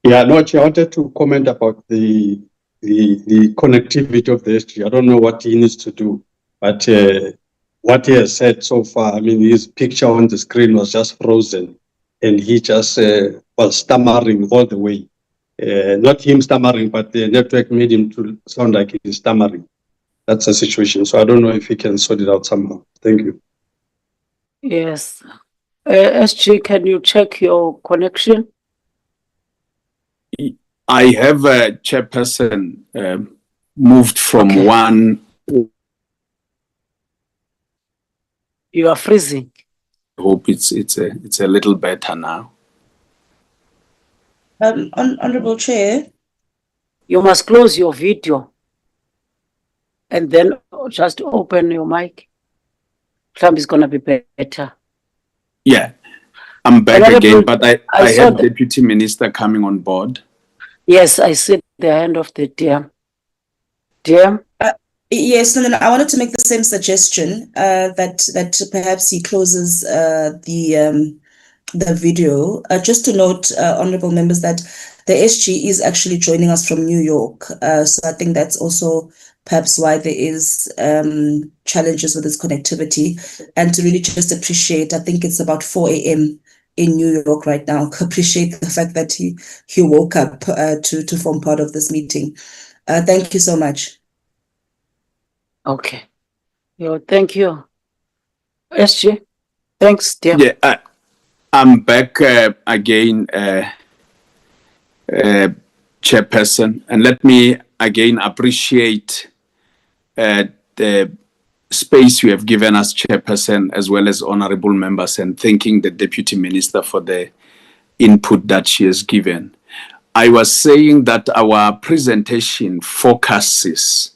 Yeah, no, Chair, I wanted to comment about the connectivity of the SG. I don't know what he needs to do, but what he has said so far, I mean, his picture on the screen was just frozen, and he just was stammering all the way. Not him stammering, but the network made him to sound like he's stammering. That's the situation. So I don't know if he can sort it out somehow. Thank you. Yes. SG, can you check your connection? I have a Chairperson moved from one. You are freezing. I hope it's a little better now. Honorable Chair. You must close your video and then just open your mic. Trump is going to be better. Yeah, I'm back again, but I had Deputy Minister coming on board. Yes, I see the hand of the DM. DM? Yes, and then I wanted to make the same suggestion that perhaps he closes the video. Just to note, honorable members, that the SG is actually joining us from New York. So I think that's also perhaps why there is challenges with this connectivity. And to really just appreciate, I think it's about 4 a.m. in New York right now. Appreciate the fact that he woke up to form part of this meeting. Thank you so much. Okay. Thank you. SG, thanks, dear. Yeah, I'm back again, Chairperson, and let me again appreciate the space you have given us, Chairperson, as well as honorable members, and thanking the Deputy Minister for the input that she has given. I was saying that our presentation focuses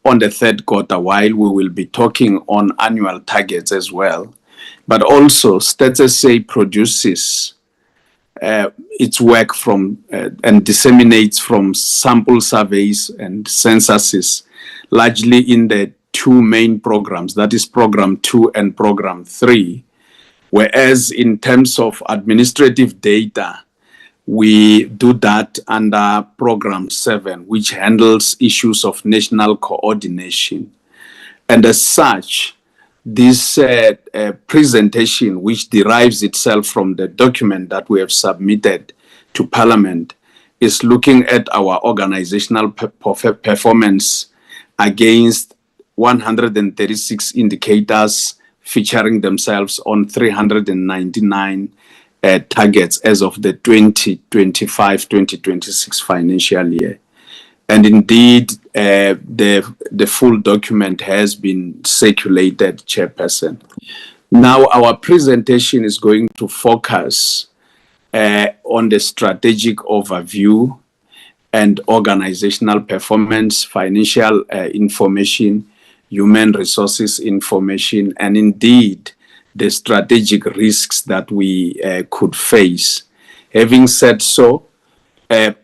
on the third quarter, while we will be talking on annual targets as well. But also, Stats SA produces its work from and disseminates from sample surveys and censuses, largely in the 2 main programs, that is Program 2 and Program 3, Whereas in terms of administrative data, we do that under Program 7, which handles issues of national coordination. And as such, this presentation, which derives itself from the document that we have submitted to Parliament, is looking at our organizational performance against 136 indicators featuring themselves on 399 targets as of the 2025-2026 financial year. And indeed, the full document has been circulated, Chairperson. Now, our presentation is going to focus on the strategic overview and organizational performance, financial information, human resources information, and indeed the strategic risks that we could face. Having said so,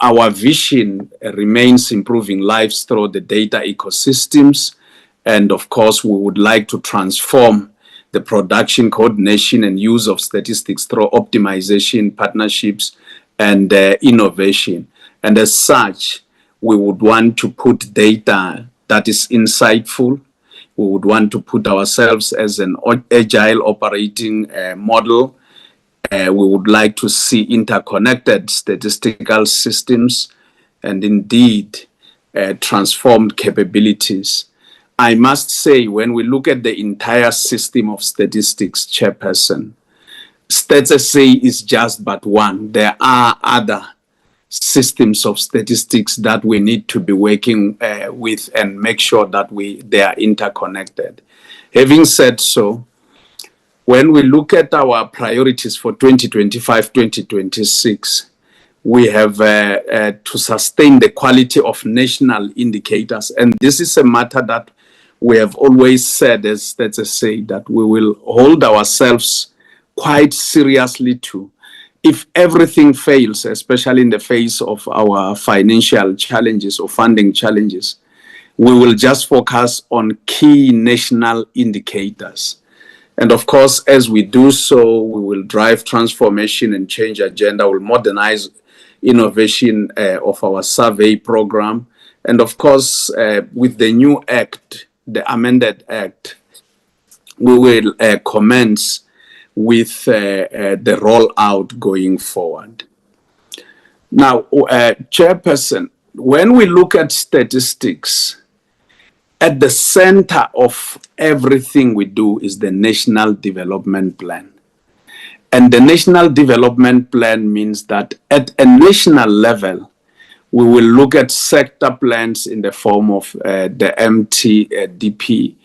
our vision remains improving lives through the data ecosystems. And of course, we would like to transform the production, coordination, and use of statistics through optimization, partnerships, and innovation. And as such, we would want to put data that is insightful. We would want to put ourselves as an agile operating model. We would like to see interconnected statistical systems and indeed transformed capabilities. I must say, when we look at the entire system of statistics, Chairperson, StatsSA is just but one. There are other systems of statistics that we need to be working with and make sure that they are interconnected. Having said so, when we look at our priorities for 2025-2026, we have to sustain the quality of national indicators. And this is a matter that we have always said, as StatsSA, that we will hold ourselves quite seriously to. If everything fails, especially in the face of our financial challenges or funding challenges, we will just focus on key national indicators. And of course, as we do so, we will drive transformation and change agenda. We'll modernize innovation of our survey program. And of course, with the new act, the amended act, we will commence with the rollout going forward. Now, Chairperson, when we look at statistics, at the center of everything we do is the National Development Plan. And the National Development Plan means that at a national level, we will look at sector plans in the form of the MTDP,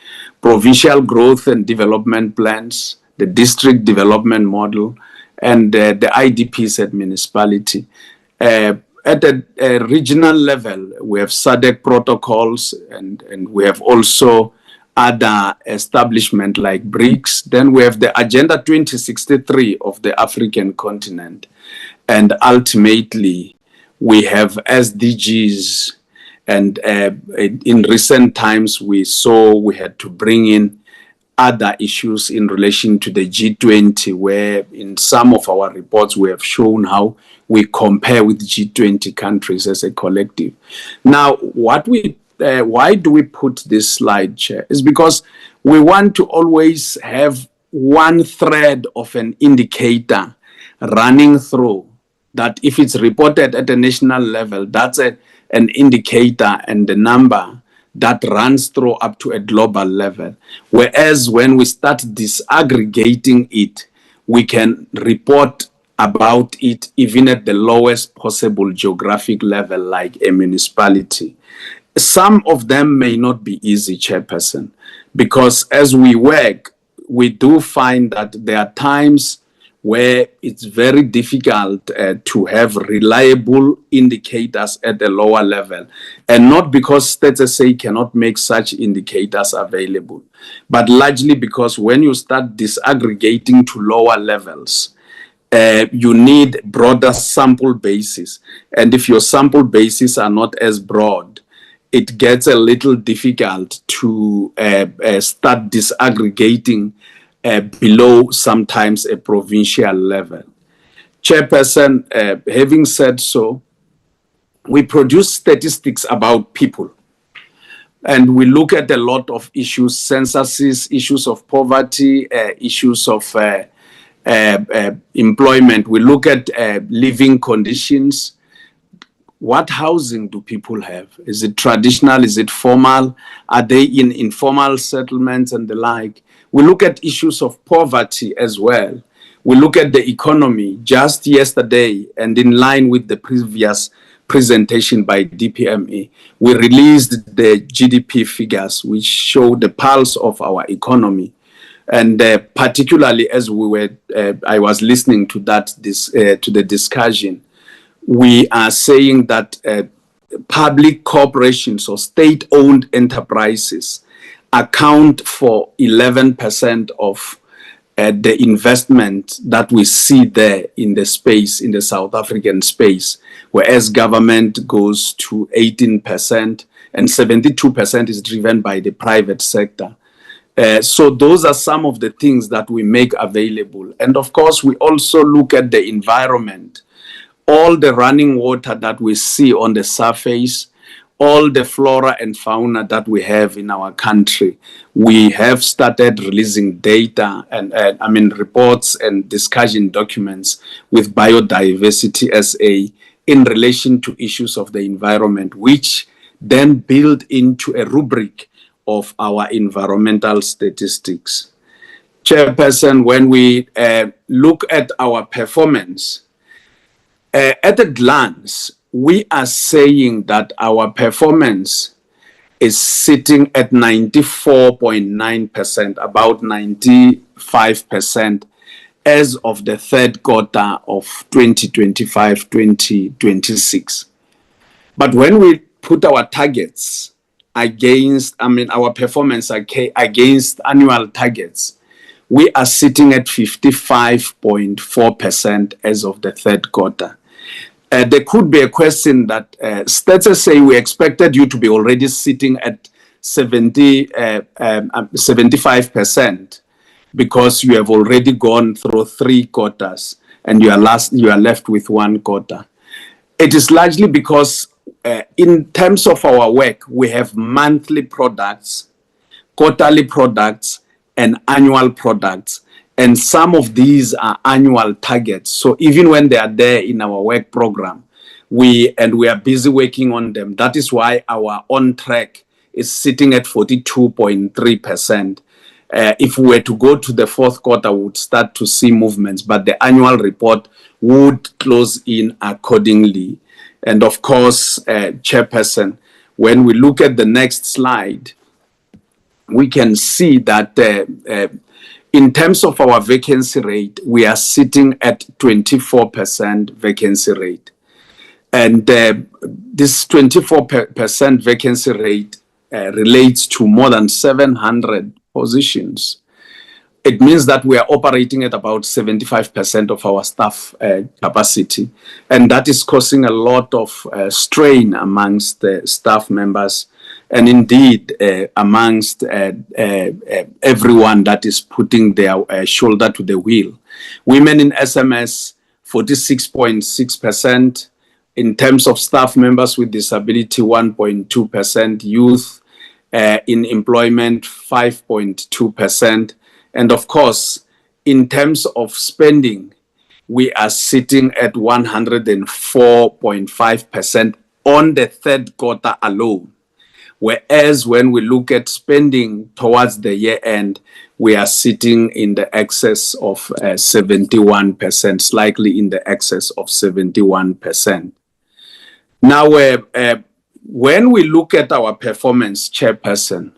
provincial growth and development plans, the district development model, and the IDPs at municipality. At a regional level, we have SADC protocols, and we have also other establishments like BRICS. Then we have the Agenda 2063 of the African continent. And ultimately, we have SDGs. And in recent times, we saw we had to bring in other issues in relation to the G20, where in some of our reports we have shown how we compare with G20 countries as a collective. Now, why do we put this slide, Chair? Is because we want to always have one thread of an indicator running through that if it's reported at a national level, that's an indicator and the number that runs through up to a global level. Whereas when we start disaggregating it, we can report about it even at the lowest possible geographic level, like a municipality. Some of them may not be easy, Chairperson, because as we work, we do find that there are times where it's very difficult to have reliable indicators at a lower level. And not because StatsSA cannot make such indicators available, but largely because when you start disaggregating to lower levels, you need broader sample bases. And if your sample bases are not as broad, it gets a little difficult to start disaggregating below sometimes a provincial level. Chairperson, having said so, we produce statistics about people. And we look at a lot of issues, censuses, issues of poverty, issues of employment. We look at living conditions. What housing do people have? Is it traditional? Is it formal? Are they in informal settlements and the like? We look at issues of poverty as well. We look at the economy. Just yesterday, and in line with the previous presentation by DPME, we released the GDP figures, which show the pulse of our economy. And particularly as I was listening to to the discussion, we are saying that public corporations or state-owned enterprises account for 11% of the investment that we see there in the space, in the South African space, whereas government goes to 18% and 72% is driven by the private sector. So those are some of the things that we make available. And of course, we also look at the environment. All the running water that we see on the surface, all the flora and fauna that we have in our country. We have started releasing data and reports and discussion documents with Biodiversity SA in relation to issues of the environment, which then build into a rubric of our environmental statistics. Chairperson, when we look at our performance, at a glance, we are saying that our performance is sitting at 94.9%, about 95% as of the third quarter of 2025-2026. But when we put our targets against, our performance against annual targets, we are sitting at 55.4% as of the third quarter. There could be a question that stats say we expected you to be already sitting at 75% because you have already gone through 3 quarters and you are left with 1 quarter. It is largely because in terms of our work, we have monthly products, quarterly products, and annual products. And some of these are annual targets. So even when they are there in our work program, we are busy working on them. That is why our on track is sitting at 42.3%. If we were to go to the fourth quarter, we would start to see movements, but the annual report would close in accordingly. And of course, Chairperson, when we look at the next slide, we can see that in terms of our vacancy rate, we are sitting at 24% vacancy rate. And this 24% vacancy rate relates to more than 700 positions. It means that we are operating at about 75% of our staff capacity. And that is causing a lot of strain amongst the staff members and indeed amongst everyone that is putting their shoulder to the wheel. Women in SMS, 46.6%. In terms of staff members with disability, 1.2%. Youth in employment, 5.2%. And of course, in terms of spending, we are sitting at 104.5% on the third quarter alone. Whereas when we look at spending towards the year end, we are sitting in the excess of 71%, slightly in the excess of 71%. Now, when we look at our performance, Chairperson,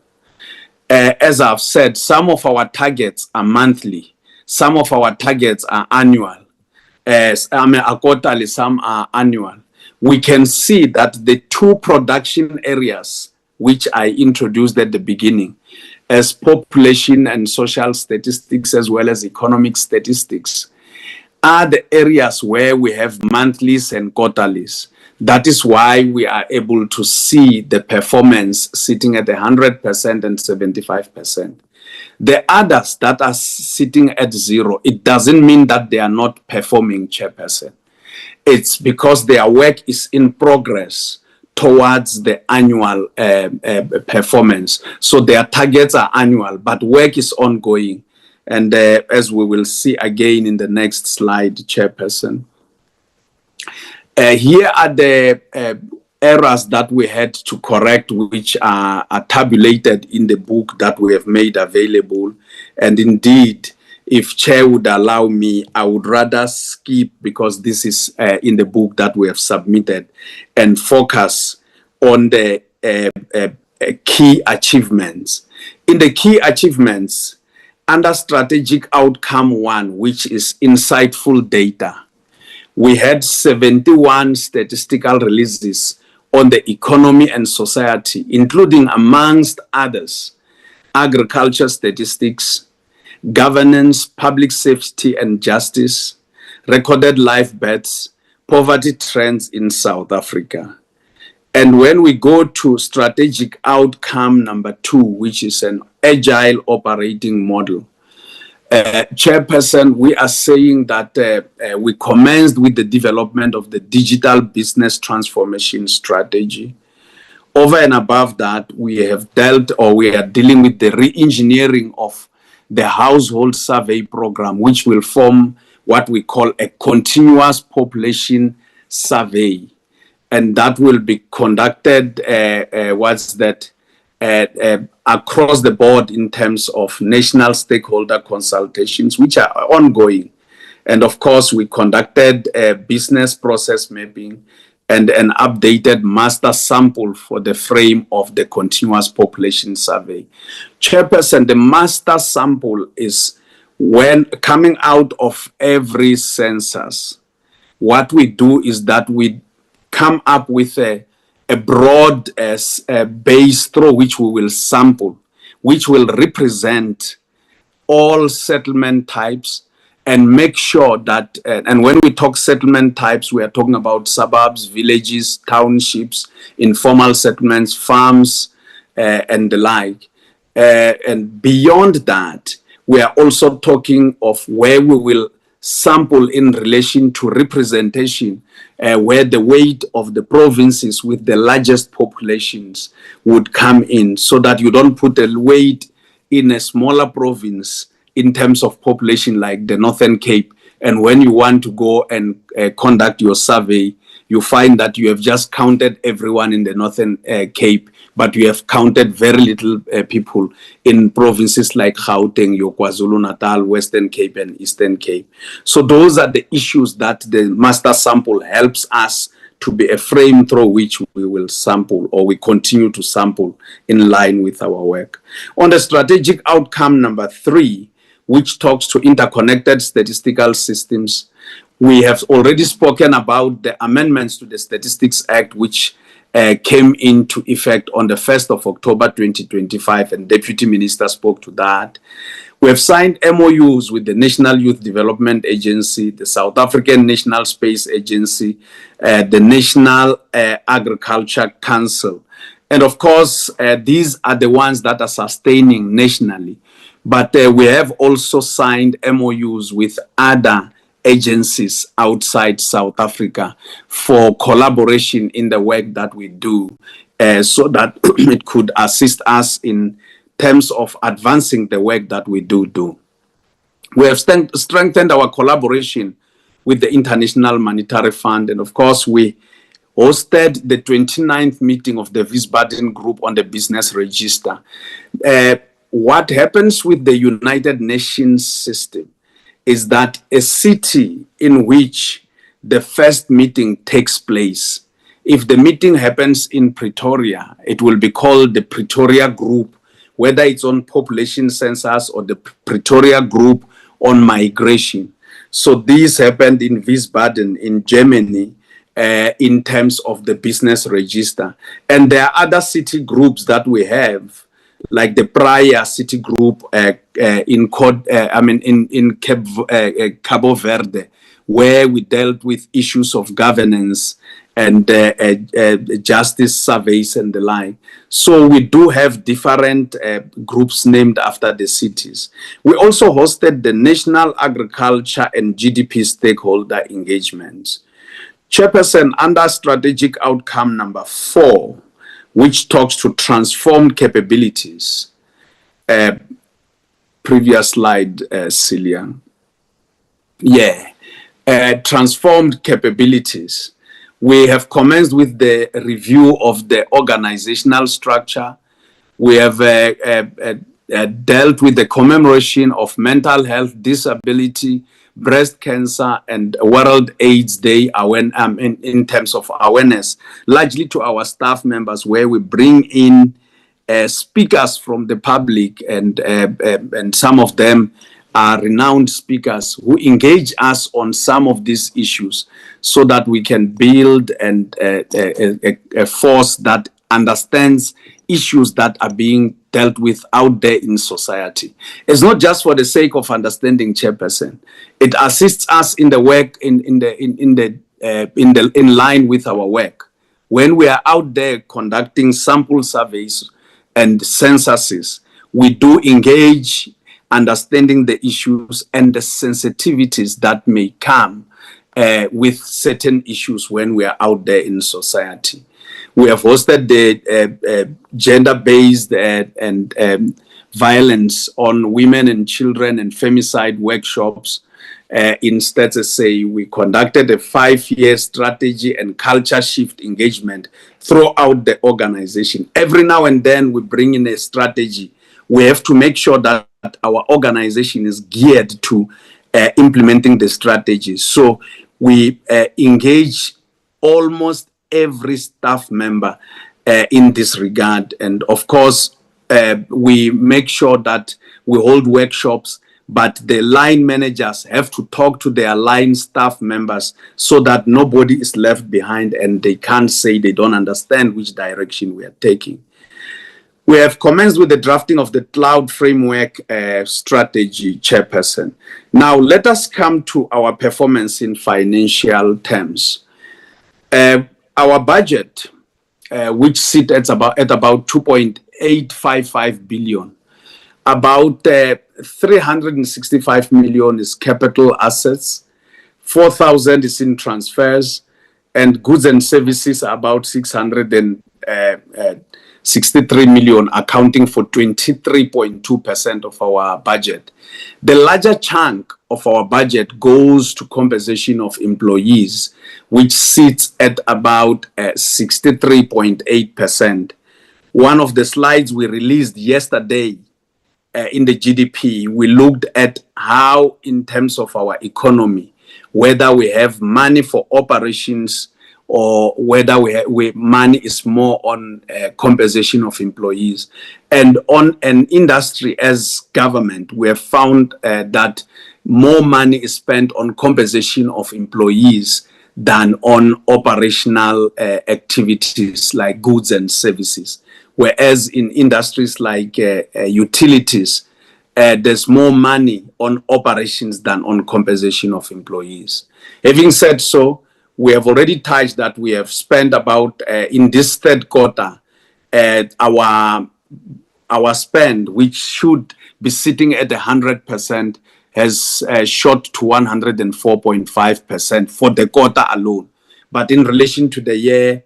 as I've said, some of our targets are monthly, some of our targets are annual, are quarterly, some are annual. We can see that the 2 production areas which I introduced at the beginning as population and social statistics as well as economic statistics are the areas where we have monthlies and quarterlies. That is why we are able to see the performance sitting at 100% and 75%. The others that are sitting at 0, it doesn't mean that they are not performing, Chairperson. It's because their work is in progress towards the annual performance. So their targets are annual, but work is ongoing. And as we will see again in the next slide, Chairperson, here are the errors that we had to correct, which are tabulated in the book that we have made available. And indeed, if Chair would allow me, I would rather skip, because this is in the book that we have submitted, and focus on the key achievements. In the key achievements, under strategic outcome 1, which is insightful data, we had 71 statistical releases on the economy and society, including, amongst others, agriculture statistics, governance, public safety and justice, recorded live births, poverty trends in South Africa. And when we go to strategic outcome number 2, which is an agile operating model, Chairperson, we are saying that we commenced with the development of the digital business transformation strategy. Over and above that, we have dealt, or we are dealing with the re-engineering of the household survey program, which will form what we call a continuous population survey. And that will be conducted, across the board in terms of national stakeholder consultations, which are ongoing. And of course, we conducted a business process mapping and an updated master sample for the frame of the continuous population survey. Chairperson, the master sample is when coming out of every census. What we do is that we come up with a broad base through which we will sample, which will represent all settlement types, and make sure that, and when we talk settlement types, we are talking about suburbs, villages, townships, informal settlements, farms, and the like. And beyond that, we are also talking of where we will sample in relation to representation, where the weight of the provinces with the largest populations would come in, so that you don't put a weight in a smaller province in terms of population like the Northern Cape, and when you want to go and conduct your survey, you find that you have just counted everyone in the Northern Cape, but you have counted very little people in provinces like Gauteng, KwaZulu-Natal, Western Cape, and Eastern Cape. So those are the issues that the master sample helps us to be a frame through which we will sample, or we continue to sample in line with our work. On the strategic outcome number 3, which talks to interconnected statistical systems, we have already spoken about the amendments to the Statistics Act, which came into effect on the 1st of October 2025, and Deputy Minister spoke to that. We have signed MOUs with the National Youth Development Agency, the South African National Space Agency, the National Agriculture Council. And of course, these are the ones that are sustaining nationally. But we have also signed MOUs with other agencies outside South Africa for collaboration in the work that we do, so that it could assist us in terms of advancing the work that we do. We have strengthened our collaboration with the International Monetary Fund, and of course we hosted the 29th meeting of the Wiesbaden Group on the Business Register. What happens with the United Nations system is that a city in which the first meeting takes place, if the meeting happens in Pretoria, it will be called the Pretoria Group, whether it's on population census or the Pretoria Group on migration. So this happened in Wiesbaden in Germany in terms of the business register. And there are other city groups that we have, like the prior city group in Cabo Verde, where we dealt with issues of governance and justice surveys and the like. So we do have different groups named after the cities. We also hosted the National Agriculture and GDP stakeholder engagements. Chairperson, under strategic outcome number 4, which talks to transformed capabilities. Previous slide, Celia. Yeah, transformed capabilities. We have commenced with the review of the organizational structure. We have dealt with the commemoration of mental health, disability, breast cancer, and World AIDS Day in terms of awareness, largely to our staff members, where we bring in speakers from the public, and some of them are renowned speakers who engage us on some of these issues, so that we can build a force that understands issues that are being dealt with out there in society. It's not just for the sake of understanding, Chairperson. It assists us in the work in line with our work. When we are out there conducting sample surveys and censuses, we do engage understanding the issues and the sensitivities that may come with certain issues when we are out there in society. We have hosted the gender-based and violence on women and children and femicide workshops. Instead, we conducted a 5-year strategy and culture shift engagement throughout the organization. Every now and then we bring in a strategy. We have to make sure that our organization is geared to implementing the strategy. So we engage almost every staff member in this regard. And of course, we make sure that we hold workshops, but the line managers have to talk to their line staff members so that nobody is left behind and they can't say they don't understand which direction we are taking. We have commenced with the drafting of the cloud framework strategy, Chairperson. Now, let us come to our performance in financial terms. Our budget, which sits at about 2.855 billion, about 365 million is capital assets, 4,000 is in transfers, and goods and services are about 663 million, accounting for 23.2% of our budget. The larger chunk of our budget goes to compensation of employees, which sits at about 63.8%. One of the slides we released yesterday in the GDP, we looked at how, in terms of our economy, whether we have money for operations or whether money is more on compensation of employees. And on an industry as government, we have found that more money is spent on compensation of employees than on operational activities like goods and services. Whereas in industries like utilities, there's more money on operations than on compensation of employees. Having said so, we have already touched that we have spent about, in this third quarter, our spend, which should be sitting at 100%, has shot to 104.5% for the quarter alone. But in relation to the year,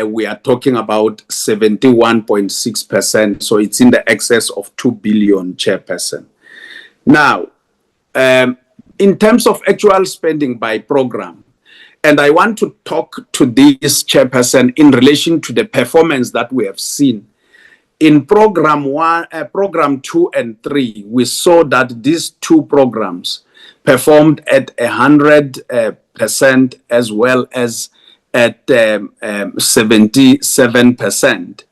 we are talking about 71.6%. So it's in the excess of 2 billion, Chairperson. Now, in terms of actual spending by program, and I want to talk to this, Chairperson, in relation to the performance that we have seen. In program 2 and 3, we saw that these two programs performed at 100% as well as at 77%.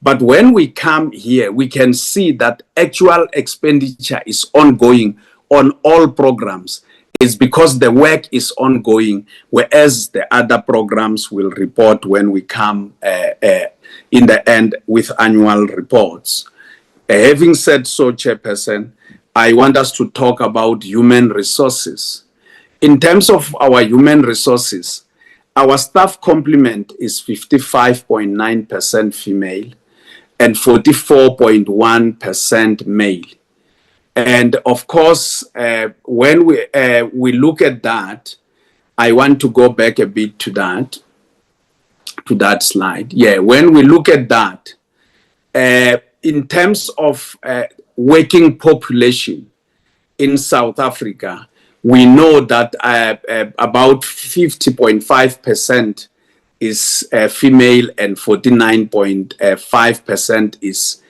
But when we come here, we can see that actual expenditure is ongoing on all programs. It's because the work is ongoing, whereas the other programs will report when we come in the end with annual reports. Having said so, Chairperson, I want us to talk about human resources. In terms of our human resources, our staff complement is 55.9% female and 44.1% male. And of course, when we look at that, I want to go back a bit to that slide. Yeah, when we look at that, in terms of working population in South Africa, we know that about 50.5% is female and 49.5% is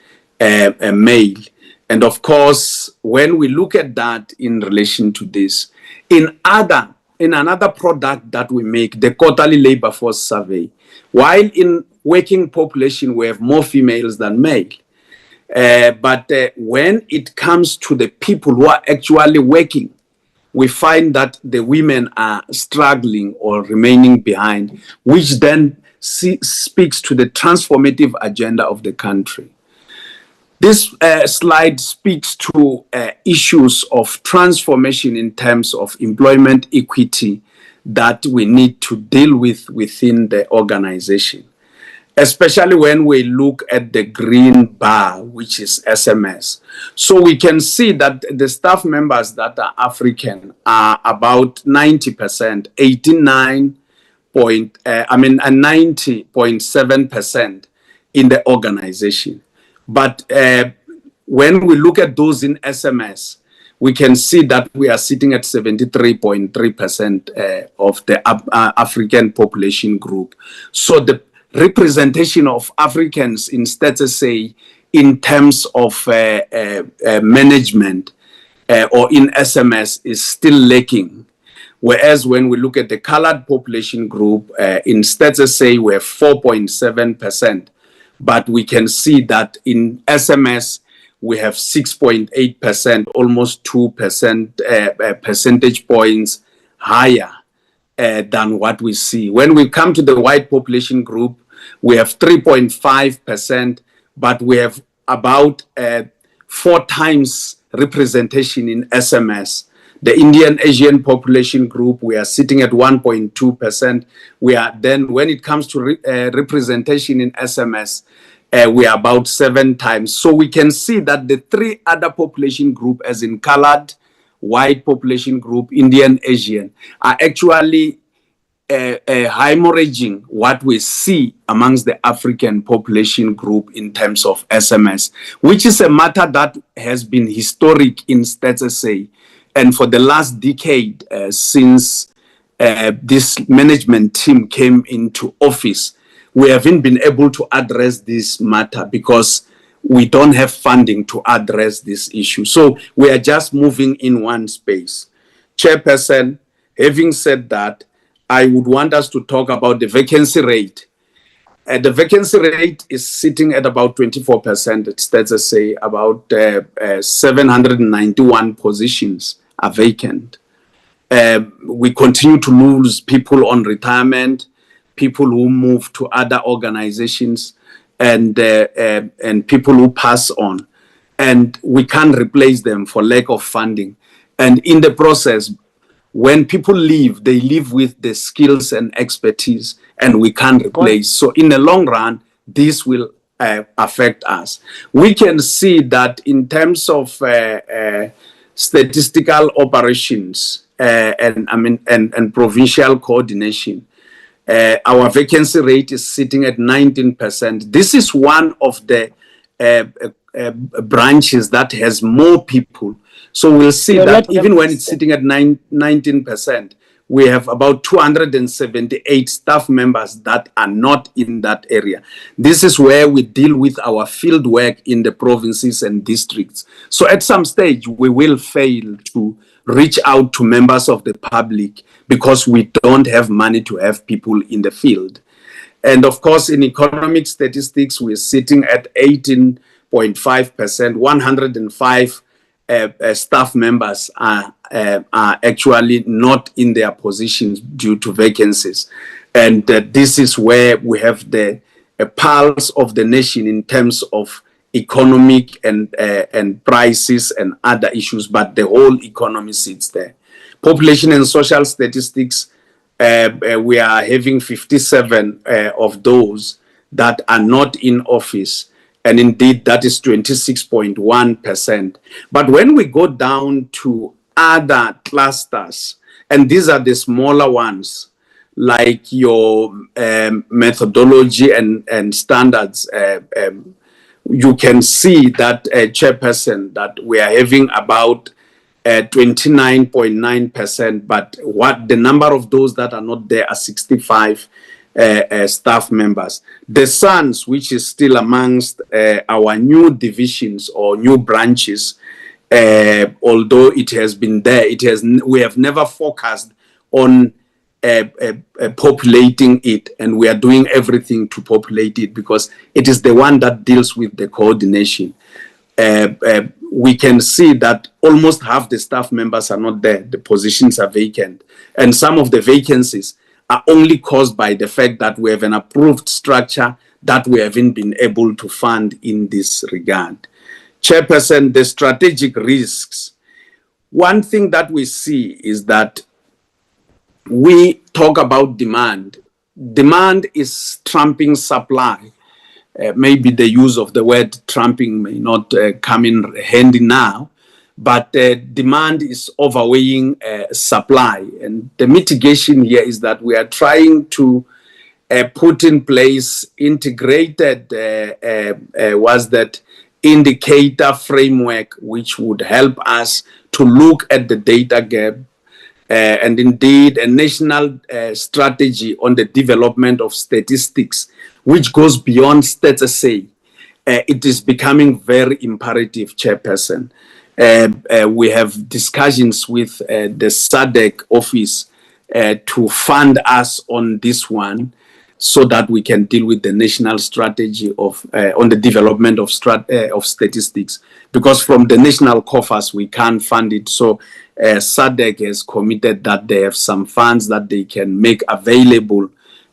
male. And of course, when we look at that in relation to this, in another product that we make, the quarterly labor force survey, while in working population we have more females than male, but when it comes to the people who are actually working, we find that the women are struggling or remaining behind, which then speaks to the transformative agenda of the country. This slide speaks to issues of transformation in terms of employment equity that we need to deal with within the organization, especially when we look at the green bar, which is SMS. So we can see that the staff members that are African are about 90%, 90.7% in the organization. But when we look at those in SMS, we can see that we are sitting at 73.3% of the African population group. So the representation of Africans in status say in terms of management or in SMS is still lacking. Whereas when we look at the colored population group, in status say we have 4.7%, but we can see that in SMS we have 6.8%, almost 2% percentage points higher than what we see. When we come to the white population group, we have 3.5%, but we have about 4 times representation in SMS. The Indian Asian population group, we are sitting at 1.2%. We are then, when it comes to representation in SMS, we are about 7 times. So we can see that the 3 other population group, as in colored, white population group, Indian, Asian, are actually hemorrhaging what we see amongst the African population group in terms of SMS, which is a matter that has been historic in Stats SA. And for the last decade, since this management team came into office, we haven't been able to address this matter because we don't have funding to address this issue. So we are just moving in one space. Chairperson, having said that, I would want us to talk about the vacancy rate. The vacancy rate is sitting at about 24%. It states to say about 791 positions are vacant. We continue to lose people on retirement, people who move to other organizations, and people who pass on. And we can't replace them for lack of funding. And in the process, when people leave, they leave with the skills and expertise, and we can't replace. So in the long run, this will affect us. We can see that in terms of statistical operations and provincial coordination, our vacancy rate is sitting at 19%. This is one of the branches that has more people. So we'll see that even when it's sitting at 19%, we have about 278 staff members that are not in that area. This is where we deal with our field work in the provinces and districts. So at some stage, we will fail to reach out to members of the public because we don't have money to have people in the field. And of course, in economic statistics, we're sitting at 18.5%, 105 staff members are actually not in their positions due to vacancies. And this is where we have the pulse of the nation in terms of economic and prices and other issues, but the whole economy sits there. Population and social statistics, we are having 57 of those that are not in office. And indeed, that is 26.1%. But when we go down to other clusters, and these are the smaller ones, like your methodology and standards, you can see that, Chairperson, that we are having about 29.9%, but what the number of those that are not there are 65 staff members. The SANS, which is still amongst our new divisions or new branches, although it has been there, we have never focused on populating it, and we are doing everything to populate it because it is the one that deals with the coordination. We can see that almost half the staff members are not there. The positions are vacant. And some of the vacancies are only caused by the fact that we have an approved structure that we haven't been able to fund in this regard. Chairperson, the strategic risks. One thing that we see is that we talk about demand. Demand is trumping supply. Maybe the use of the word trumping may not come in handy now, but demand is overweighing supply. And the mitigation here is that we are trying to put in place integrated indicator framework, which would help us to look at the data gap, and indeed a national strategy on the development of statistics, which goes beyond StatSA. It is becoming very imperative, Chairperson. We have discussions with the SADC office to fund us on this one, so that we can deal with the national strategy of on the development of statistics. Because from the national coffers we can't fund it. So SADC has committed that they have some funds that they can make available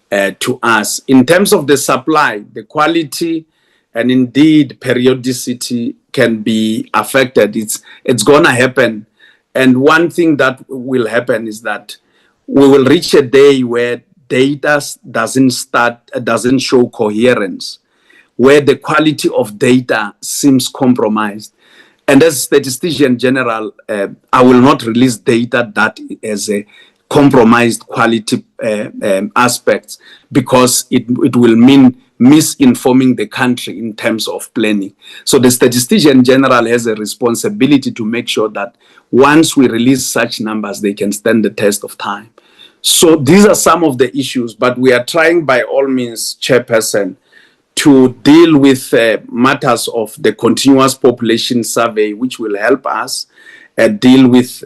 to us. In terms of the supply, the quality and indeed periodicity can be affected. It's gonna happen. And one thing that will happen is that we will reach a day where data doesn't show coherence, where the quality of data seems compromised. And as statistician general, I will not release data that has a compromised quality aspects, because it will mean misinforming the country in terms of planning. So the statistician general has a responsibility to make sure that once we release such numbers, they can stand the test of time. So these are some of the issues, but we are trying by all means, Chairperson, to deal with matters of the continuous population survey, which will help us deal with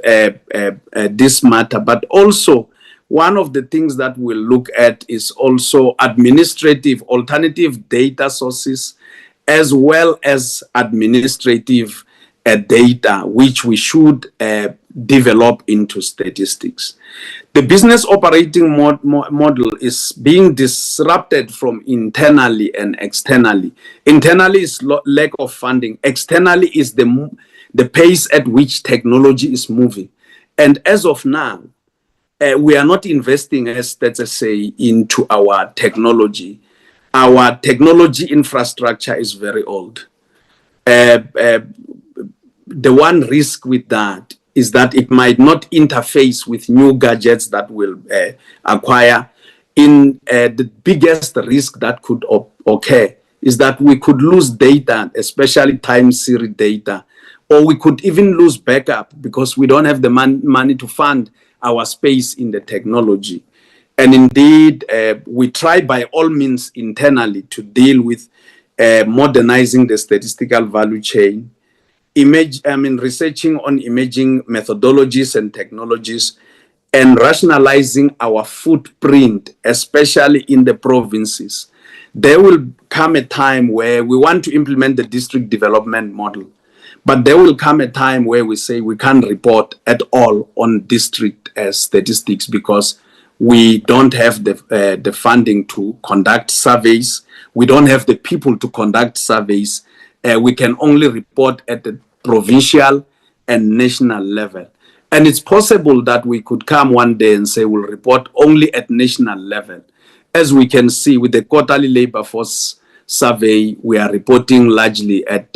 this matter. But also, one of the things that we'll look at is also administrative alternative data sources, as well as administrative data, which we should develop into statistics. The business operating model is being disrupted from internally and externally. Internally is lack of funding. Externally is the pace at which technology is moving. And as of now, we are not investing, as let's say, into our technology. Our technology infrastructure is very old. The one risk with that is that it might not interface with new gadgets that will acquire. The biggest risk that could occur is that we could lose data, especially time series data, or we could even lose backup because we don't have the money to fund our space in the technology. And indeed, we try by all means internally to deal with modernizing the statistical value chain, researching on emerging methodologies and technologies, and rationalizing our footprint, especially in the provinces. There will come a time where we want to implement the district development model, but there will come a time where we say we can't report at all on district statistics because we don't have the funding to conduct surveys. We don't have the people to conduct surveys. We can only report at the provincial and national level. And it's possible that we could come one day and say we'll report only at national level. As we can see with the quarterly labor force survey, we are reporting largely at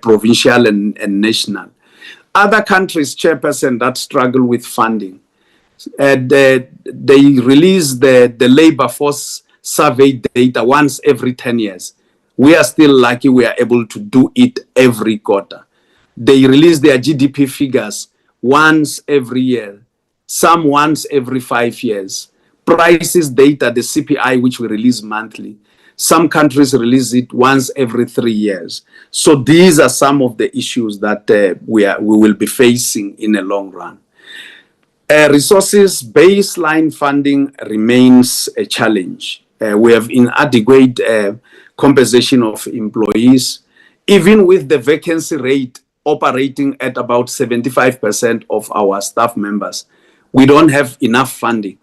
provincial and national. Other countries, Chairperson, that struggle with funding, they release the labor force survey data once every 10 years. We are still lucky we are able to do it every quarter. They release their GDP figures once every year, some once every 5 years. Prices data, the CPI, which we release monthly. Some countries release it once every 3 years. So these are some of the issues that we will be facing in the long run. Resources baseline funding remains a challenge. We have inadequate compensation of employees, even with the vacancy rate operating at about 75% of our staff members. We don't have enough funding.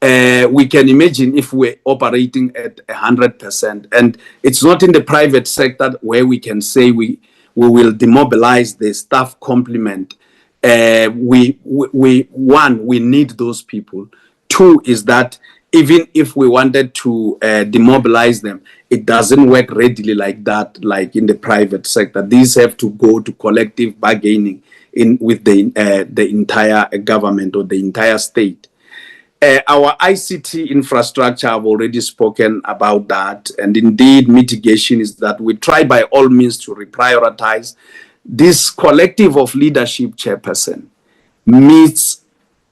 We can imagine if we're operating at 100%, and it's not in the private sector where we can say we will demobilize the staff complement. We need those people. Two is that even if we wanted to demobilize them, it doesn't work readily like that, like in the private sector. These have to go to collective bargaining with the entire government or the entire state. Our ICT infrastructure, I've already spoken about that. And indeed, mitigation is that we try by all means to reprioritize. This collective of leadership, Chairperson, meets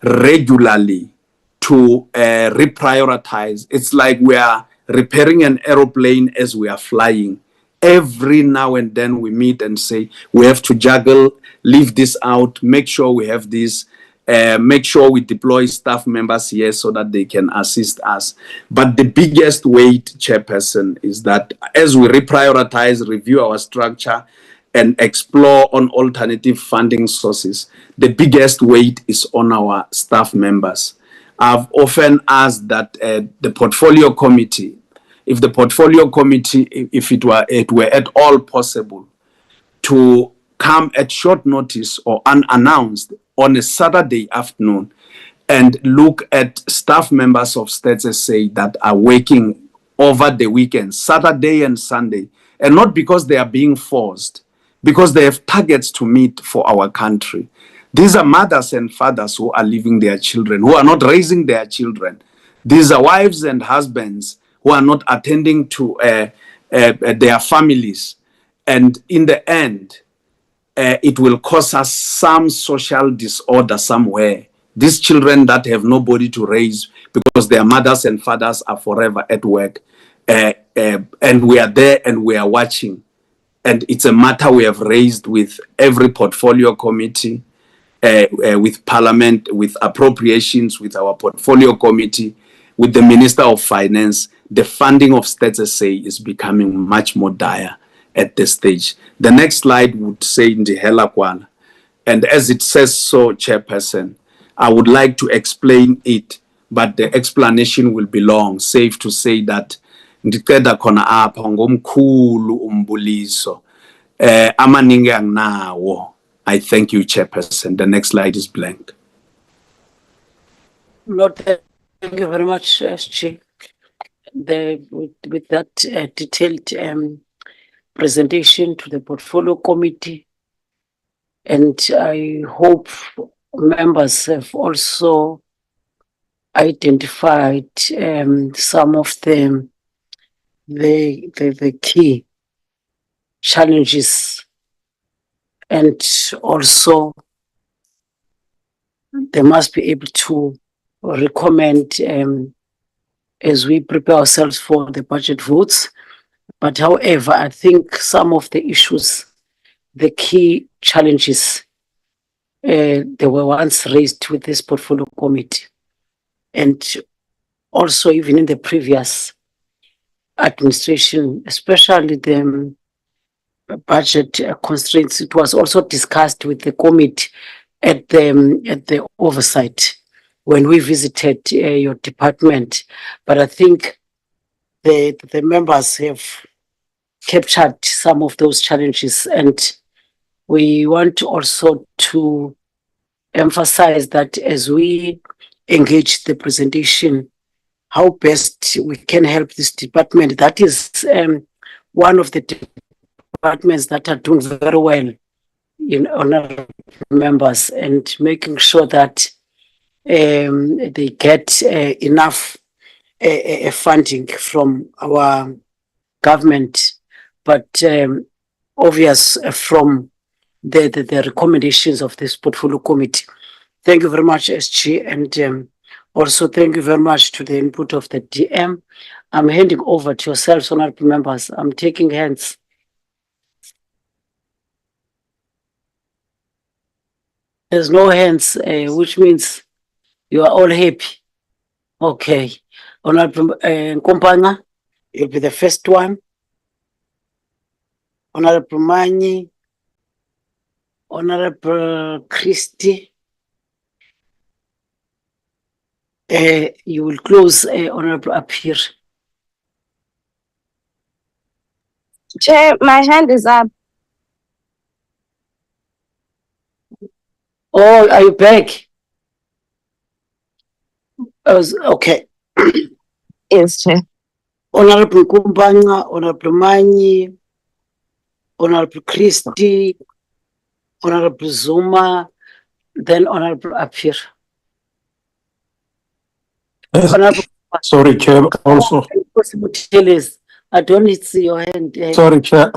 regularly to reprioritize. It's like we are repairing an aeroplane as we are flying. Every now and then we meet and say, we have to juggle, leave this out, make sure we have this, make sure we deploy staff members here so that they can assist us. But the biggest weight, Chairperson, is that as we reprioritize, review our structure, and explore on alternative funding sources, the biggest weight is on our staff members. I've often asked that the portfolio committee, if the portfolio committee, if it were at all possible, to come at short notice or unannounced on a Saturday afternoon and look at staff members of Stats SA that are working over the weekend, Saturday and Sunday, and not because they are being forced, because they have targets to meet for our country. These are mothers and fathers who are leaving their children, who are not raising their children. These are wives and husbands who are not attending to their families. And in the end, it will cause us some social disorder somewhere. These children that have nobody to raise because their mothers and fathers are forever at work. And we are there and we are watching. And it's a matter we have raised with every portfolio committee, with Parliament, with appropriations, with our portfolio committee, with the Minister of Finance. The funding of Stats SA is becoming much more dire at this stage. The next slide would say Ndihela Kwana. And as it says so, Chairperson, I would like to explain it, but the explanation will be long. Safe to say that ndiceda khona apha ngomkhulu umbuliso amaningi anginawo. I thank you, Chairperson. The next slide is blank. Lord, thank you very much, Chair. With that detailed presentation to the portfolio committee, and I hope members have also identified some of the key challenges, and also they must be able to recommend as we prepare ourselves for the budget votes. But however, I think some of the issues, the key challenges, they were once raised with this portfolio committee, and also even in the previous administration, especially the budget constraints. It was also discussed with the committee at the oversight when we visited your department. But I think the members have captured some of those challenges, and we want also to emphasize that as we engage the presentation, how best we can help this department. That is one of the departments that are doing very well in honorable members, and making sure that they get enough funding from our government, but obvious from the recommendations of this portfolio committee. Thank you very much, SG, and also thank you very much to the input of the DM. I'm handing over to yourselves, honorable members. I'm taking hands. There's no hands, which means you are all happy. Okay. Honorable Nkompana, you'll be the first one. Honorable Manyi, Honorable Christie. You will close, Honorable Appear. Chair, my hand is up. Oh, are you back? Okay. Yes, Chair. Honorable Kumbanga, Honorable Manyi, Honorable Christie, Honorable Zuma, then Honorable Appear. Yes. Sorry, Chair. Also, I don't see your hand. sorry, Chair.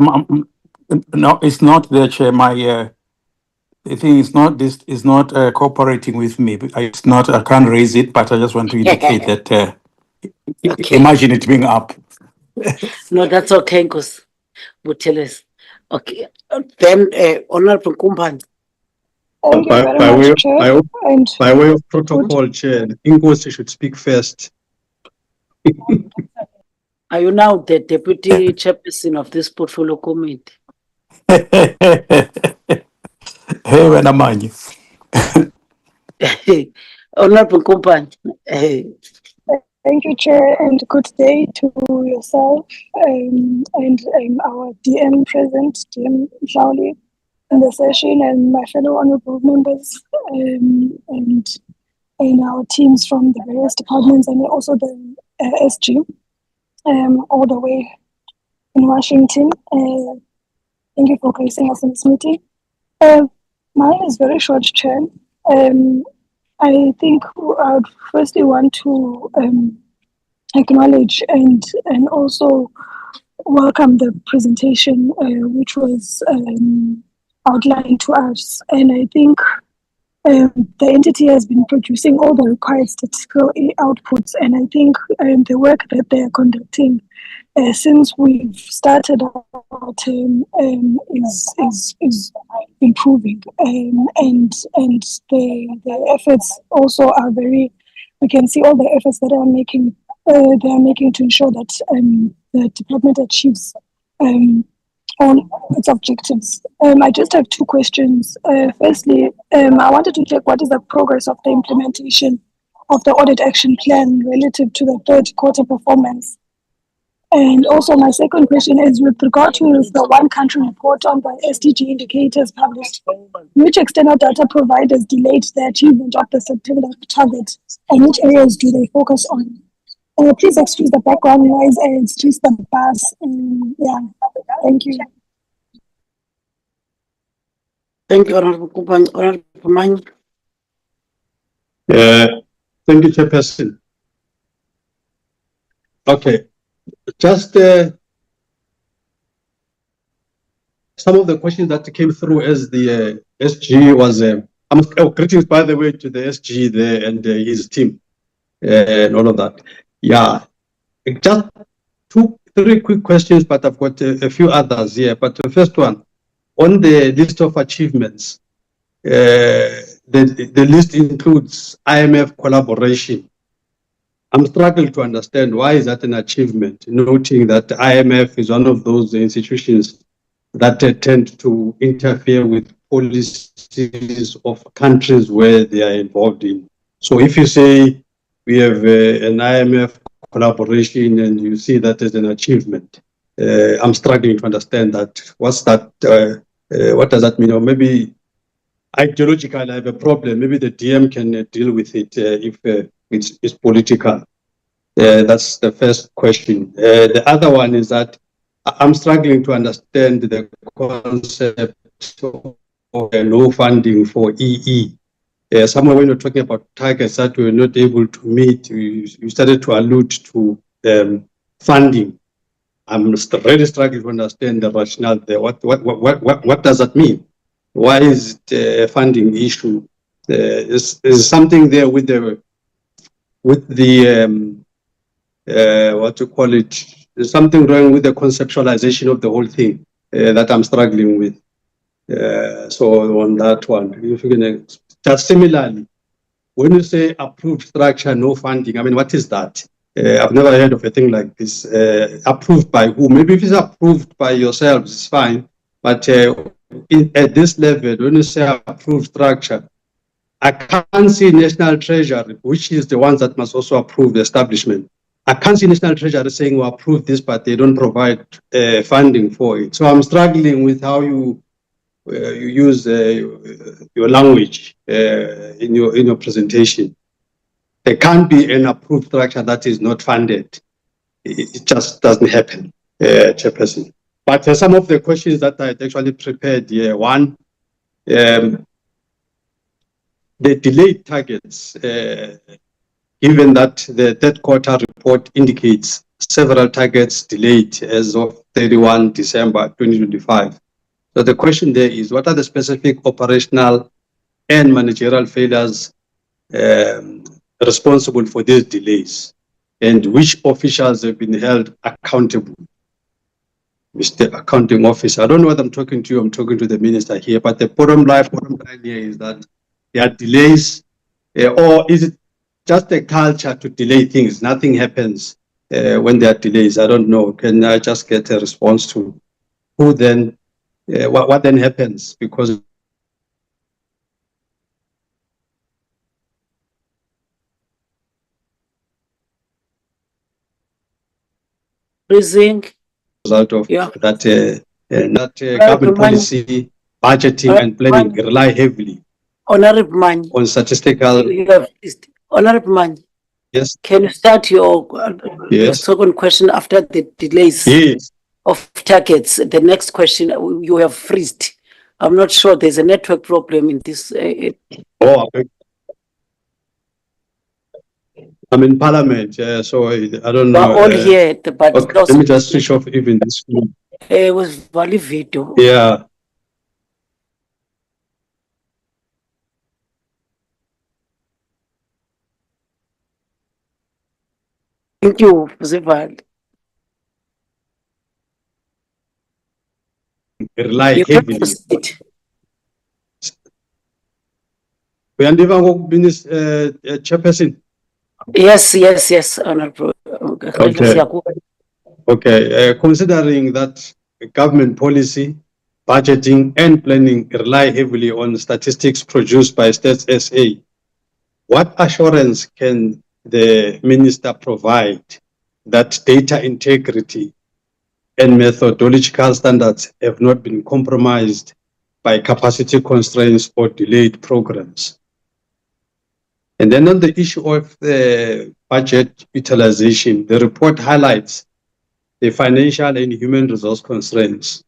No, it's not there, Chair. My the thing is not this is not cooperating with me. It's not. I can't raise it, but I just want to indicate that. Okay. Imagine it being up. No, that's okay, because Buteles. Okay. Then Honorable Kumban. Thank you very much, Chair. By way of protocol, Chair, Ingosi should speak first. Are you now the deputy chairperson of this portfolio committee? Hey, when am I? Honorable Kumban. Thank you, Chair, and good day to yourself and our DM present, DM Shauli, in the session, and my fellow honorable members and our teams from the various departments, and also the SG, all the way in Washington. Thank you for gracing us in this meeting. Mine is very short, Chair. I think I would firstly want to acknowledge and also welcome the presentation which was outlined to us. And I think the entity has been producing all the required statistical outputs, and I think the work that they are conducting since we've started our term is improving, and the efforts also are very. We can see all the efforts that they are making to ensure that the department achieves all its objectives. I just have two questions. Firstly, I wanted to check what is the progress of the implementation of the audit action plan relative to the third quarter performance. And also my second question is with regard to the one country report on the SDG indicators published, which external data providers delayed the achievement of the September target, and which areas do they focus on? Please excuse the background noise, and it's just the bus. Yeah, thank you. Thank you, Honorable Kumban. Honorable Manyi. Thank you, Chairperson. Okay, just some of the questions that came through as the SG was, greetings by the way to the SG there and his team and all of that. Yeah, just three quick questions, but I've got a few others here. But the first one, on the list of achievements, the list includes IMF collaboration. I'm struggling to understand why is that an achievement, noting that IMF is one of those institutions that tend to interfere with policies of countries where they are involved in. So if you say we have an IMF collaboration and you see that as an achievement, I'm struggling to understand that. What's that? What does that mean? Or maybe ideological, I have a problem. Maybe the DM can deal with it if it's political. That's the first question. The other one is that I'm struggling to understand the concept of no funding for EE. Somewhere when you're talking about targets that we're not able to meet, you started to allude to funding. I'm really struggling to understand the rationale there. What does that mean? Why is it a funding issue? Is something there with the what you call it? There's something wrong with the conceptualization of the whole thing that I'm struggling with. So on that one, if you can just similarly, when you say approved structure, no funding, I mean, what is that? I've never heard of a thing like this. Approved by who? Maybe if it's approved by yourselves, it's fine. But at this level, when you say approved structure, I can't see National Treasury, which is the ones that must also approve the establishment. I can't see National Treasury saying, we approve this, but they don't provide funding for it. So I'm struggling with how you use your language in your presentation. There can't be an approved structure that is not funded. It just doesn't happen, Chairperson. But some of the questions that I had actually prepared here, one, the delayed targets, given that the third quarter report indicates several targets delayed as of 31 December 2025. So the question there is, what are the specific operational and managerial failures responsible for these delays, and which officials have been held accountable? Mr. Accounting Officer, I don't know what I'm talking to you, I'm talking to the minister here, but the bottom line here is that there are delays, or is it just a culture to delay things? Nothing happens when there are delays. I don't know. Can I just get a response to who then, what then happens? Because Freezing. result of that government policy, budgeting and planning rely heavily Honorable Man, on statistical. Honorable Man, Yes. can you start your second question after the delays of targets? The next question, you have freezed. I'm not sure, there's a network problem in this. I'm in Parliament, so I don't know. We're all here, but okay, let me just switch off even this. It was very video. Yeah. Thank you, Zival. Rely heavily. We are Chairperson. Yes, Honorable. Okay. Considering that government policy, budgeting and planning rely heavily on statistics produced by Stats SA, what assurance can the minister provide that data integrity and methodological standards have not been compromised by capacity constraints or delayed programs? And then on the issue of the budget utilization, the report highlights the financial and human resource constraints.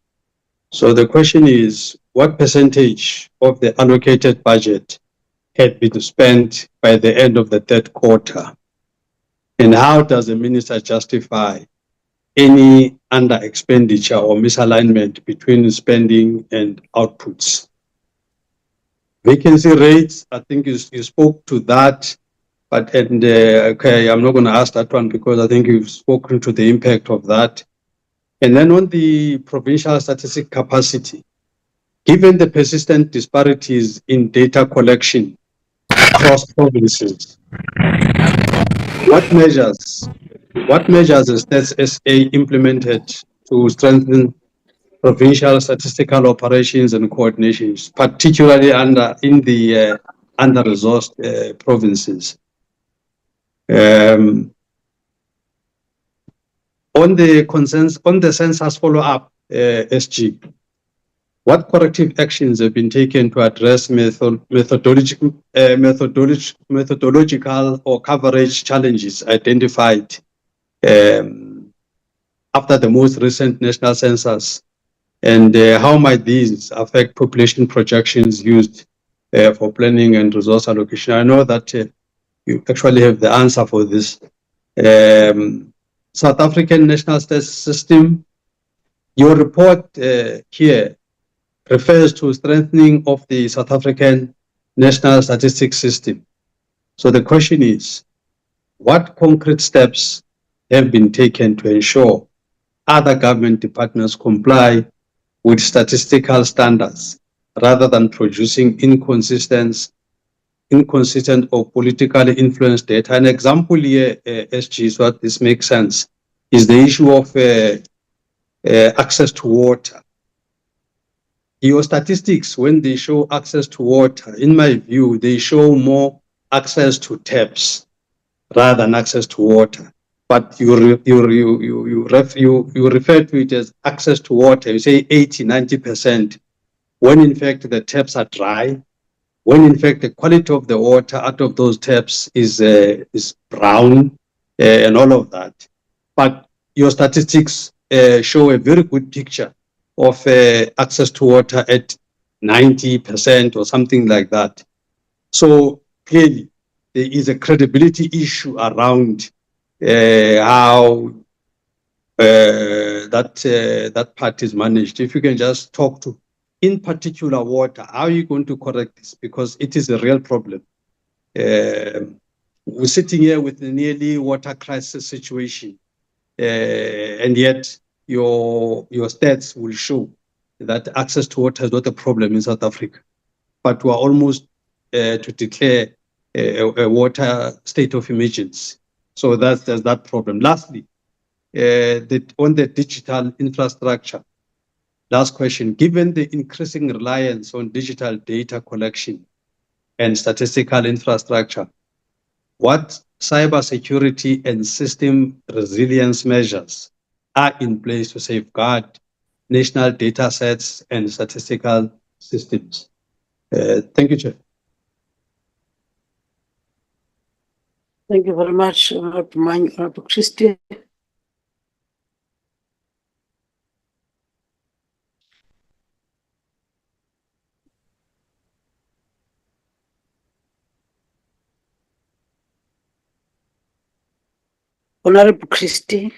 So the question is, what percentage of the allocated budget had been spent by the end of the third quarter? And how does the minister justify any under expenditure or misalignment between spending and outputs? Vacancy rates, I think you spoke to that, but okay, I'm not going to ask that one because I think you've spoken to the impact of that. And then on the provincial statistic capacity, given the persistent disparities in data collection across provinces, what measures has Stats SA implemented to strengthen provincial statistical operations and coordinations, particularly in the under-resourced provinces? On the census follow-up, SG, What corrective actions have been taken to address methodological or coverage challenges identified after the most recent national census? And how might these affect population projections used for planning and resource allocation? I know that you actually have the answer for this. South African National Stats System, your report here refers to strengthening of the South African National Statistics System. So the question is, what concrete steps have been taken to ensure other government departments comply with statistical standards rather than producing inconsistent or politically influenced data? An example here, SG, so that this makes sense, is the issue of access to water. Your statistics, when they show access to water, in my view, they show more access to taps rather than access to water. But you refer to it as access to water. You say 80–90%, when in fact the taps are dry, when in fact the quality of the water out of those taps is brown and all of that. But your statistics show a very good picture of access to water at 90% or something like that. So clearly there is a credibility issue around how that part is managed. If you can just talk to, in particular, water, how are you going to correct this? Because it is a real problem. We're sitting here with a nearly water crisis situation, and yet your stats will show that access to water is not a problem in South Africa, but we are almost to declare a water state of emergency. So there's that problem. Lastly, on the digital infrastructure, last question, given the increasing reliance on digital data collection and statistical infrastructure, what cybersecurity and system resilience measures are in place to safeguard national data sets and statistical systems? Thank you, Chair. Thank you very much, Honorable Christie. Honorable Christie.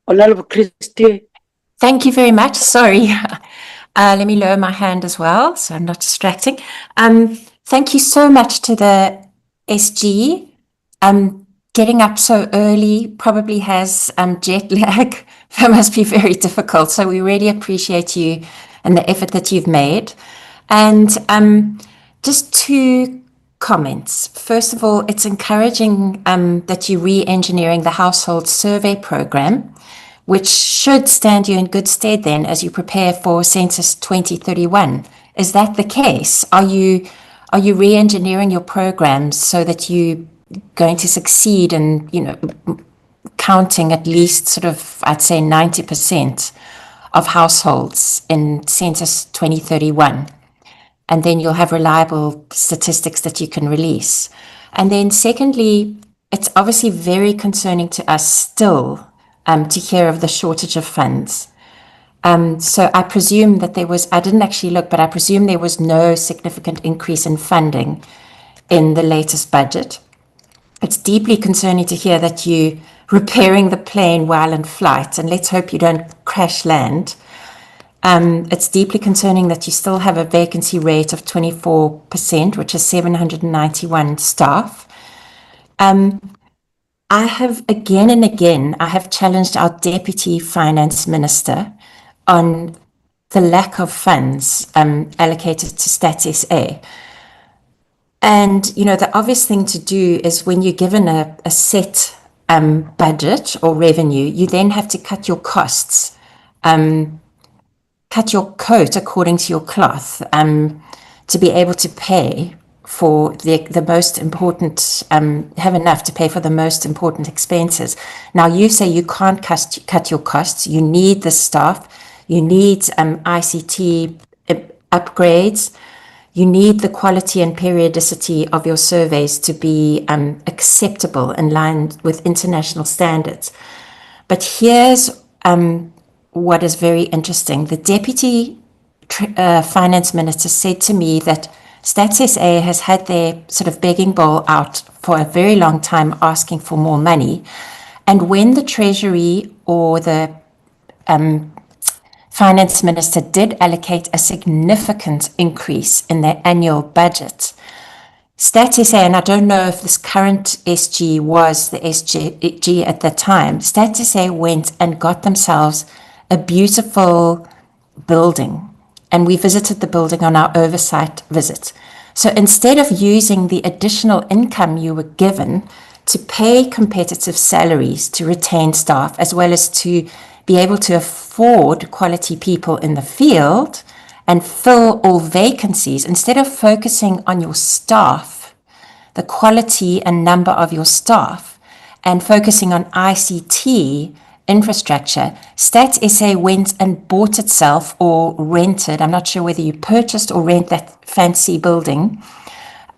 Honorable Christie. Thank you very much. Sorry. Let me lower my hand as well, so I'm not distracting. Thank you so much to the SG. Getting up so early probably has jet lag. That must be very difficult. So we really appreciate you and the effort that you've made. And just 2 comments. First of all, it's encouraging that you're re-engineering the household survey program, which should stand you in good stead then as you prepare for Census 2031. Is that the case? Are you re-engineering your programs so that you're going to succeed in, counting at least sort of, I'd say 90% of households in Census 2031? And then you'll have reliable statistics that you can release. And then secondly, it's obviously very concerning to us still to hear of the shortage of funds. So I presume that I didn't actually look, but I presume there was no significant increase in funding in the latest budget. It's deeply concerning to hear that you're repairing the plane while in flight, and let's hope you don't crash land. It's deeply concerning that you still have a vacancy rate of 24%, which is 791 staff. I have again and again, I have challenged our Deputy Finance Minister on the lack of funds allocated to Stats SA. And, the obvious thing to do is when you're given a set budget or revenue, you then have to cut your costs, cut your coat according to your cloth to be able to pay for the most important, have enough to pay for the most important expenses. Now you say you can't cut your costs. You need the staff. You need ICT upgrades. You need the quality and periodicity of your surveys to be acceptable in line with international standards. But here's what is very interesting. The Deputy Finance Minister said to me that Stats SA has had their sort of begging bowl out for a very long time asking for more money. And when the Treasury or the Finance Minister did allocate a significant increase in their annual budget, Stats SA, and I don't know if this current SG was the SG at the time, Stats SA went and got themselves a beautiful building. And we visited the building on our oversight visit. So instead of using the additional income you were given to pay competitive salaries to retain staff, as well as to be able to afford quality people in the field and fill all vacancies, instead of focusing on your staff, the quality and number of your staff, and focusing on ICT infrastructure, Stats SA went and bought itself or rented, I'm not sure whether you purchased or rent that fancy building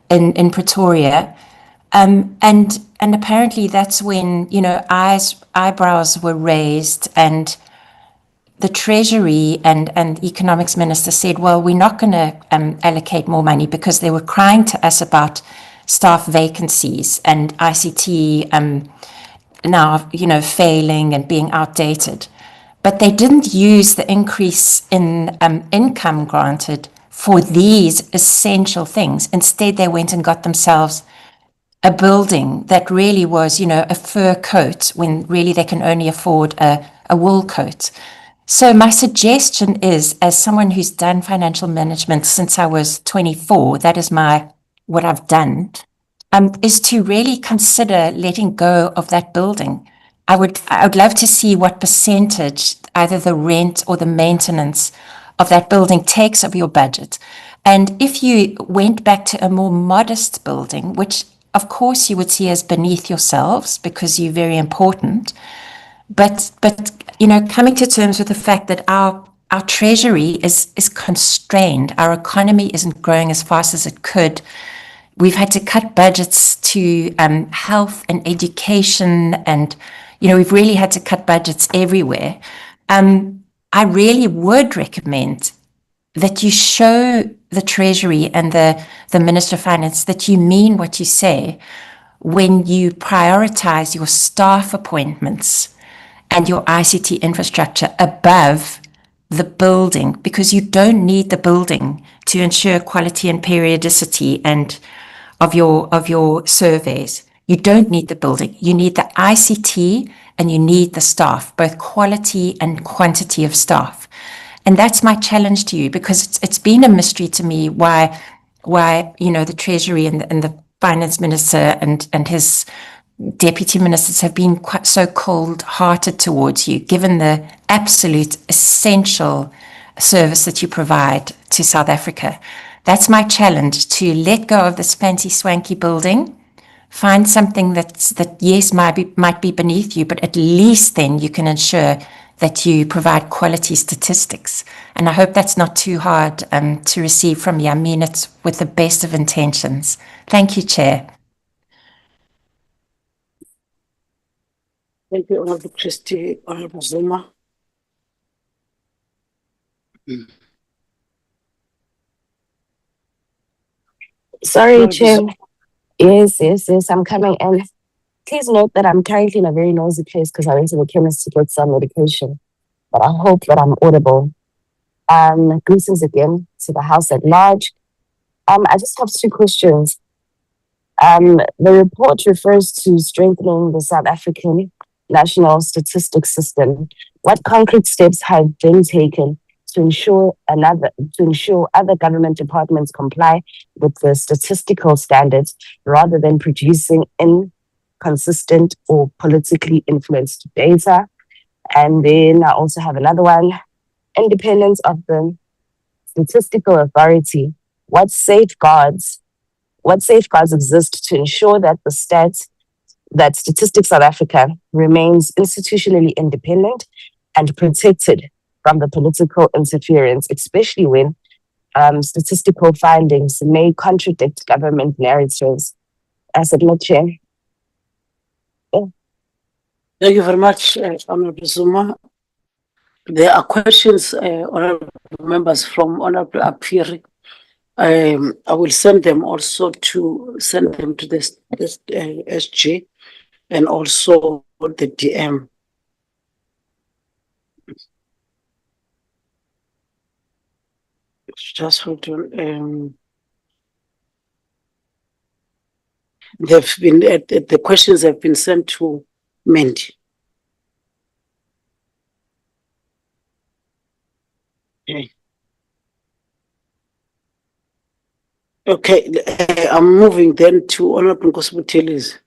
in Pretoria. And apparently that's when, eyebrows were raised, and the Treasury and Economics Minister said, well, we're not going to allocate more money, because they were crying to us about staff vacancies and ICT now, failing and being outdated. But they didn't use the increase in income granted for these essential things. Instead, they went and got themselves a building that really was, a fur coat, when really they can only afford a wool coat. So my suggestion is, as someone who's done financial management since I was 24, that is what I've done, is to really consider letting go of that building. I would love to see what percentage either the rent or the maintenance of that building takes of your budget. And if you went back to a more modest building, which of course you would see as beneath yourselves because you're very important, but coming to terms with the fact that our treasury is constrained, our economy isn't growing as fast as it could. We've had to cut budgets to health and education, and we've really had to cut budgets everywhere. I really would recommend that you show the Treasury and the Minister of Finance that you mean what you say when you prioritize your staff appointments and your ICT infrastructure above the building, because you don't need the building to ensure quality and periodicity and of your surveys. You don't need the building. You need the ICT and you need the staff, both quality and quantity of staff. And that's my challenge to you, because it's been a mystery to me why the Treasury and the Finance Minister and his deputy ministers have been quite so cold-hearted towards you, given the absolute essential service that you provide to South Africa. That's my challenge, to let go of this fancy swanky building, find something that yes, might be beneath you, but at least then you can ensure that you provide quality statistics. And I hope that's not too hard to receive from you. I mean it with the best of intentions. Thank you, Chair. Thank you, Honourable Trustee, Honourable Zuma. Sorry, Chair. Yes, I'm coming in. Please note that I'm currently in a very noisy place because I went to the chemist to get some medication. But I hope that I'm audible. Greetings again to the House at large. I just have two questions. The report refers to strengthening the South African National Statistics System. What concrete steps have been taken to ensure other government departments comply with the statistical standards rather than producing inconsistent or politically influenced data? And then I also have another one. Independence of the statistical authority. What safeguards What safeguards exist to ensure that Statistics South Africa remains institutionally independent and protected from the political interference, especially when statistical findings may contradict government narratives? I submit, Chair. Thank you very much, Honorable Zuma. There are questions, honorable members, from Honorable Apiri. I will send them to this SG and also the DM. Just hold on. They've been the questions have been sent to Mandy. Okay, I'm moving then to Honorable Nkosibuthelezi.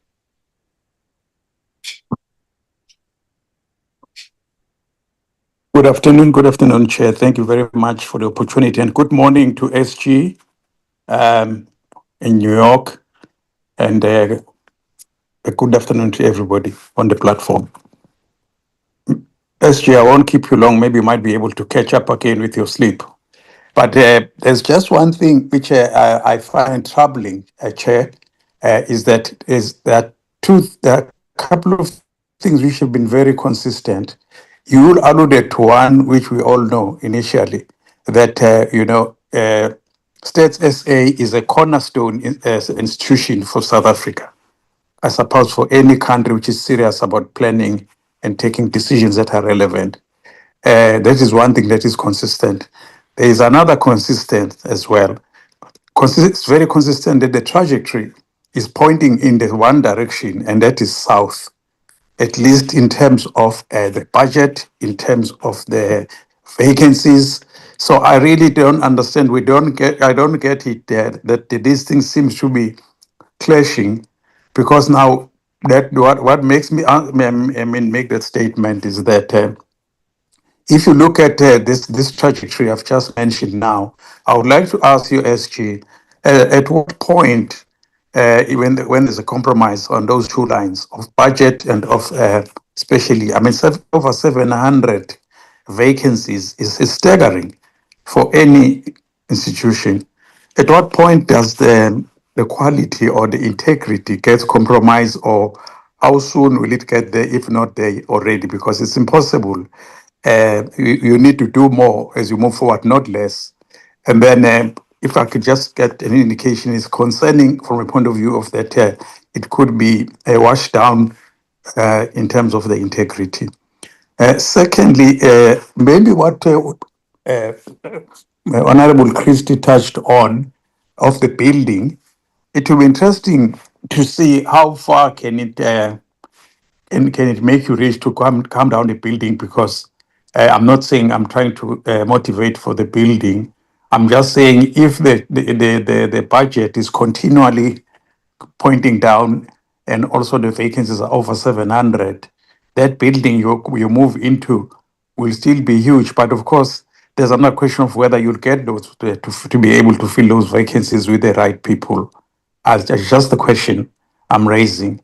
Good afternoon, Chair. Thank you very much for the opportunity, and good morning to SG in New York, and a good afternoon to everybody on the platform. SG, I won't keep you long. Maybe you might be able to catch up again with your sleep. But there's just one thing which I find troubling, Chair, is that there are a couple of things which have been very consistent. You alluded to one which we all know initially, that States SA is a cornerstone institution for South Africa. I suppose for any country which is serious about planning and taking decisions that are relevant. That is one thing that is consistent. There is another consistent as well. It's very consistent that the trajectory is pointing in the one direction, and that is south, at least in terms of the budget, in terms of the vacancies. So I really don't understand. I don't get it that these things seem to be clashing, because now that what makes me make that statement is that if you look at this trajectory I've just mentioned now, I would like to ask you, SG, at what point, when there's a compromise on those two lines of budget and of especially, over 700 vacancies is staggering for any institution. At what point does the quality or the integrity get compromised, or how soon will it get there, if not there already? Because it's impossible. You need to do more as you move forward, not less. And then if I could just get an indication, is concerning from a point of view of that it could be a wash down in terms of the integrity. Secondly, maybe what Honorable Christie touched on of the building, it will be interesting to see how far can it make you reach to come down the building, because I'm not saying I'm trying to motivate for the building. I'm just saying if the budget is continually pointing down and also the vacancies are over 700, that building you move into will still be huge. But of course, there's another question of whether you'll get those to be able to fill those vacancies with the right people. That's just the question I'm raising.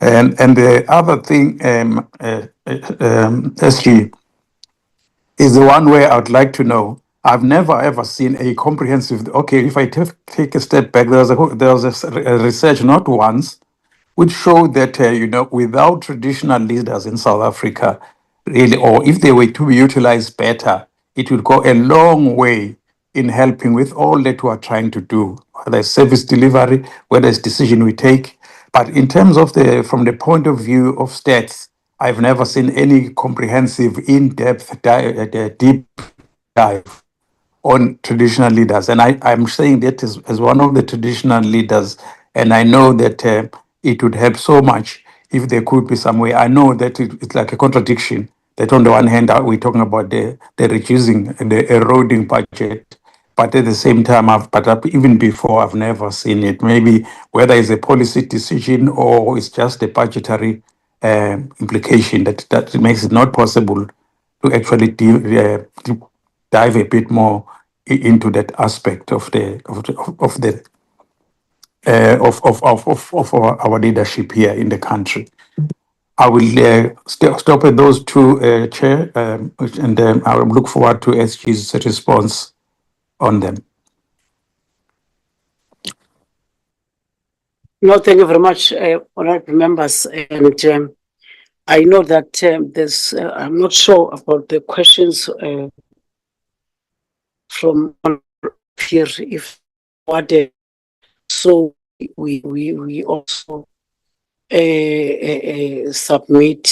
And the other thing, SG, is the one where I'd like to know. I've never ever seen a comprehensive. Okay, if I take a step back, there was a research not once, which showed that without traditional leaders in South Africa, really, or if they were to be utilized better, it would go a long way in helping with all that we are trying to do, whether it's service delivery, whether it's decision we take. But in terms of from the point of view of stats, I've never seen any comprehensive, in-depth, deep dive on traditional leaders. And I'm saying that as one of the traditional leaders, and I know that it would help so much if there could be some way. I know that it's like a contradiction, that on the one hand, we're talking about the reducing, the eroding budget, but at the same time, even before, I've never seen it. Maybe whether it's a policy decision or it's just a budgetary implication that makes it not possible to actually dive a bit more into that aspect of the of our leadership here in the country. I will stop at those two, Chair, and I will look forward to SG's response on them. No, thank you very much, honorable members. And I know that there's, I'm not sure about the questions from here, if what, so we also submit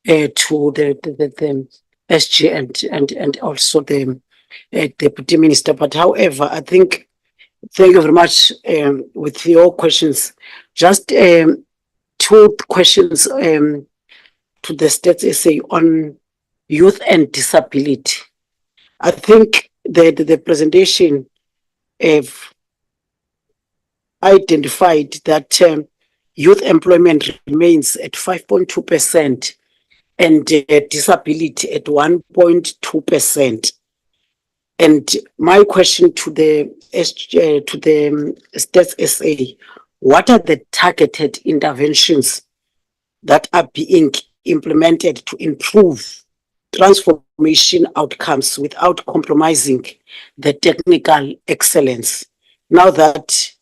to the SG and also the Deputy Minister. But however, I think, thank you very much with your questions. Just two questions to the State SA on youth and disability. I think the presentation have identified that youth employment remains at 5.2% and disability at 1.2%. And my question to the State SA, what are the targeted interventions that are being implemented to improve transformation outcomes without compromising the technical excellence? Now that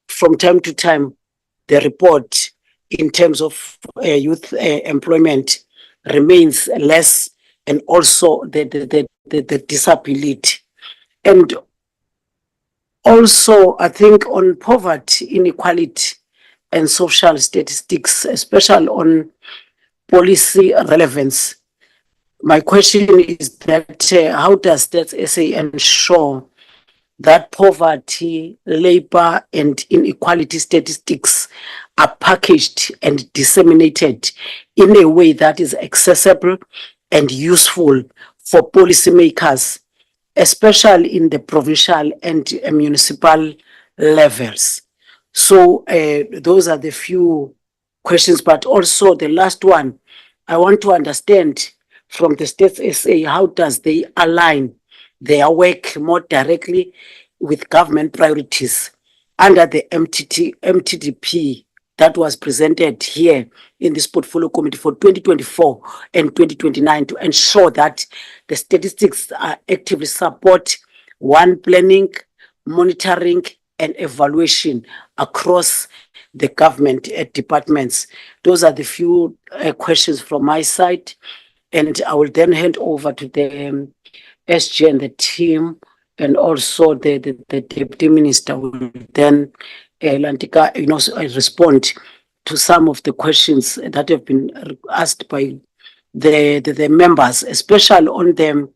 from time to time, the report in terms of youth employment remains less, and also the disability. And also, I think on poverty, inequality, and social statistics, especially on policy relevance. My question is that how does that SA ensure that poverty, labor, and inequality statistics are packaged and disseminated in a way that is accessible and useful for policymakers, especially in the provincial and municipal levels? So those are the few questions, but also the last one, I want to understand from the State SA, how does they align their work more directly with government priorities under the MTDP that was presented here in this portfolio committee for 2024 and 2029 to ensure that the statistics actively support one, planning, monitoring, and evaluation across the government departments. Those are the few questions from my side, and I will then hand over to the SG and the team, and also the Deputy Minister will then Lantika, respond to some of the questions that have been asked by the members, especially on the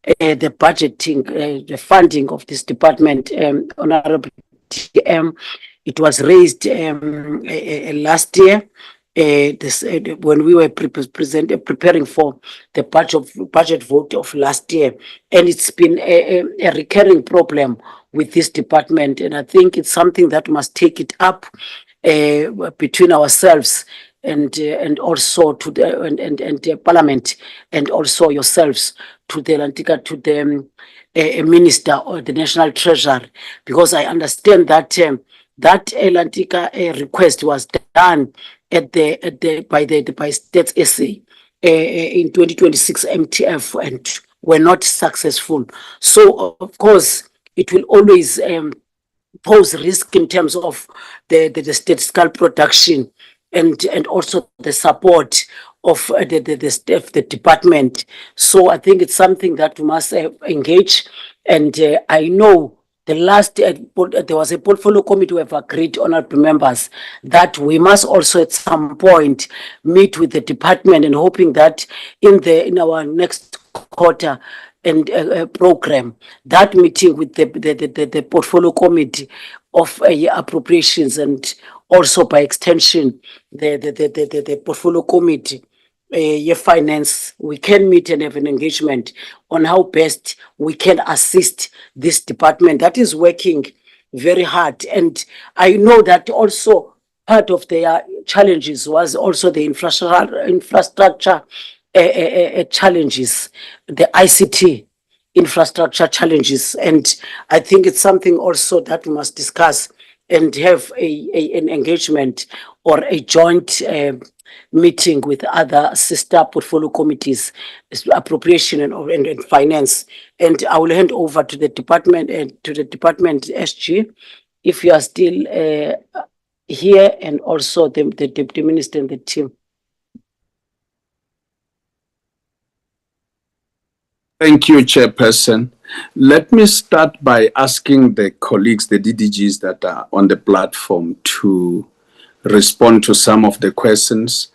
budgeting, the funding of this department. Honorable TM, it was raised last year. When we were preparing for the budget vote of last year, and it's been a recurring problem with this department, and I think it's something that must take it up between ourselves and also to the and the Parliament, and also yourselves, to the Lantika, to the Minister or the National Treasurer, because I understand that that Lantika request was done by State SA in 2026 MTF and were not successful. So of course it will always pose risk in terms of the statistical production and also the support of the department. So I think it's something that we must engage, and I know the last there was a portfolio committee who have agreed, honorable members, that we must also at some point meet with the department, and hoping that in our next quarter and program, that meeting with the portfolio committee of appropriations, and also by extension the portfolio committee finance, we can meet and have an engagement on how best we can assist this department that is working very hard. And I know that also part of their challenges was also the infrastructure challenges, the ICT infrastructure challenges. And I think it's something also that we must discuss and have an engagement or a joint meeting with other sister portfolio committees, appropriation and finance. And I will hand over to the department SG, if you are still here, and also the deputy minister and the team. Thank you, Chairperson. Let me start by asking the colleagues, the DDGs that are on the platform, to respond to some of the questions.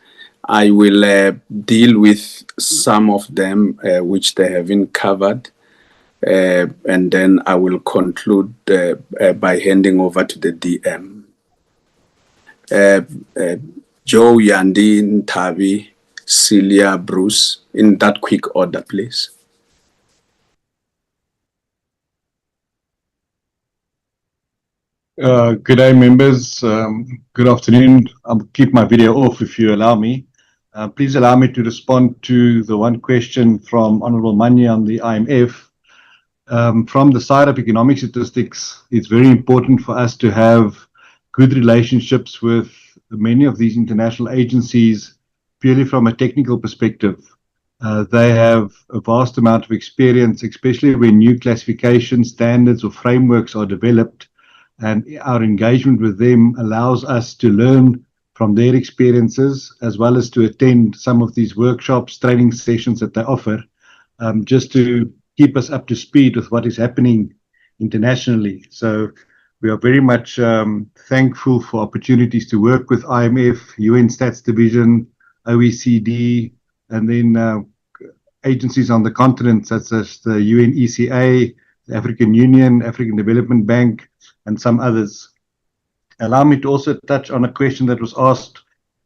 I will deal with some of them which they haven't covered, and then I will conclude by handing over to the DM. Joe, Yandi, Ntavi, Celia, Bruce, in that quick order, please. Good day, members. Good afternoon. I'll keep my video off if you allow me. Please allow me to respond to the one question from Honorable Mani on the IMF. From the side of economic statistics, it's very important for us to have good relationships with many of these international agencies purely from a technical perspective. They have a vast amount of experience, especially when new classification standards or frameworks are developed. And our engagement with them allows us to learn from their experiences, as well as to attend some of these workshops, training sessions that they offer, just to keep us up to speed with what is happening internationally. So we are very much thankful for opportunities to work with IMF, UN Stats Division, OECD, and then agencies on the continent such as the UN ECA, the African Union, African Development Bank, and some others. Allow me to also touch on a question that was asked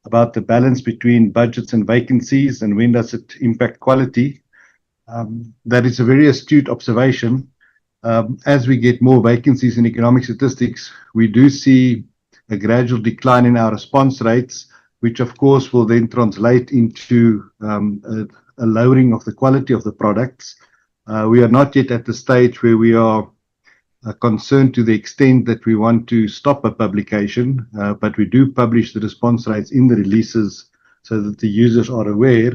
about the balance between budgets and vacancies and when does it impact quality. That is a very astute observation. As we get more vacancies in economic statistics, we do see a gradual decline in our response rates, which of course will then translate into a lowering of the quality of the products. We are not yet at the stage where we are concerned to the extent that we want to stop a publication, but we do publish the response rates in the releases so that the users are aware.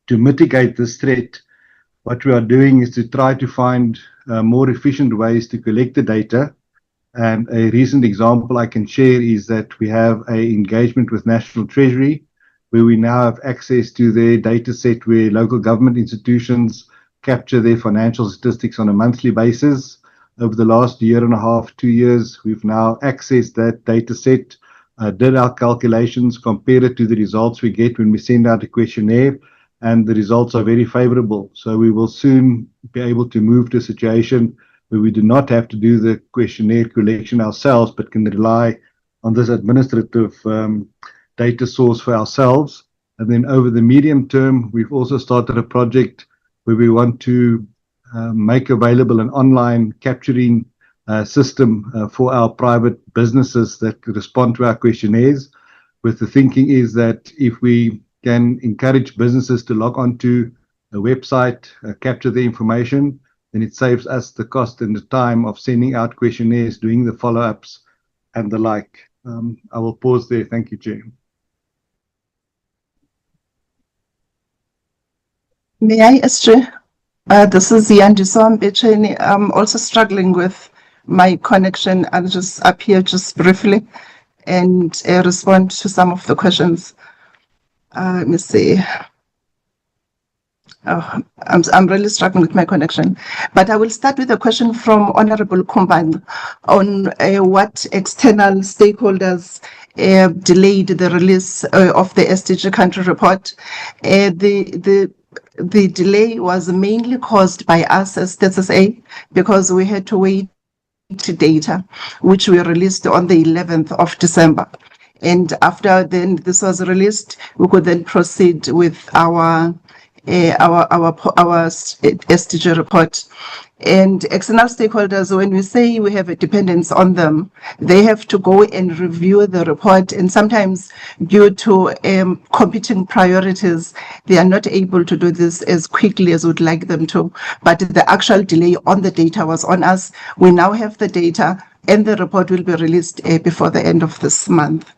To mitigate this threat, what we are doing is to try to find more efficient ways to collect the data. And a recent example I can share is that we have an engagement with National Treasury, where we now have access to their data set where local government institutions capture their financial statistics on a monthly basis. Over the last year and a half, 2 years, we've now accessed that data set, did our calculations, compared it to the results we get when we send out a questionnaire, and the results are very favorable. So we will soon be able to move to a situation where we do not have to do the questionnaire collection ourselves, but can rely on this administrative data source for ourselves. And then over the medium term, we've also started a project where we want to make available an online capturing system for our private businesses that respond to our questionnaires. With the thinking is that if we can encourage businesses to log onto a website, capture the information, then it saves us the cost and the time of sending out questionnaires, doing the follow-ups and the like. I will pause there. Thank you, Chair. May I, SJ? This is Yandi Soambecheni. I'm also struggling with my connection. I'll just appear just briefly and respond to some of the questions. Let me see. Oh, I'm really struggling with my connection. But I will start with a question from Honorable Kumban on what external stakeholders delayed the release of the SDG country report. The delay was mainly caused by us as StatSA because we had to wait to data, which we released on the 11th of December. And after then this was released, we could then proceed with our SDG report. And external stakeholders, when we say we have a dependence on them, they have to go and review the report. And sometimes due to competing priorities, they are not able to do this as quickly as we'd like them to. But the actual delay on the data was on us. We now have the data. and the report will be released before the end of this month.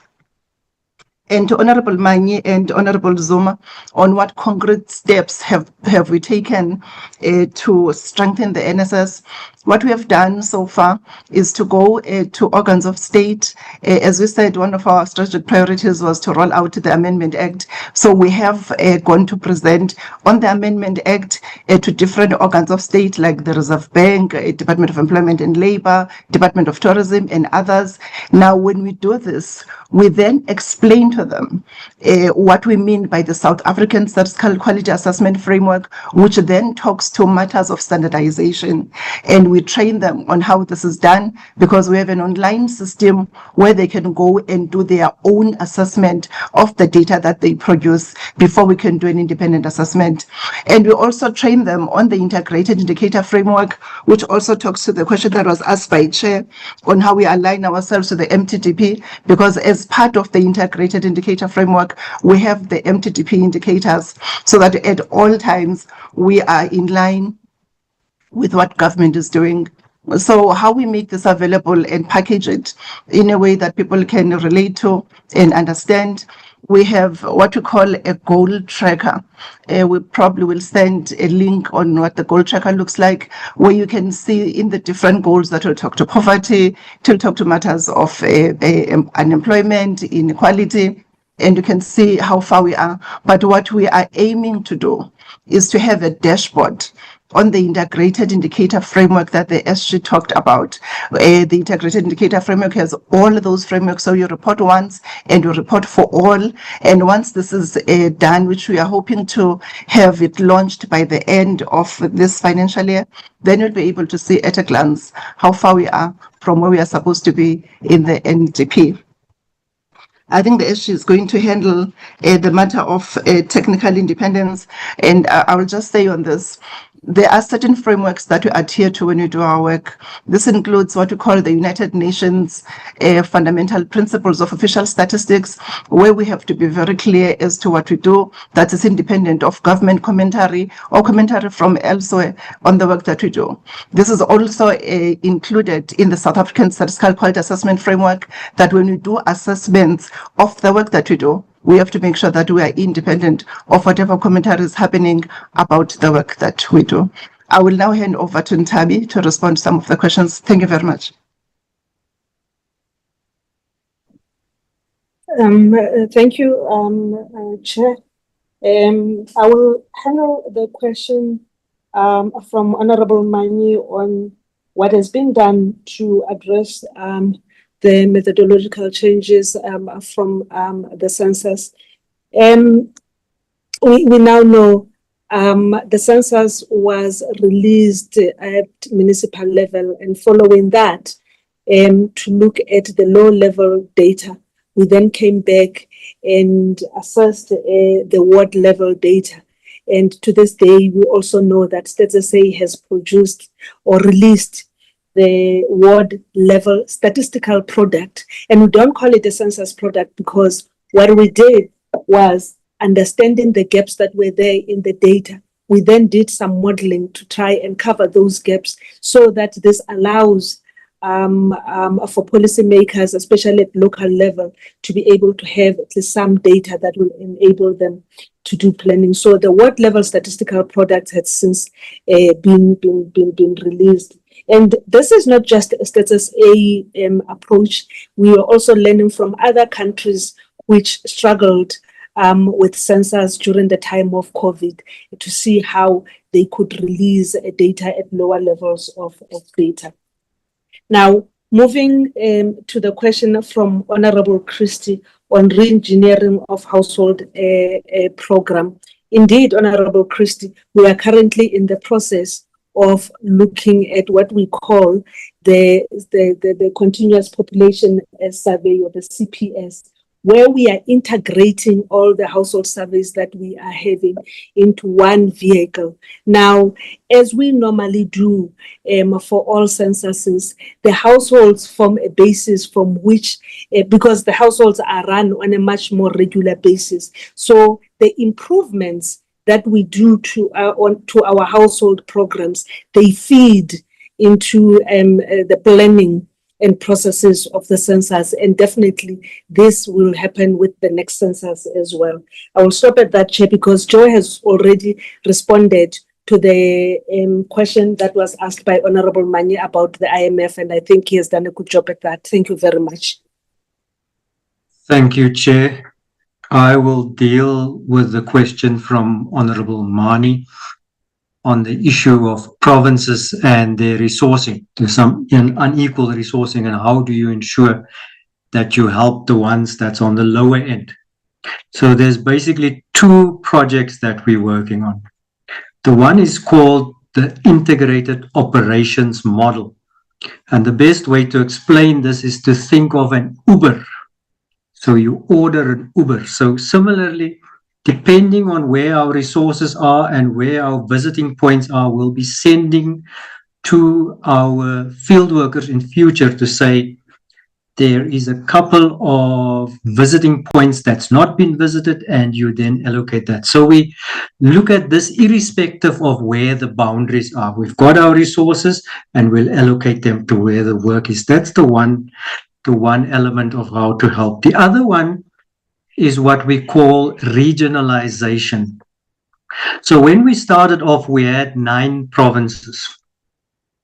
And to Honorable Manyi and Honorable Zuma, on what concrete steps have we taken to strengthen the NSS? What we have done so far is to go to organs of state. As we said, one of our strategic priorities was to roll out the Amendment Act. So we have gone to present on the Amendment Act to different organs of state like the Reserve Bank, Department of Employment and Labor, Department of Tourism and others. Now, when we do this, we then explain to them what we mean by the South African Statistical Quality Assessment Framework, which then talks to matters of standardization. And we train them on how this is done, because we have an online system where they can go and do their own assessment of the data that they produce before we can do an independent assessment. And we also train them on the integrated indicator framework, which also talks to the question that was asked by Chair on how we align ourselves to the MTDP, because as part of the integrated indicator framework, we have the MTDP indicators so that at all times we are in line with what government is doing. So how we make this available and package it in a way that people can relate to and understand. We have what we call a goal tracker. We probably will send a link on what the goal tracker looks like, where you can see in the different goals that will talk to poverty, to talk to matters of unemployment, inequality, and you can see how far we are. But what we are aiming to do is to have a dashboard on the integrated indicator framework that the SG talked about. The integrated indicator framework has all of those frameworks, so you report once and you report for all. And once this is done, which we are hoping to have it launched by the end of this financial year, then you'll be able to see at a glance how far we are from where we are supposed to be in the NDP. I think the SG is going to handle the matter of technical independence. And I will just say on this, there are certain frameworks that we adhere to when we do our work. This includes what we call the United Nations Fundamental Principles of Official Statistics, where we have to be very clear as to what we do that is independent of government commentary or commentary from elsewhere on the work that we do. This is also included in the South African Statistical Quality Assessment Framework, that when we do assessments of the work that we do, we have to make sure that we are independent of whatever commentary is happening about the work that we do. I will now hand over to Ntabi to respond to some of the questions. Thank you very much. Thank you, Chair. I will handle the question from Honorable Manyi on what has been done to address the methodological changes from the census. We now know the census was released at municipal level, and following that, to look at the low-level data, we then came back and assessed the ward level data. And to this day, we also know that Stats SA has produced or released the ward level statistical product. And we don't call it a census product, because what we did was understanding the gaps that were there in the data. We then did some modeling to try and cover those gaps, so that this allows for policymakers, especially at local level, to be able to have at least some data that will enable them to do planning. So the ward level statistical product has since been released. And this is not just a Status A approach. We are also learning from other countries which struggled with census during the time of COVID, to see how they could release data at lower levels of data. Now, moving to the question from Honorable Christie on re-engineering of household program. Indeed, Honorable Christie, we are currently in the process of looking at what we call the Continuous Population Survey, or the CPS, where we are integrating all the household surveys that we are having into one vehicle. Now, as we normally do for all censuses, the households form a basis from which, because the households are run on a much more regular basis. So the improvements that we do to our household programs, they feed into the planning and processes of the census. And definitely this will happen with the next census as well. I will stop at that, Chair, because Joy has already responded to the question that was asked by Honorable Manye about the IMF, and I think he has done a good job at that. Thank you very much. Thank you, Chair. I will deal with the question from Honorable Mani on the issue of provinces and their resourcing. There's some unequal resourcing, and how do you ensure that you help the ones that's on the lower end? So there's basically two projects that we're working on. The one is called the Integrated Operations Model. And the best way to explain this is to think of an Uber. So you order an Uber. So similarly, depending on where our resources are and where our visiting points are, we'll be sending to our field workers in future to say, there is a couple of visiting points that's not been visited, and you then allocate that. So we look at this irrespective of where the boundaries are. We've got our resources and we'll allocate them to where the work is. That's the one element of how to help. The other one is what we call regionalization. So when we started off, we had 9 provinces.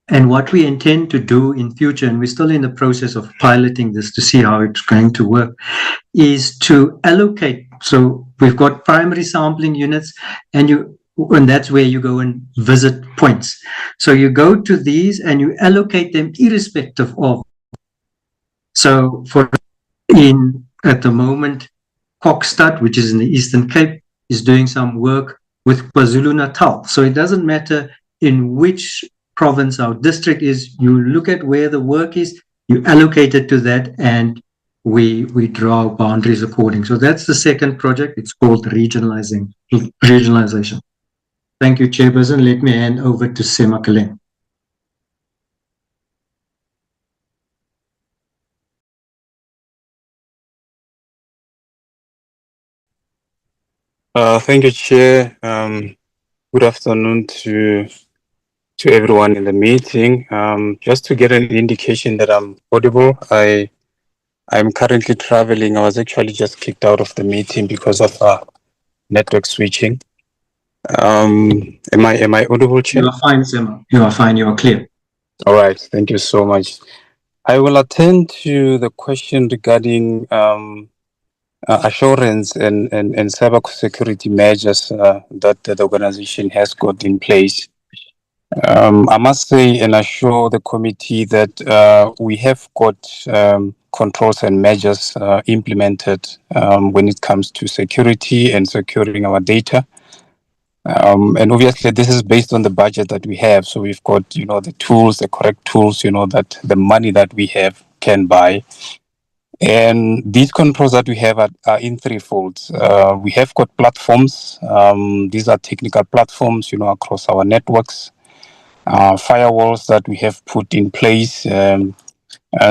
And what we intend to do in future, and we're still in the process of piloting this to see how it's going to work, is to allocate. So we've got primary sampling units, and that's where you go and visit points. So you go to these and you allocate them irrespective of. So at the moment, Kokstad, which is in the Eastern Cape, is doing some work with KwaZulu-Natal. So it doesn't matter in which province our district is, you look at where the work is, you allocate it to that, and we draw boundaries according. So that's the second project. It's called regionalization. Thank you, Chairperson. Let me hand over to Semakale. Thank you, Chair. Good afternoon to everyone in the meeting. Just to get an indication that I'm audible, I'm currently traveling. I was actually just kicked out of the meeting because of network switching. Am I audible, Chair? You are fine, Sema. You are fine. You are clear. All right. Thank you so much. I will attend to the question regarding assurance and cyber security measures that the organization has got in place. I must say and assure the committee that we have got controls and measures implemented when it comes to security and securing our data. And obviously this is based on the budget that we have. So we've got, the tools, the correct tools, that the money that we have can buy. And these controls that we have are in threefold. We have got platforms. These are technical platforms, across our networks. Firewalls that we have put in place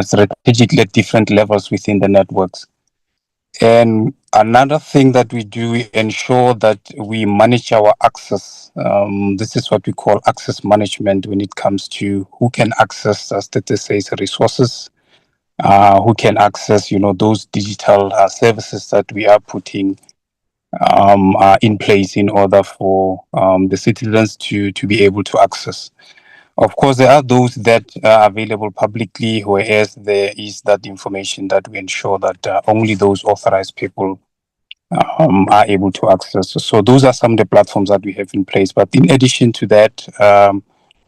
strategically at different levels within the networks. And another thing that we do, we ensure that we manage our access. This is what we call access management when it comes to who can access, as Tete says, resources, who can access, those digital services that we are putting in place in order for the citizens to be able to access. Of course, there are those that are available publicly, whereas there is that information that we ensure that only those authorized people are able to access. So those are some of the platforms that we have in place. But in addition to that,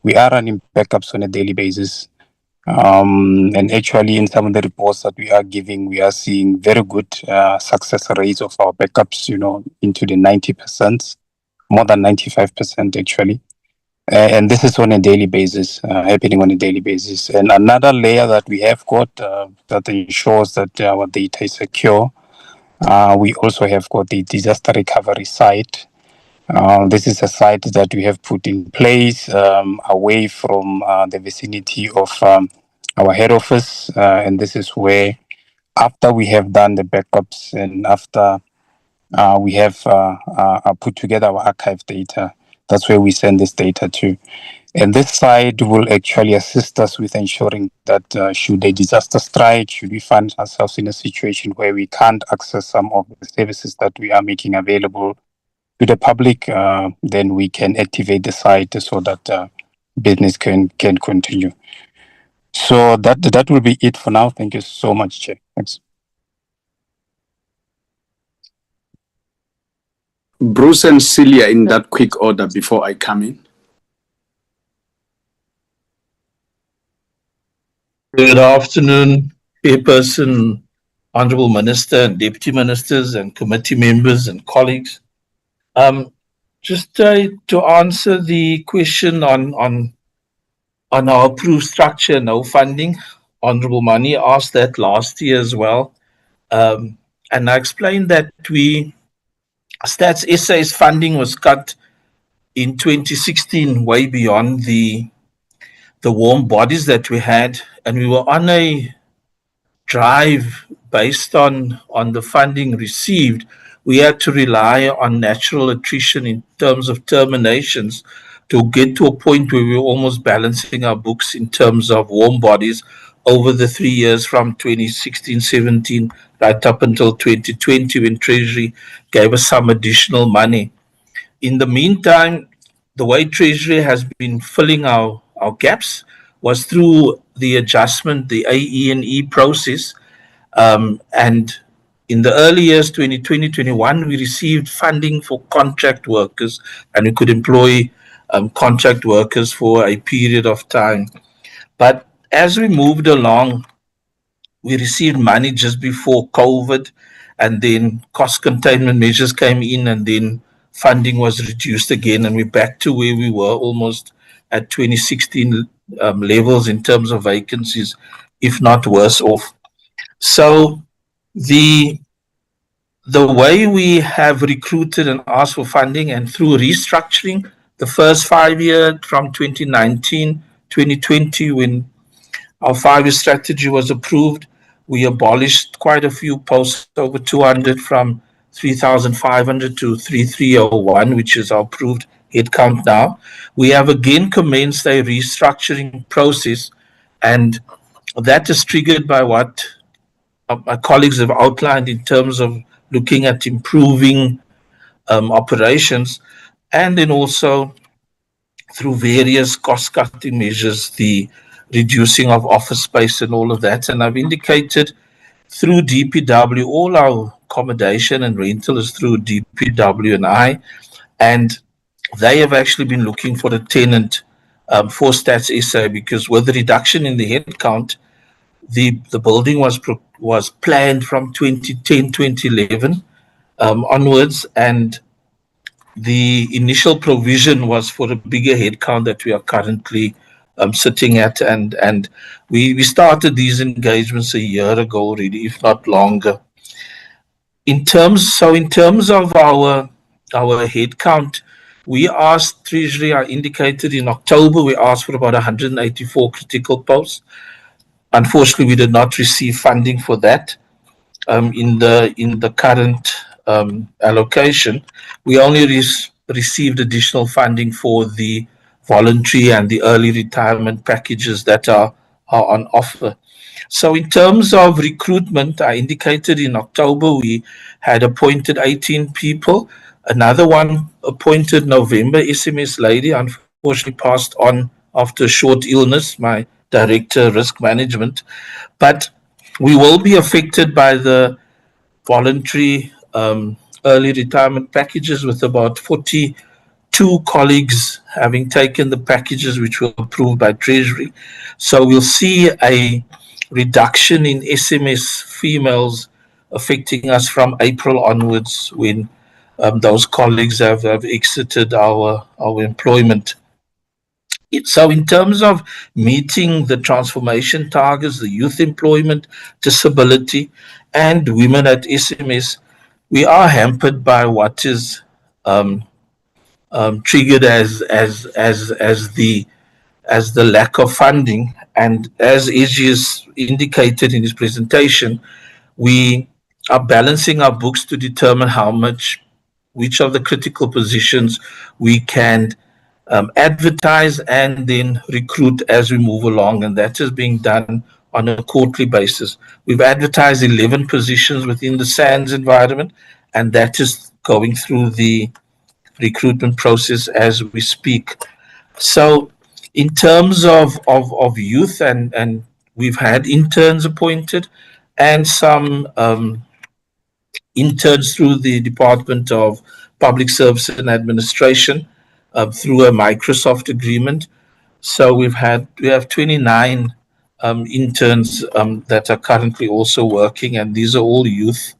we are running backups on a daily basis. And actually, in some of the reports that we are giving, we are seeing very good success rates of our backups, into the 90%, more than 95% actually. And this is on a daily basis, happening on a daily basis. And another layer that we have got that ensures that our data is secure, we also have got the disaster recovery site. This is a site that we have put in place away from the vicinity of our head office. And this is where, after we have done the backups and after we have put together our archive data, That's where we send this data to. And this side will actually assist us with ensuring that should a disaster strike, should we find ourselves in a situation where we can't access some of the services that we are making available to the public, then we can activate the site so that business can continue. So that will be it for now. Thank you so much, Chair. Thanks. Bruce and Celia in that quick order before I come in. Good afternoon, Chairperson, Honourable Minister and Deputy Ministers and committee members and colleagues. Just to answer the question on our approved structure, no funding, Honourable Mani asked that last year as well. And I explained that Stats SA's funding was cut in 2016 way beyond the warm bodies that we had, and we were on a drive based on the funding received. We had to rely on natural attrition in terms of terminations to get to a point where we were almost balancing our books in terms of warm bodies over the 3 years from 2016-17 right up until 2020 when Treasury gave us some additional money. In the meantime, the way Treasury has been filling our gaps was through the adjustment, the AE&E process. And in the early years, 2020-21, we received funding for contract workers, and we could employ contract workers for a period of time. But as we moved along, we received money just before COVID, and then cost containment measures came in, and then funding was reduced again, and we're back to where we were almost at 2016 levels in terms of vacancies, if not worse off. So the way we have recruited and asked for funding, and through restructuring the first 5 years from 2019-2020, when our 5-year strategy was approved, we abolished quite a few posts, over 200, from 3,500 to 3,301, which is our approved headcount now. We have again commenced a restructuring process, and that is triggered by what my colleagues have outlined in terms of looking at improving operations, and then also through various cost-cutting measures, the reducing of office space and all of that. And I've indicated through DPW, all our accommodation and rental is through DPW and I, and they have actually been looking for a tenant for Stats SA, because with the reduction in the headcount, the building was planned from 2010, 2011 onwards, and the initial provision was for a bigger headcount that we are currently sitting at, and we started these engagements a year ago already, if not longer. In terms of our headcount, we asked Treasury, I indicated in October, we asked for about 184 critical posts. Unfortunately, we did not receive funding for that in the current allocation. We only received additional funding for the voluntary and the early retirement packages that are on offer. So in terms of recruitment, I indicated in October we had appointed 18 people. Another one appointed November, SMS lady, unfortunately passed on after a short illness, my Director Risk Management. But we will be affected by the voluntary early retirement packages, with about 42 colleagues having taken the packages which were approved by Treasury. So we'll see a reduction in SMS females affecting us from April onwards, when those colleagues have exited our employment. So in terms of meeting the transformation targets, the youth employment, disability, and women at SMS, we are hampered by what is triggered as the lack of funding. And as Aegis indicated in his presentation, we are balancing our books to determine how much which of the critical positions we can advertise and then recruit as we move along, and that is being done on a quarterly basis. We've advertised 11 positions within the SANS environment, and that is going through the recruitment process as we speak. So in terms of youth, and we've had interns appointed and some interns through the Department of Public Service and Administration through a Microsoft agreement. So we have 29 interns that are currently also working, and these are all youth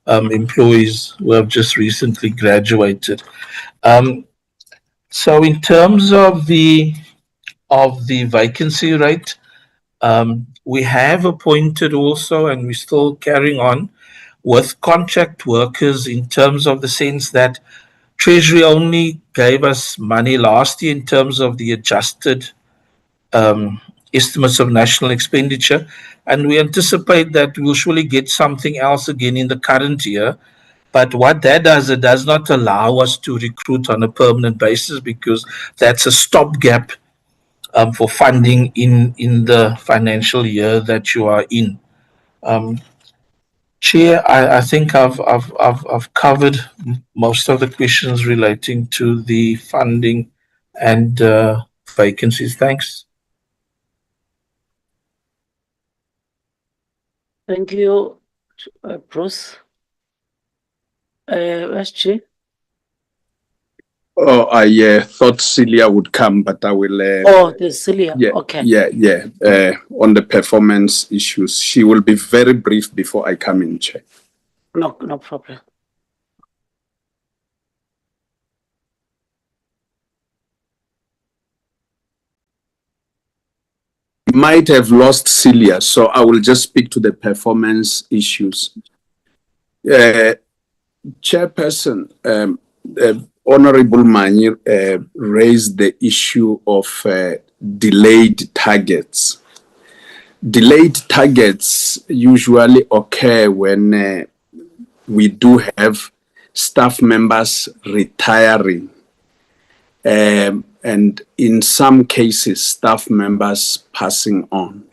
employees who have just recently graduated. So in terms of the vacancy rate, we have appointed also, and we're still carrying on with contract workers in terms of the sense that Treasury only gave us money last year in terms of the adjusted estimates of national expenditure, and we anticipate that we'll surely get something else again in the current year. But what that does, it does not allow us to recruit on a permanent basis, because that's a stopgap for funding in the financial year that you are in. Chair, I think I've covered most of the questions relating to the funding and vacancies. Thanks. Thank you, Bruce. SG. Oh, I thought Celia would come, but I will. Oh, there's Celia. Yeah, Okay. yeah. On the performance issues, she will be very brief before I come in, Chair. No problem. Might have lost Celia, so I will just speak to the performance issues. Chairperson, Honorable Mani raised the issue of delayed targets. Delayed targets usually occur when we do have staff members retiring, and in some cases, staff members passing on.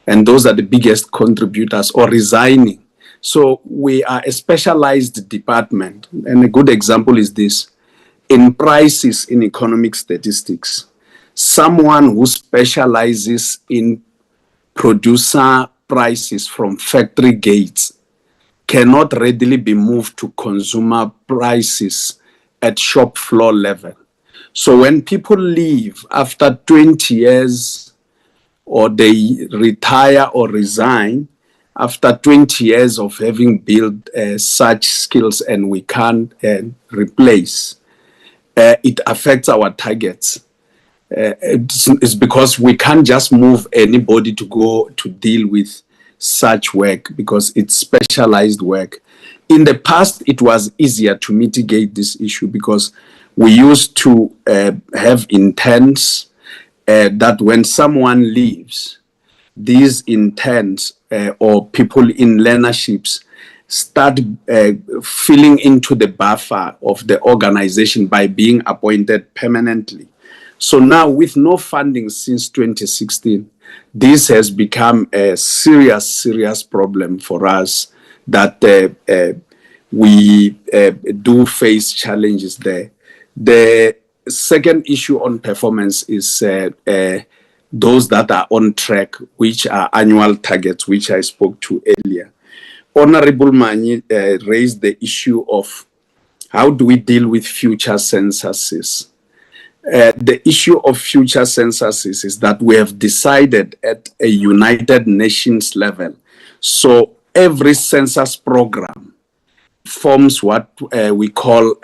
And those are the biggest contributors, or resigning. So we are a specialized department, and a good example is this. In prices in economic statistics, someone who specializes in producer prices from factory gates cannot readily be moved to consumer prices at shop floor level. So when people leave after 20 years, or they retire or resign after 20 years of having built such skills and we can't replace, it affects our targets. It's because we can't just move anybody to go to deal with such work, because it's specialized work. In the past, it was easier to mitigate this issue because we used to have interns that when someone leaves, these interns or people in learnerships start filling into the buffer of the organization by being appointed permanently. So now, with no funding since 2016, this has become a serious problem for us, that we do face challenges there. The second issue on performance is those that are on track, which are annual targets, which I spoke to earlier. Honorable Mani raised the issue of how do we deal with future censuses. The issue of future censuses is that we have decided at a United Nations level. So every census program forms what we call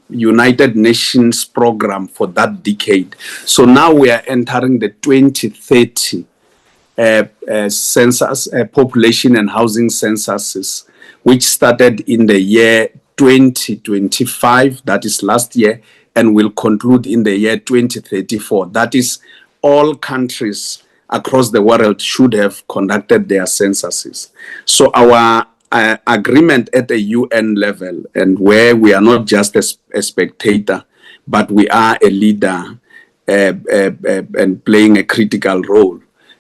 United Nations program for that decade. So now we are entering the 2030 census, population and housing censuses, which started in the year 2025, that is last year, and will conclude in the year 2034. That is, all countries across the world should have conducted their censuses. So our agreement at the UN level, and where we are not just a spectator, but we are a leader and playing a critical role,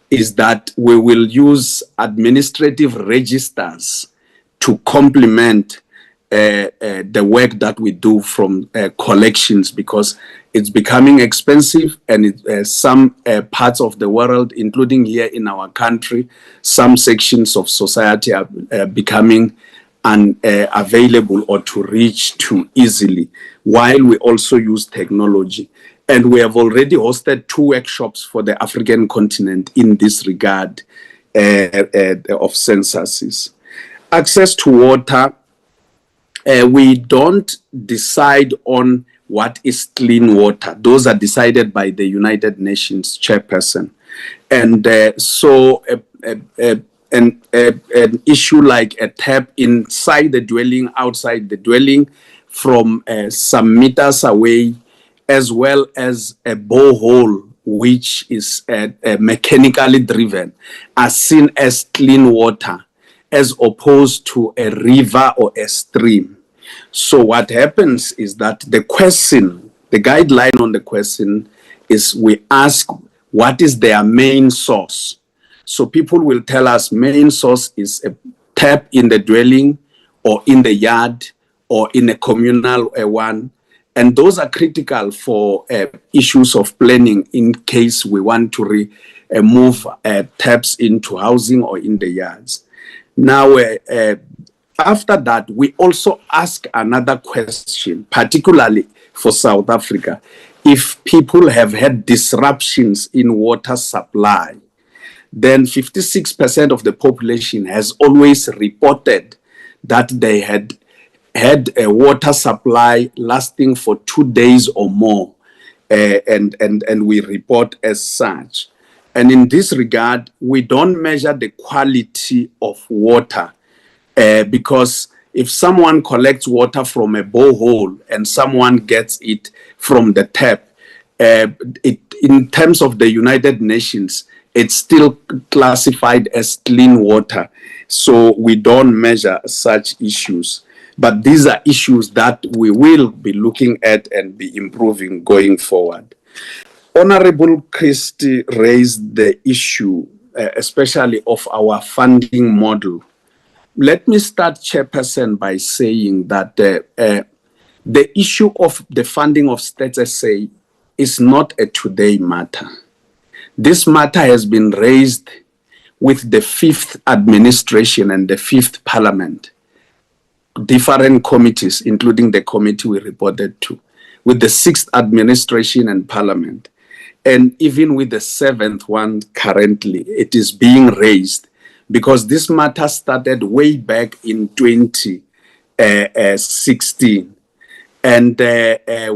is that we will use administrative registers to complement the work that we do from collections, because it's becoming expensive, and some parts of the world, including here in our country, some sections of society are becoming unavailable or to reach too easily, while we also use technology. And we have already hosted 2 workshops for the African continent in this regard of censuses. Access to water, we don't decide on what is clean water. Those are decided by the United Nations chairperson. And so an issue like a tap inside the dwelling, outside the dwelling, from some meters away, as well as a borehole which is mechanically driven, are seen as clean water, as opposed to a river or a stream. So what happens is that the question, the guideline on the question is, we ask what is their main source. So people will tell us main source is a tap in the dwelling or in the yard or in a communal one. And those are critical for issues of planning in case we want to move taps into housing or in the yards. Now, after that, we also ask another question, particularly for South Africa. If people have had disruptions in water supply, then 56% of the population has always reported that they had a water supply lasting for 2 days or more, and we report as such. And in this regard, we don't measure the quality of water, because if someone collects water from a borehole and someone gets it from the tap, in terms of the United Nations, it's still classified as clean water. So we don't measure such issues. But these are issues that we will be looking at and be improving going forward. Honorable Christie raised the issue, especially of our funding model. Let me start, Chairperson, by saying that the issue of the funding of Stats SA is not a today matter. This matter has been raised with the 5th administration and the 5th parliament, different committees, including the committee we reported to, with the 6th administration and parliament, and even with the 7th one currently. It is being raised because this matter started way back in 2016. And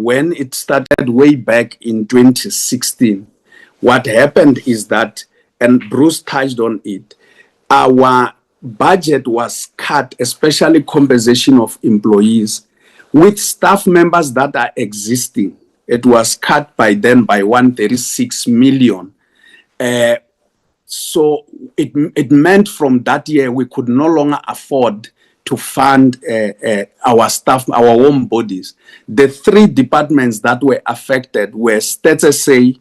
when it started way back in 2016, what happened is that, and Bruce touched on it, our budget was cut, especially compensation of employees, with staff members that are existing. It was cut by then by 136 million. So it meant from that year we could no longer afford to fund our staff, our own bodies. The 3 departments that were affected were Stats SA,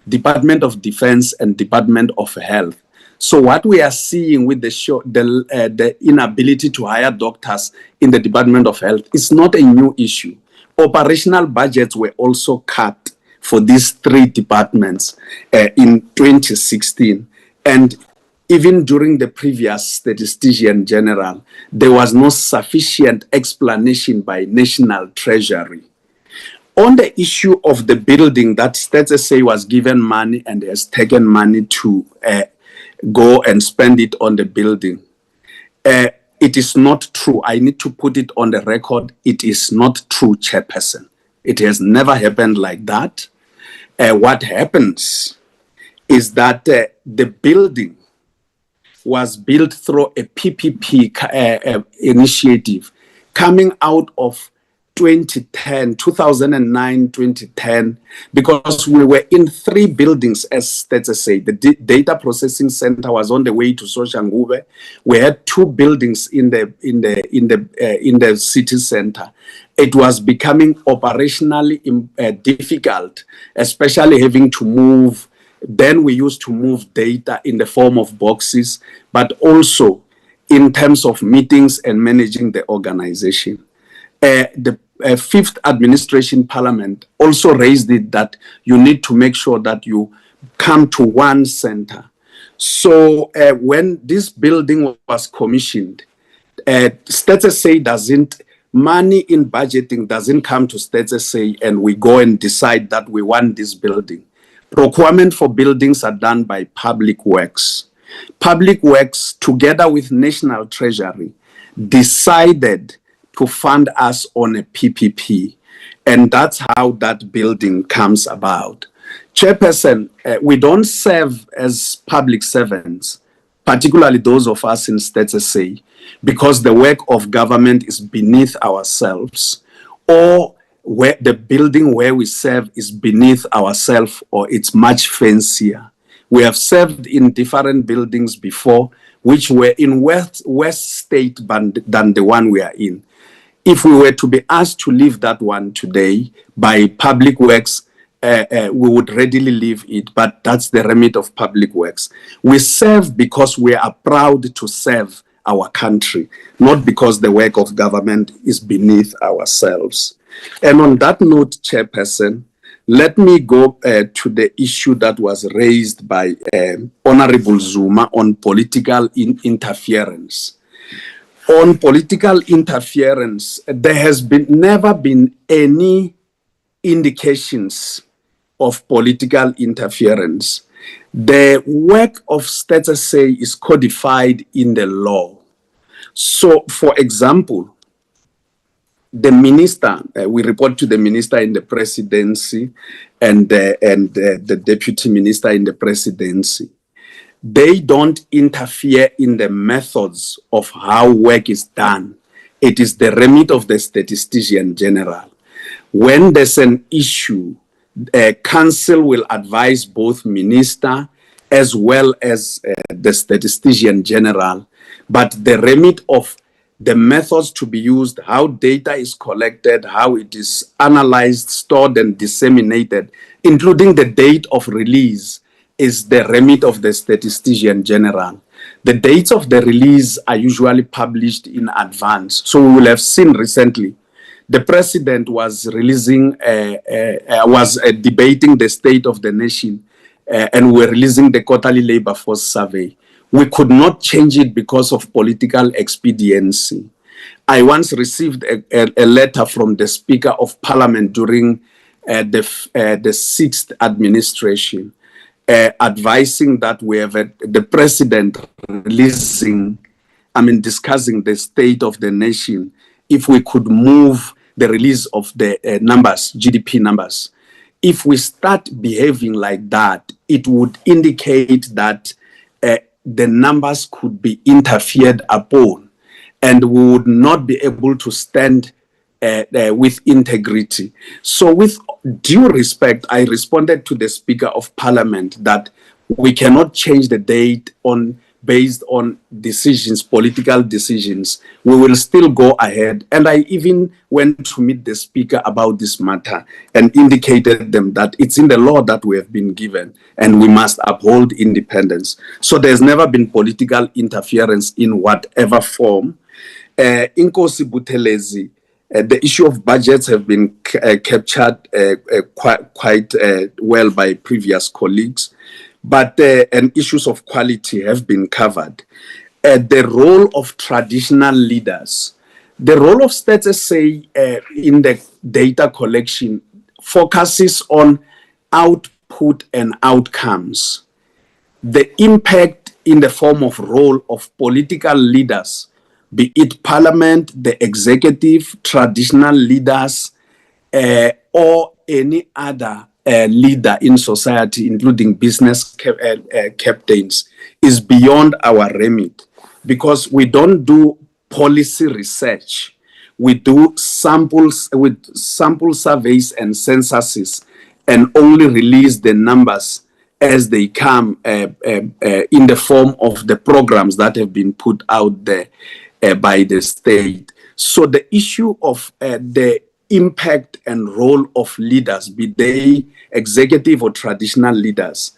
Department of Defense, and Department of Health. So what we are seeing with the inability to hire doctors in the Department of Health is not a new issue. Operational budgets were also cut for these 3 departments in 2016. And even during the previous statistician general, there was no sufficient explanation by National Treasury. On the issue of the building, that Stats SA was given money and has taken money to go and spend it on the building. It is not true. I need to put it on the record. It is not true, Chairperson. It has never happened like that. What happens is that the building was built through a PPP initiative coming out of 2009, 2010, because we were in 3 buildings, as let's say the data processing center was on the way to Soshangube. We had 2 buildings in the city center. It was becoming operationally difficult, especially having to move. Then we used to move data in the form of boxes, but also in terms of meetings and managing the organization. The 5th administration parliament also raised it that you need to make sure that you come to one center. So when this building was commissioned, State SA money in budgeting doesn't come to State SA and we go and decide that we want this building. Procurement for buildings are done by Public Works. Public Works, together with National Treasury, decided to fund us on a PPP. And that's how that building comes about. Chairperson, we don't serve as public servants, particularly those of us in State SA, because the work of government is beneath ourselves, or where the building where we serve is beneath ourselves, or it's much fancier. We have served in different buildings before, which were in West State than the one we are in. If we were to be asked to leave that one today by Public Works, we would readily leave it, but that's the remit of Public Works. We serve because we are proud to serve our country, not because the work of government is beneath ourselves. And on that note, Chairperson, let me go to the issue that was raised by Honorable Zuma on political interference. On political interference, there has never been any indications of political interference. The work of State SA is codified in the law. So, for example, the minister, we report to the minister in the presidency and the deputy minister in the presidency. They don't interfere in the methods of how work is done. It is the remit of the statistician general. When there's an issue, council will advise both minister as well as the statistician general, but the remit of the methods to be used, how data is collected, how it is analyzed, stored, and disseminated, including the date of release, is the remit of the statistician general. The dates of the release are usually published in advance. So we will have seen recently, the president was releasing, debating the state of the nation, and we're releasing the quarterly labor force survey. We could not change it because of political expediency. I once received a letter from the Speaker of Parliament during the 6th administration, advising that we have the president discussing the state of the nation, if we could move the release of the numbers, GDP numbers. If we start behaving like that, it would indicate that the numbers could be interfered upon, and we would not be able to stand with integrity. So with due respect, I responded to the Speaker of Parliament that we cannot change the date based on decisions, political decisions. We will still go ahead. And I even went to meet the Speaker about this matter and indicated them that it's in the law that we have been given and we must uphold independence. So there's never been political interference in whatever form. Inkosi Buthelezi, the issue of budgets have been captured quite well by previous colleagues, but and issues of quality have been covered. The role of traditional leaders, the role of State SA in the data collection focuses on output and outcomes. The impact in the form of role of political leaders, be it parliament, the executive, traditional leaders, or any other leader in society, including business captains, is beyond our remit, because we don't do policy research. we do samples with sample surveys and censuses and only release the numbers as they come in the form of the programs that have been put out there by the state. So the issue of the impact and role of leaders, be they executive or traditional leaders,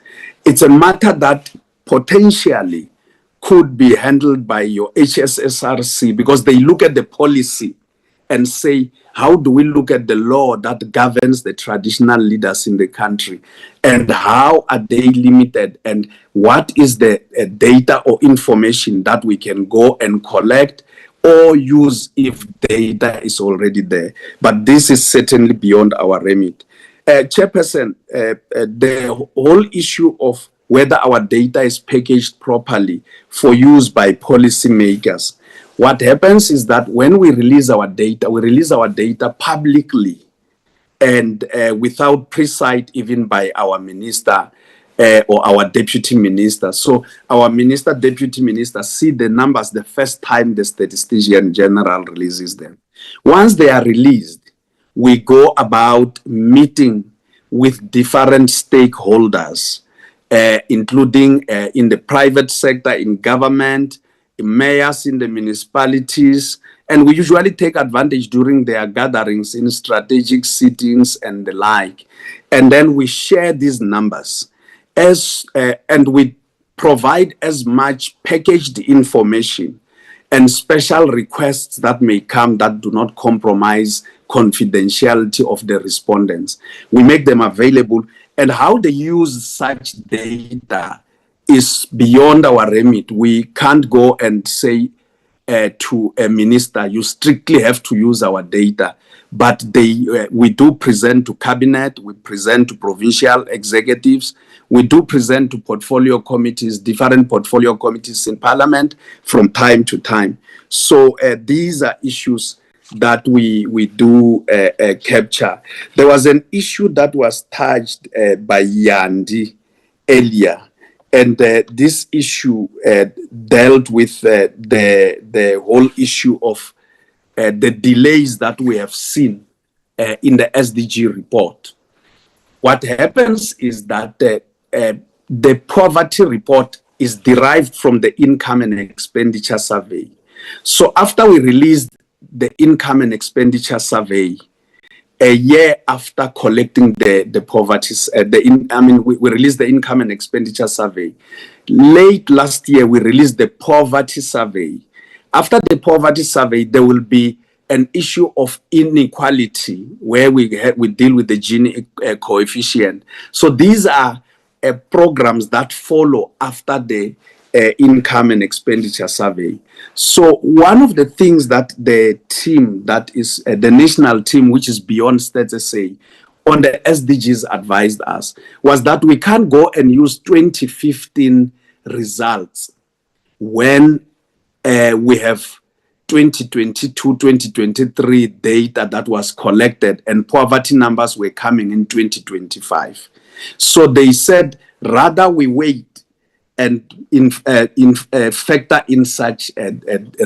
it's a matter that potentially could be handled by your HSSRC, because they look at the policy and say, how do we look at the law that governs the traditional leaders in the country, and how are they limited, and what is the data or information that we can go and collect or use if data is already there. But this is certainly beyond our remit. Chairperson, the whole issue of whether our data is packaged properly for use by policymakers. What happens is that when we release our data publicly and without presight even by our minister or our deputy minister. So our minister, deputy minister see the numbers the first time the statistician general releases them. Once they are released, we go about meeting with different stakeholders, including in the private sector, in government, mayors in the municipalities, and we usually take advantage during their gatherings in strategic sittings and the like. And then we share these numbers and we provide as much packaged information and special requests that may come that do not compromise confidentiality of the respondents. We make them available, and how they use such data is beyond our remit. We can't go and say to a minister, you strictly have to use our data. But we do present to cabinet, we present to provincial executives, we do present to portfolio committees, different portfolio committees in parliament from time to time. So these are issues that we do capture. There was an issue that was touched by Yandi earlier, and this issue dealt with the whole issue of the delays that we have seen in the SDG report. What happens is that the poverty report is derived from the income and expenditure survey. So after we released the income and expenditure survey, a year after collecting the poverty, we released the income and expenditure survey. Late last year, we released the poverty survey. After the poverty survey, there will be an issue of inequality where we deal with the Gini coefficient. So these are programs that follow after the income and expenditure survey. So one of the things that the team, that is the national team, which is beyond Stats SA, on the SDGs advised us, was that we can't go and use 2015 results when we have 2022, 2023 data that was collected and poverty numbers were coming in 2025. So they said, rather we wait and factor in such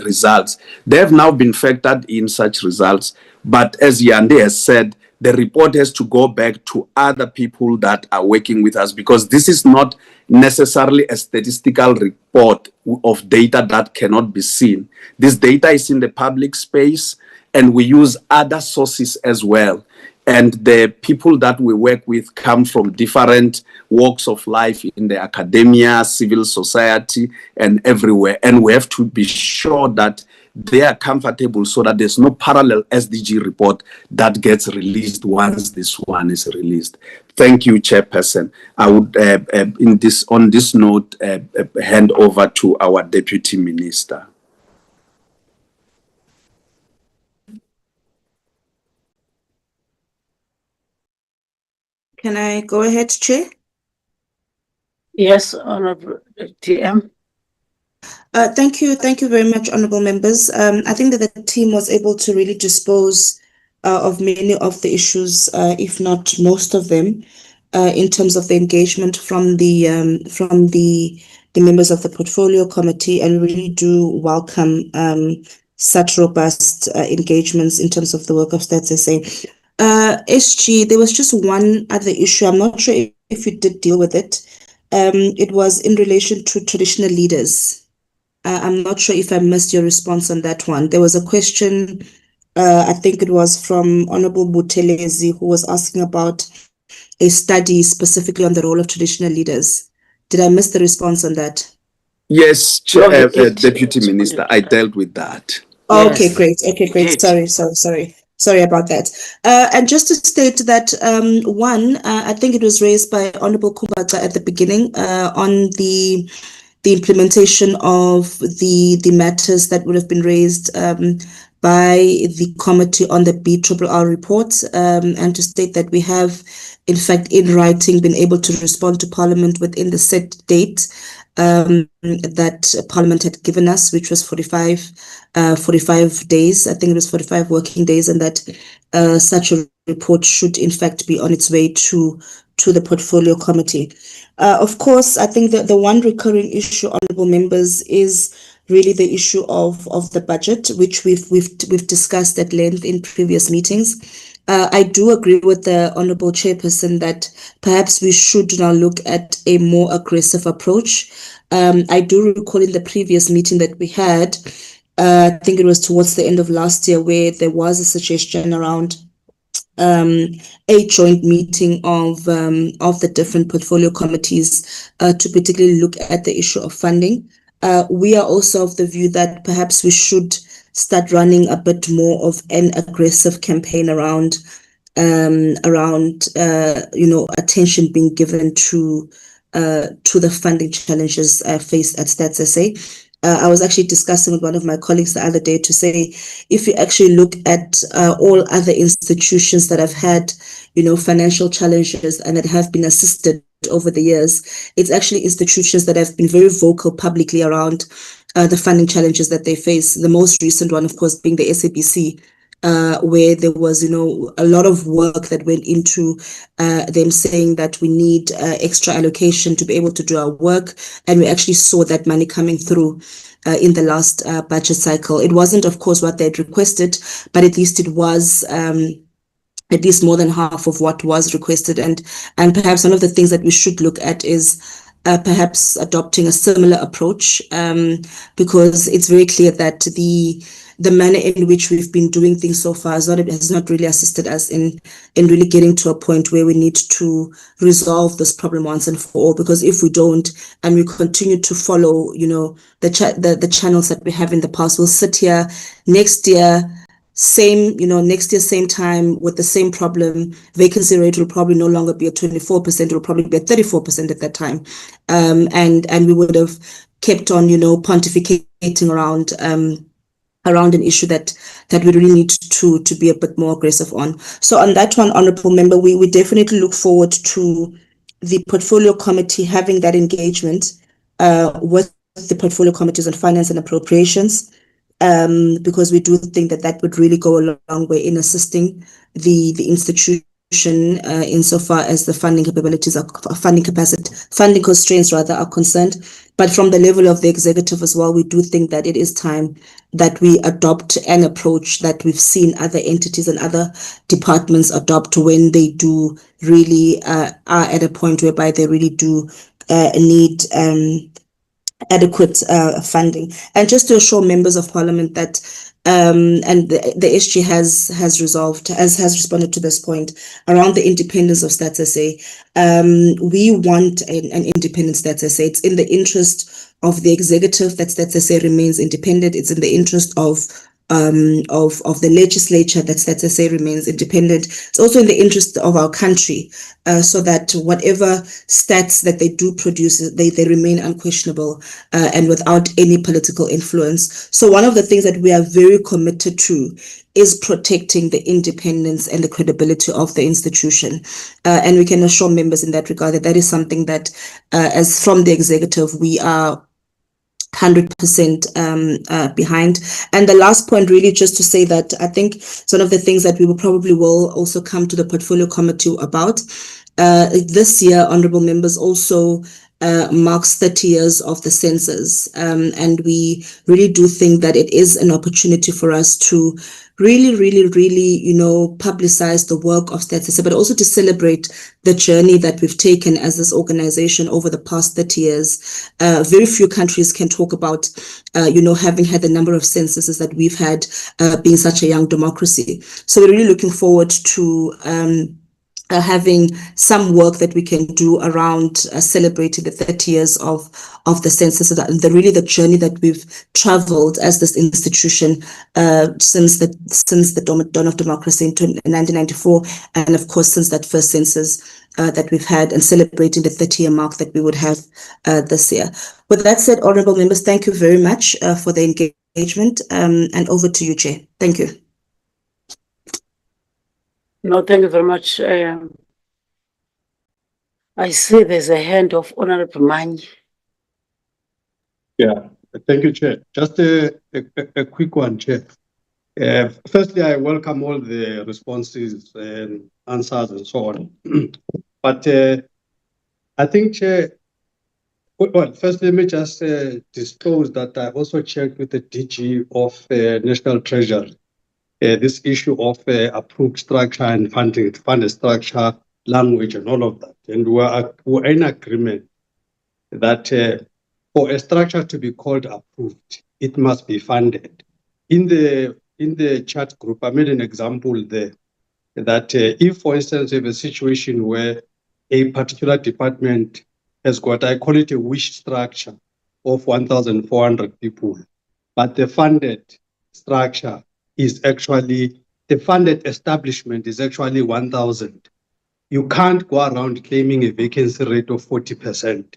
results. They have now been factored in such results, but as Yande has said, the report has to go back to other people that are working with us, because this is not necessarily a statistical report of data that cannot be seen. This data is in the public space, and we use other sources as well. And the people that we work with come from different walks of life in the academia, civil society, and everywhere. And we have to be sure that they are comfortable so that there's no parallel SDG report that gets released once this one is released. Thank you, Chairperson. I would, on this note, hand over to our Deputy Minister. Can I go ahead, Chair? Yes, Honorable TM. Thank you very much, honorable members. I think that the team was able to really dispose of many of the issues, if not most of them, in terms of the engagement from the members of the portfolio committee, and we really do welcome such robust engagements in terms of the work of Stats SA. SG, there was just one other issue. I'm not sure if you did deal with it. It was in relation to traditional leaders. I'm not sure if I missed your response on that one. There was a question, I think it was from Honorable Butelezi, who was asking about a study specifically on the role of traditional leaders. Did I miss the response on that? Yes, Deputy Minister, I dealt with that. Okay, great. Okay, great. Sorry about that. And just to state that, I think it was raised by Honorable Kumbaca at the beginning on the implementation of the matters that would have been raised by the committee on the BRRR report, and to state that we have, in fact, in writing, been able to respond to Parliament within the set date that Parliament had given us, which was 45 days. I think it was 45 working days, and that such a report should, in fact, be on its way to the Portfolio Committee. Of course, I think that the one recurring issue, honourable members, is really the issue of the budget, which we've discussed at length in previous meetings. I do agree with the Honourable Chairperson that perhaps we should now look at a more aggressive approach. I do recall in the previous meeting that we had, I think it was towards the end of last year, where there was a suggestion around a joint meeting of the different portfolio committees to particularly look at the issue of funding. We are also of the view that perhaps we should start running a bit more of an aggressive campaign around attention being given to the funding challenges faced at Stats SA. I was actually discussing with one of my colleagues the other day to say, if you actually look at all other institutions that have had, financial challenges and that have been assisted over the years, it's actually institutions that have been very vocal publicly around the funding challenges that they face. The most recent one, of course, being the SABC, where there was, a lot of work that went into them saying that we need extra allocation to be able to do our work. And we actually saw that money coming through in the last budget cycle. It wasn't, of course, what they'd requested, but at least it was at least more than half of what was requested. And perhaps one of the things that we should look at is perhaps adopting a similar approach, because it's very clear that the manner in which we've been doing things so far has not really assisted us in really getting to a point where we need to resolve this problem once and for all. Because if we don't, and we continue to follow, the channels that we have in the past, we'll sit here next year, same time with the same problem. Vacancy rate will probably no longer be at 24%, it will probably be at 34% at that time. And we would have kept on, pontificating around an issue that we really need to be a bit more aggressive on. So on that one, honourable member, we definitely look forward to the Portfolio Committee having that engagement with the Portfolio Committees on Finance and Appropriations, because we do think that would really go a long way in assisting the institution insofar as the funding constraints are concerned. But from the level of the executive as well, we do think that it is time that we adopt an approach that we've seen other entities and other departments adopt when they do really are at a point whereby they really do need adequate funding. And just to assure members of Parliament that and the SG has responded to this point around the independence of Stats SA. We want an independent Stats SA. It's in the interest of the executive that Stats SA remains independent. It's in the interest of the legislature that Stats SA remains independent. It's also in the interest of our country, so that whatever stats that they do produce, they remain unquestionable and without any political influence. So one of the things that we are very committed to is protecting the independence and the credibility of the institution. And we can assure members in that regard that is something that, as from the executive, we are 100% behind. And the last point, really, just to say that I think some of the things that we will also come to the Portfolio Committee about This year, honorable members, also marks 30 years of the census, and we really do think that it is an opportunity for us to really, publicize the work of Statista, but also to celebrate the journey that we've taken as this organization over the past 30 years. Very few countries can talk about, having had the number of censuses that we've had, being such a young democracy. So we're really looking forward to having some work that we can do around celebrating the 30 years of the census, and the journey that we've traveled as this institution since the dawn of democracy in 1994, and of course since that first census that we've had, and celebrating the 30-year mark that we would have this year. With that said, honorable members, thank you very much for the engagement, and over to you, Chair. Thank you. No, thank you very much. I see there's a hand of Honorable Mani. Yeah, thank you, Chair. Just a quick one, Chair. Firstly, I welcome all the responses and answers and so on. But I think, Chair, well, first let me just disclose that I also checked with the DG of National Treasury this issue of approved structure and funded structure, language, and all of that. And we're in agreement that for a structure to be called approved, it must be funded. In the chat group, I made an example there that if, for instance, we have a situation where a particular department has got, I call it a wish structure of 1,400 people, but the funded structure is actually, the funded establishment is actually 1,000. You can't go around claiming a vacancy rate of 40%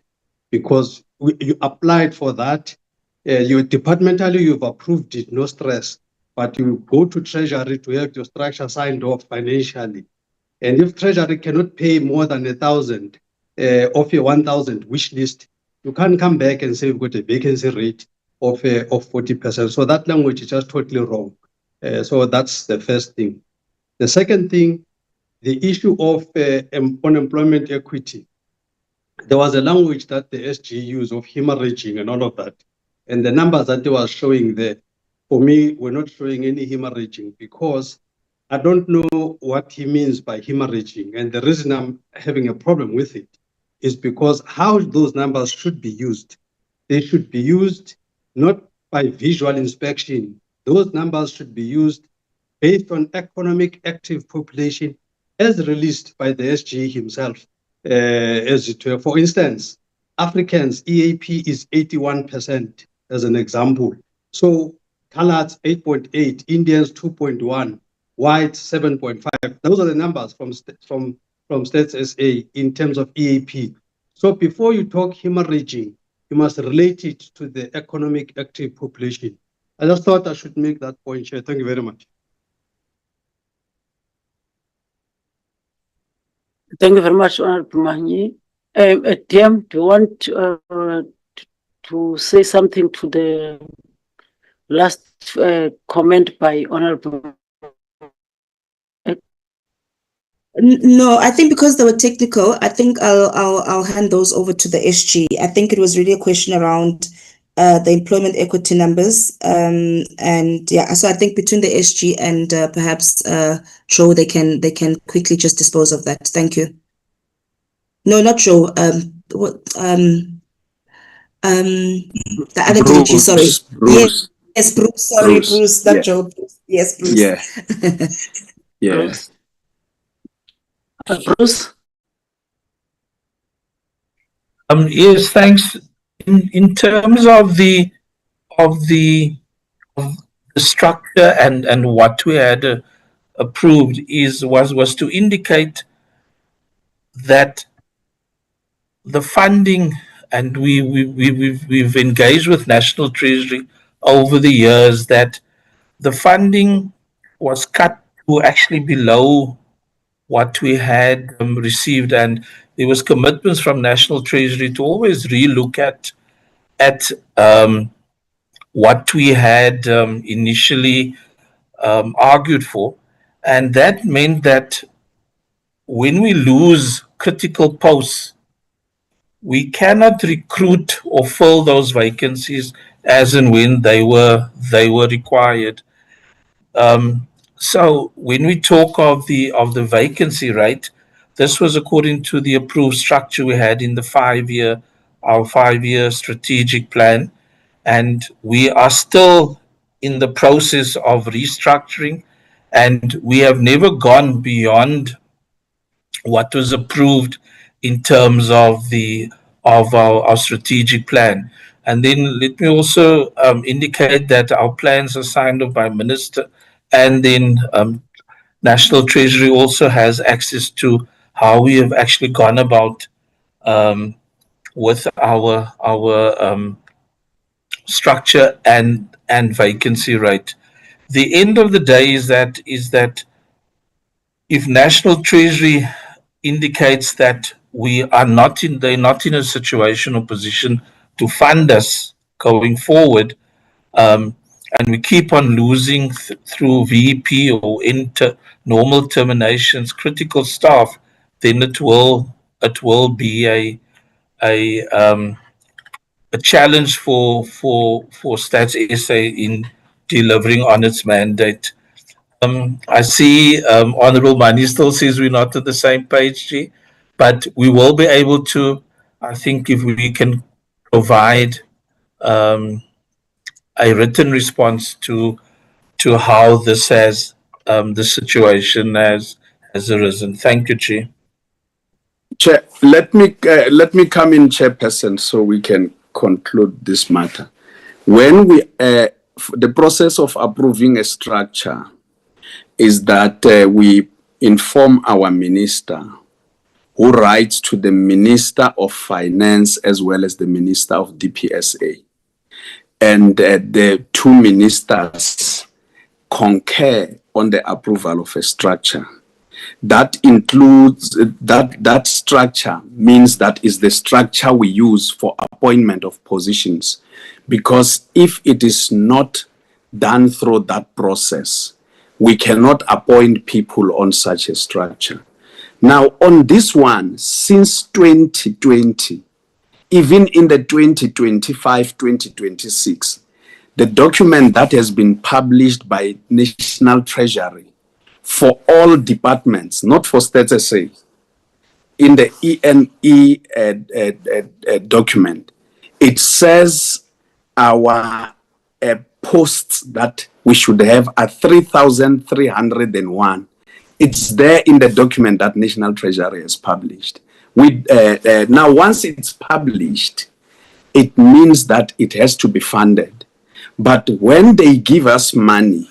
because you applied for that. You departmentally, you've approved it, no stress, but you go to Treasury to have your structure signed off financially. And if Treasury cannot pay more than 1,000 of your 1,000 wish list, you can't come back and say you've got a vacancy rate of 40%. So that language is just totally wrong. So that's the first thing. The second thing, the issue of unemployment equity. There was a language that the SG used of hemorrhaging and all of that. And the numbers that they were showing there, for me, were not showing any hemorrhaging because I don't know what he means by hemorrhaging. And the reason I'm having a problem with it is because how those numbers should be used. They should be used not by visual inspection. Those numbers should be used based on economic active population as released by the SG himself. As it were. For instance, Africans EAP is 81% as an example. So Coloureds 8.8, Indians 2.1, whites 7.5. Those are the numbers from Stats SA in terms of EAP. So before you talk hemorrhaging, you must relate it to the economic active population. I just thought I should make that point, Chair. Thank you very much. Thank you very much, Honorable Mani. DM, do you want to say something to the last comment by Honorable? No, I think because they were technical, I think I'll hand those over to the SG. I think it was really a question around the employment equity numbers, and yeah. So I think between the SG and perhaps Joe, they can quickly just dispose of that. Thank you. No, not Joe. The other DG. Sorry. Bruce. Yes, Bruce. Sorry, Bruce. Not Joe. Yes, Bruce. Yeah. Yeah. Bruce. Yes, thanks. In terms of the structure and what we had approved was to indicate that the funding, and we've engaged with National Treasury over the years, that the funding was cut to actually below what we had received, and there was commitments from National Treasury to always relook at what we had initially argued for, and that meant that when we lose critical posts. We cannot recruit or fill those vacancies as and when they were required. So when we talk of the vacancy rate, this was according to the approved structure we had in the our 5-year strategic plan, and we are still in the process of restructuring, and we have never gone beyond what was approved in terms of our strategic plan. And then let me also indicate that our plans are signed off by Minister, and then National Treasury also has access to how we have actually gone about with our structure and vacancy rate. The end of the day is that if National Treasury indicates that they're not in a situation or position to fund us going forward, and we keep on losing through VP or normal terminations, critical staff, then it will be a challenge for Stats SA in delivering on its mandate. I see Honorable Mani still says we're not on the same page, G, but we will be able to, I think, if we can provide a written response to how this has the situation has arisen. Thank you, G. Chair, let me come in, Chairperson, so we can conclude this matter. When we the process of approving a structure is that we inform our minister, who writes to the Minister of Finance as well as the Minister of DPSA, and the two ministers concur on the approval of a structure. That includes that structure means that is the structure we use for appointment of positions, because if it is not done through that process, we cannot appoint people on such a structure. Now, on this one, since 2020, even in the 2025-2026, the document that has been published by National Treasury for all departments, not for Stats SA, in the ENE document, it says our posts that we should have are 3,301. It's there in the document that National Treasury has published. Now, once it's published, it means that it has to be funded. But when they give us money,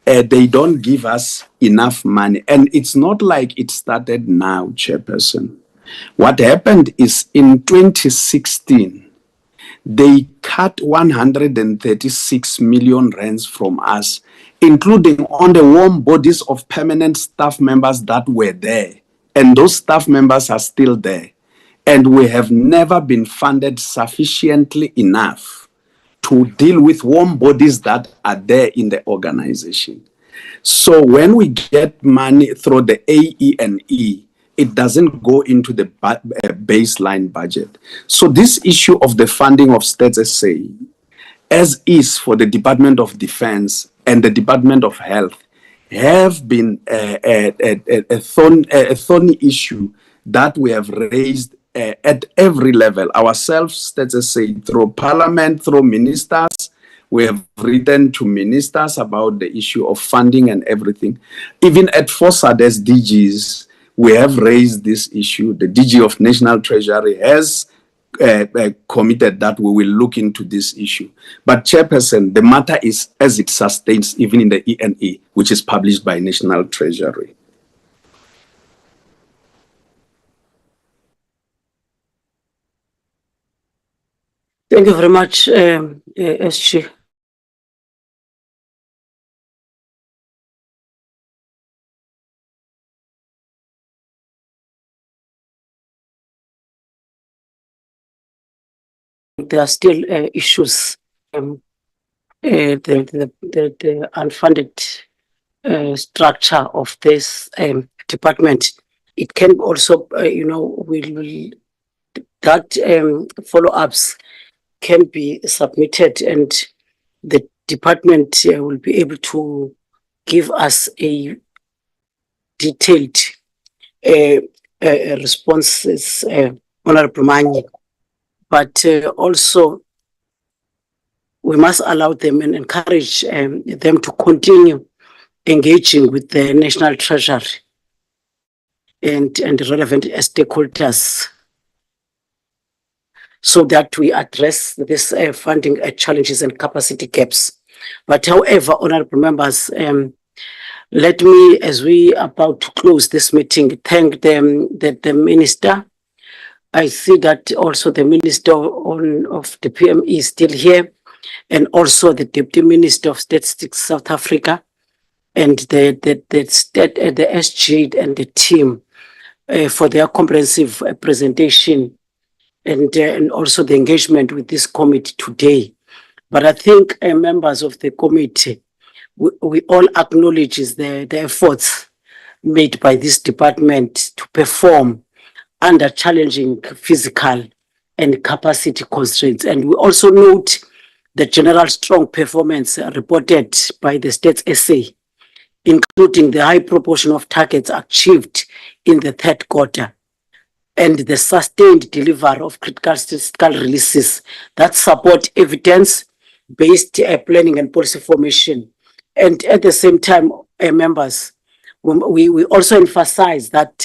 they don't give us enough money. And it's not like it started now, Chairperson. What happened is in 2016, they cut 136 million rands from us, including on the warm bodies of permanent staff members that were there. And those staff members are still there. And we have never been funded sufficiently enough to deal with warm bodies that are there in the organization. So when we get money through the AENE, it doesn't go into the baseline budget. So this issue of the funding of Stats SA, as is for the Department of Defense and the Department of Health, have been a thorny issue that we have raised at every level. Ourselves, Stats SA, through Parliament, through ministers, we have written to ministers about the issue of funding and everything. Even at FOSAD as DGs, we have raised this issue. The DG of National Treasury has committed that we will look into this issue. But Chairperson, the matter is as it sustains even in the ENE, which is published by National Treasury. Thank you very much, SG. There are still issues. The unfunded structure of this department it can also, that follow-ups can be submitted, and the department will be able to give us a detailed responses, Honorable Manyi. But also, we must allow them and encourage them to continue engaging with the National Treasury and relevant stakeholders, so that we address this funding challenges and capacity gaps. But however, honorable members, let me, as we are about to close this meeting, thank the minister. I see that also the Minister of the DPME is still here, and also the Deputy Minister of Statistics South Africa, and the SG and the team for their comprehensive presentation, and also the engagement with this committee today. But I think members of the committee, we all acknowledge the efforts made by this department to perform under challenging physical and capacity constraints. And we also note the general strong performance reported by the States SA, including the high proportion of targets achieved in the third quarter, and the sustained delivery of critical statistical releases that support evidence-based planning and policy formation. And at the same time, members, we also emphasize that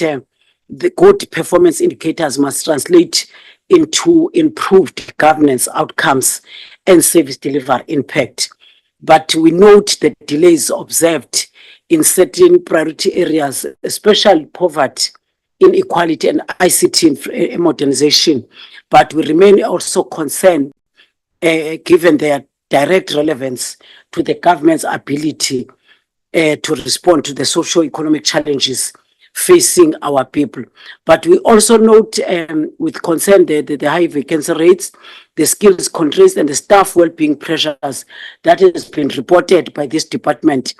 the good performance indicators must translate into improved governance outcomes and service delivery impact. But we note the delays observed in certain priority areas, especially poverty, inequality, and ICT modernization. But we remain also concerned, given their direct relevance to the government's ability to respond to the socio-economic challenges facing our people. But we also note with concern the high vacancy rates, the skills constraints, and the staff well-being pressures that has been reported by this department.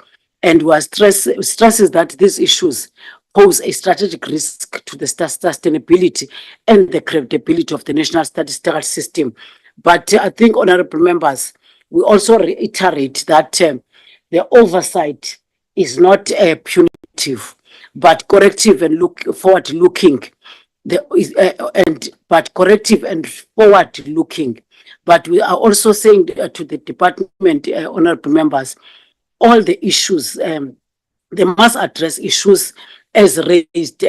And we stresses that these issues pose a strategic risk to the sustainability and the credibility of the national statistical system. But I think, honorable members, we also reiterate that the oversight is not punitive, but corrective and forward-looking. But corrective and forward-looking. But we are also saying to the department, honorable members, all the issues, they must address issues as raised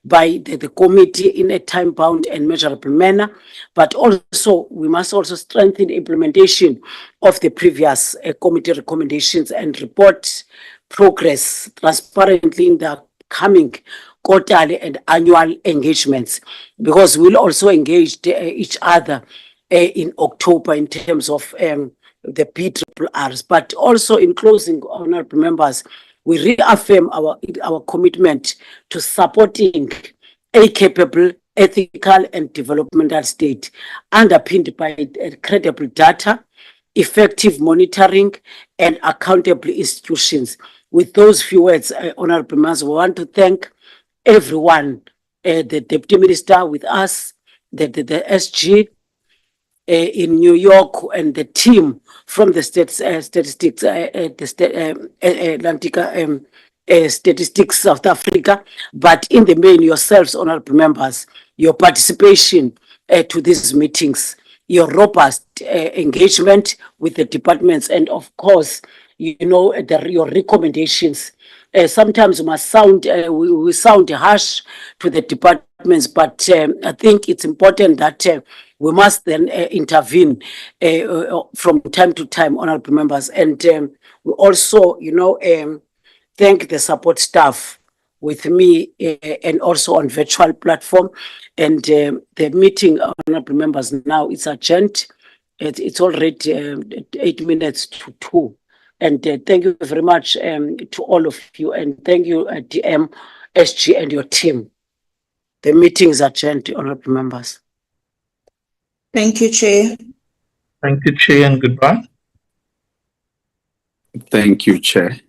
by the committee in a time-bound and measurable manner, but also we must also strengthen implementation of the previous committee recommendations and report progress transparently in the coming quarterly and annual engagements, because we'll also engage each other in October in terms of the PRRs. But also in closing, honorable members, we reaffirm our commitment to supporting a capable, ethical, and developmental state underpinned by credible data, effective monitoring, and accountable institutions. With those few words, honorable members, we want to thank everyone, the Deputy Minister with us, the SG in New York, and the team from the statistics, Statistics South Africa, but in the main, yourselves, honorable members, your participation to these meetings, your robust engagement with the departments, and of course, your recommendations. Sometimes we must sound, we sound harsh to the departments, but I think it's important that we must then intervene from time to time, honorable members. And we also, thank the support staff with me and also on virtual platform. And the meeting, honorable members, now it's adjourned. It's already 8 minutes to 2. And thank you very much to all of you. And thank you, DM, SG, and your team. The meeting is adjourned, honorable members. Thank you, Chair. Thank you, Chair, and goodbye. Thank you, Chair.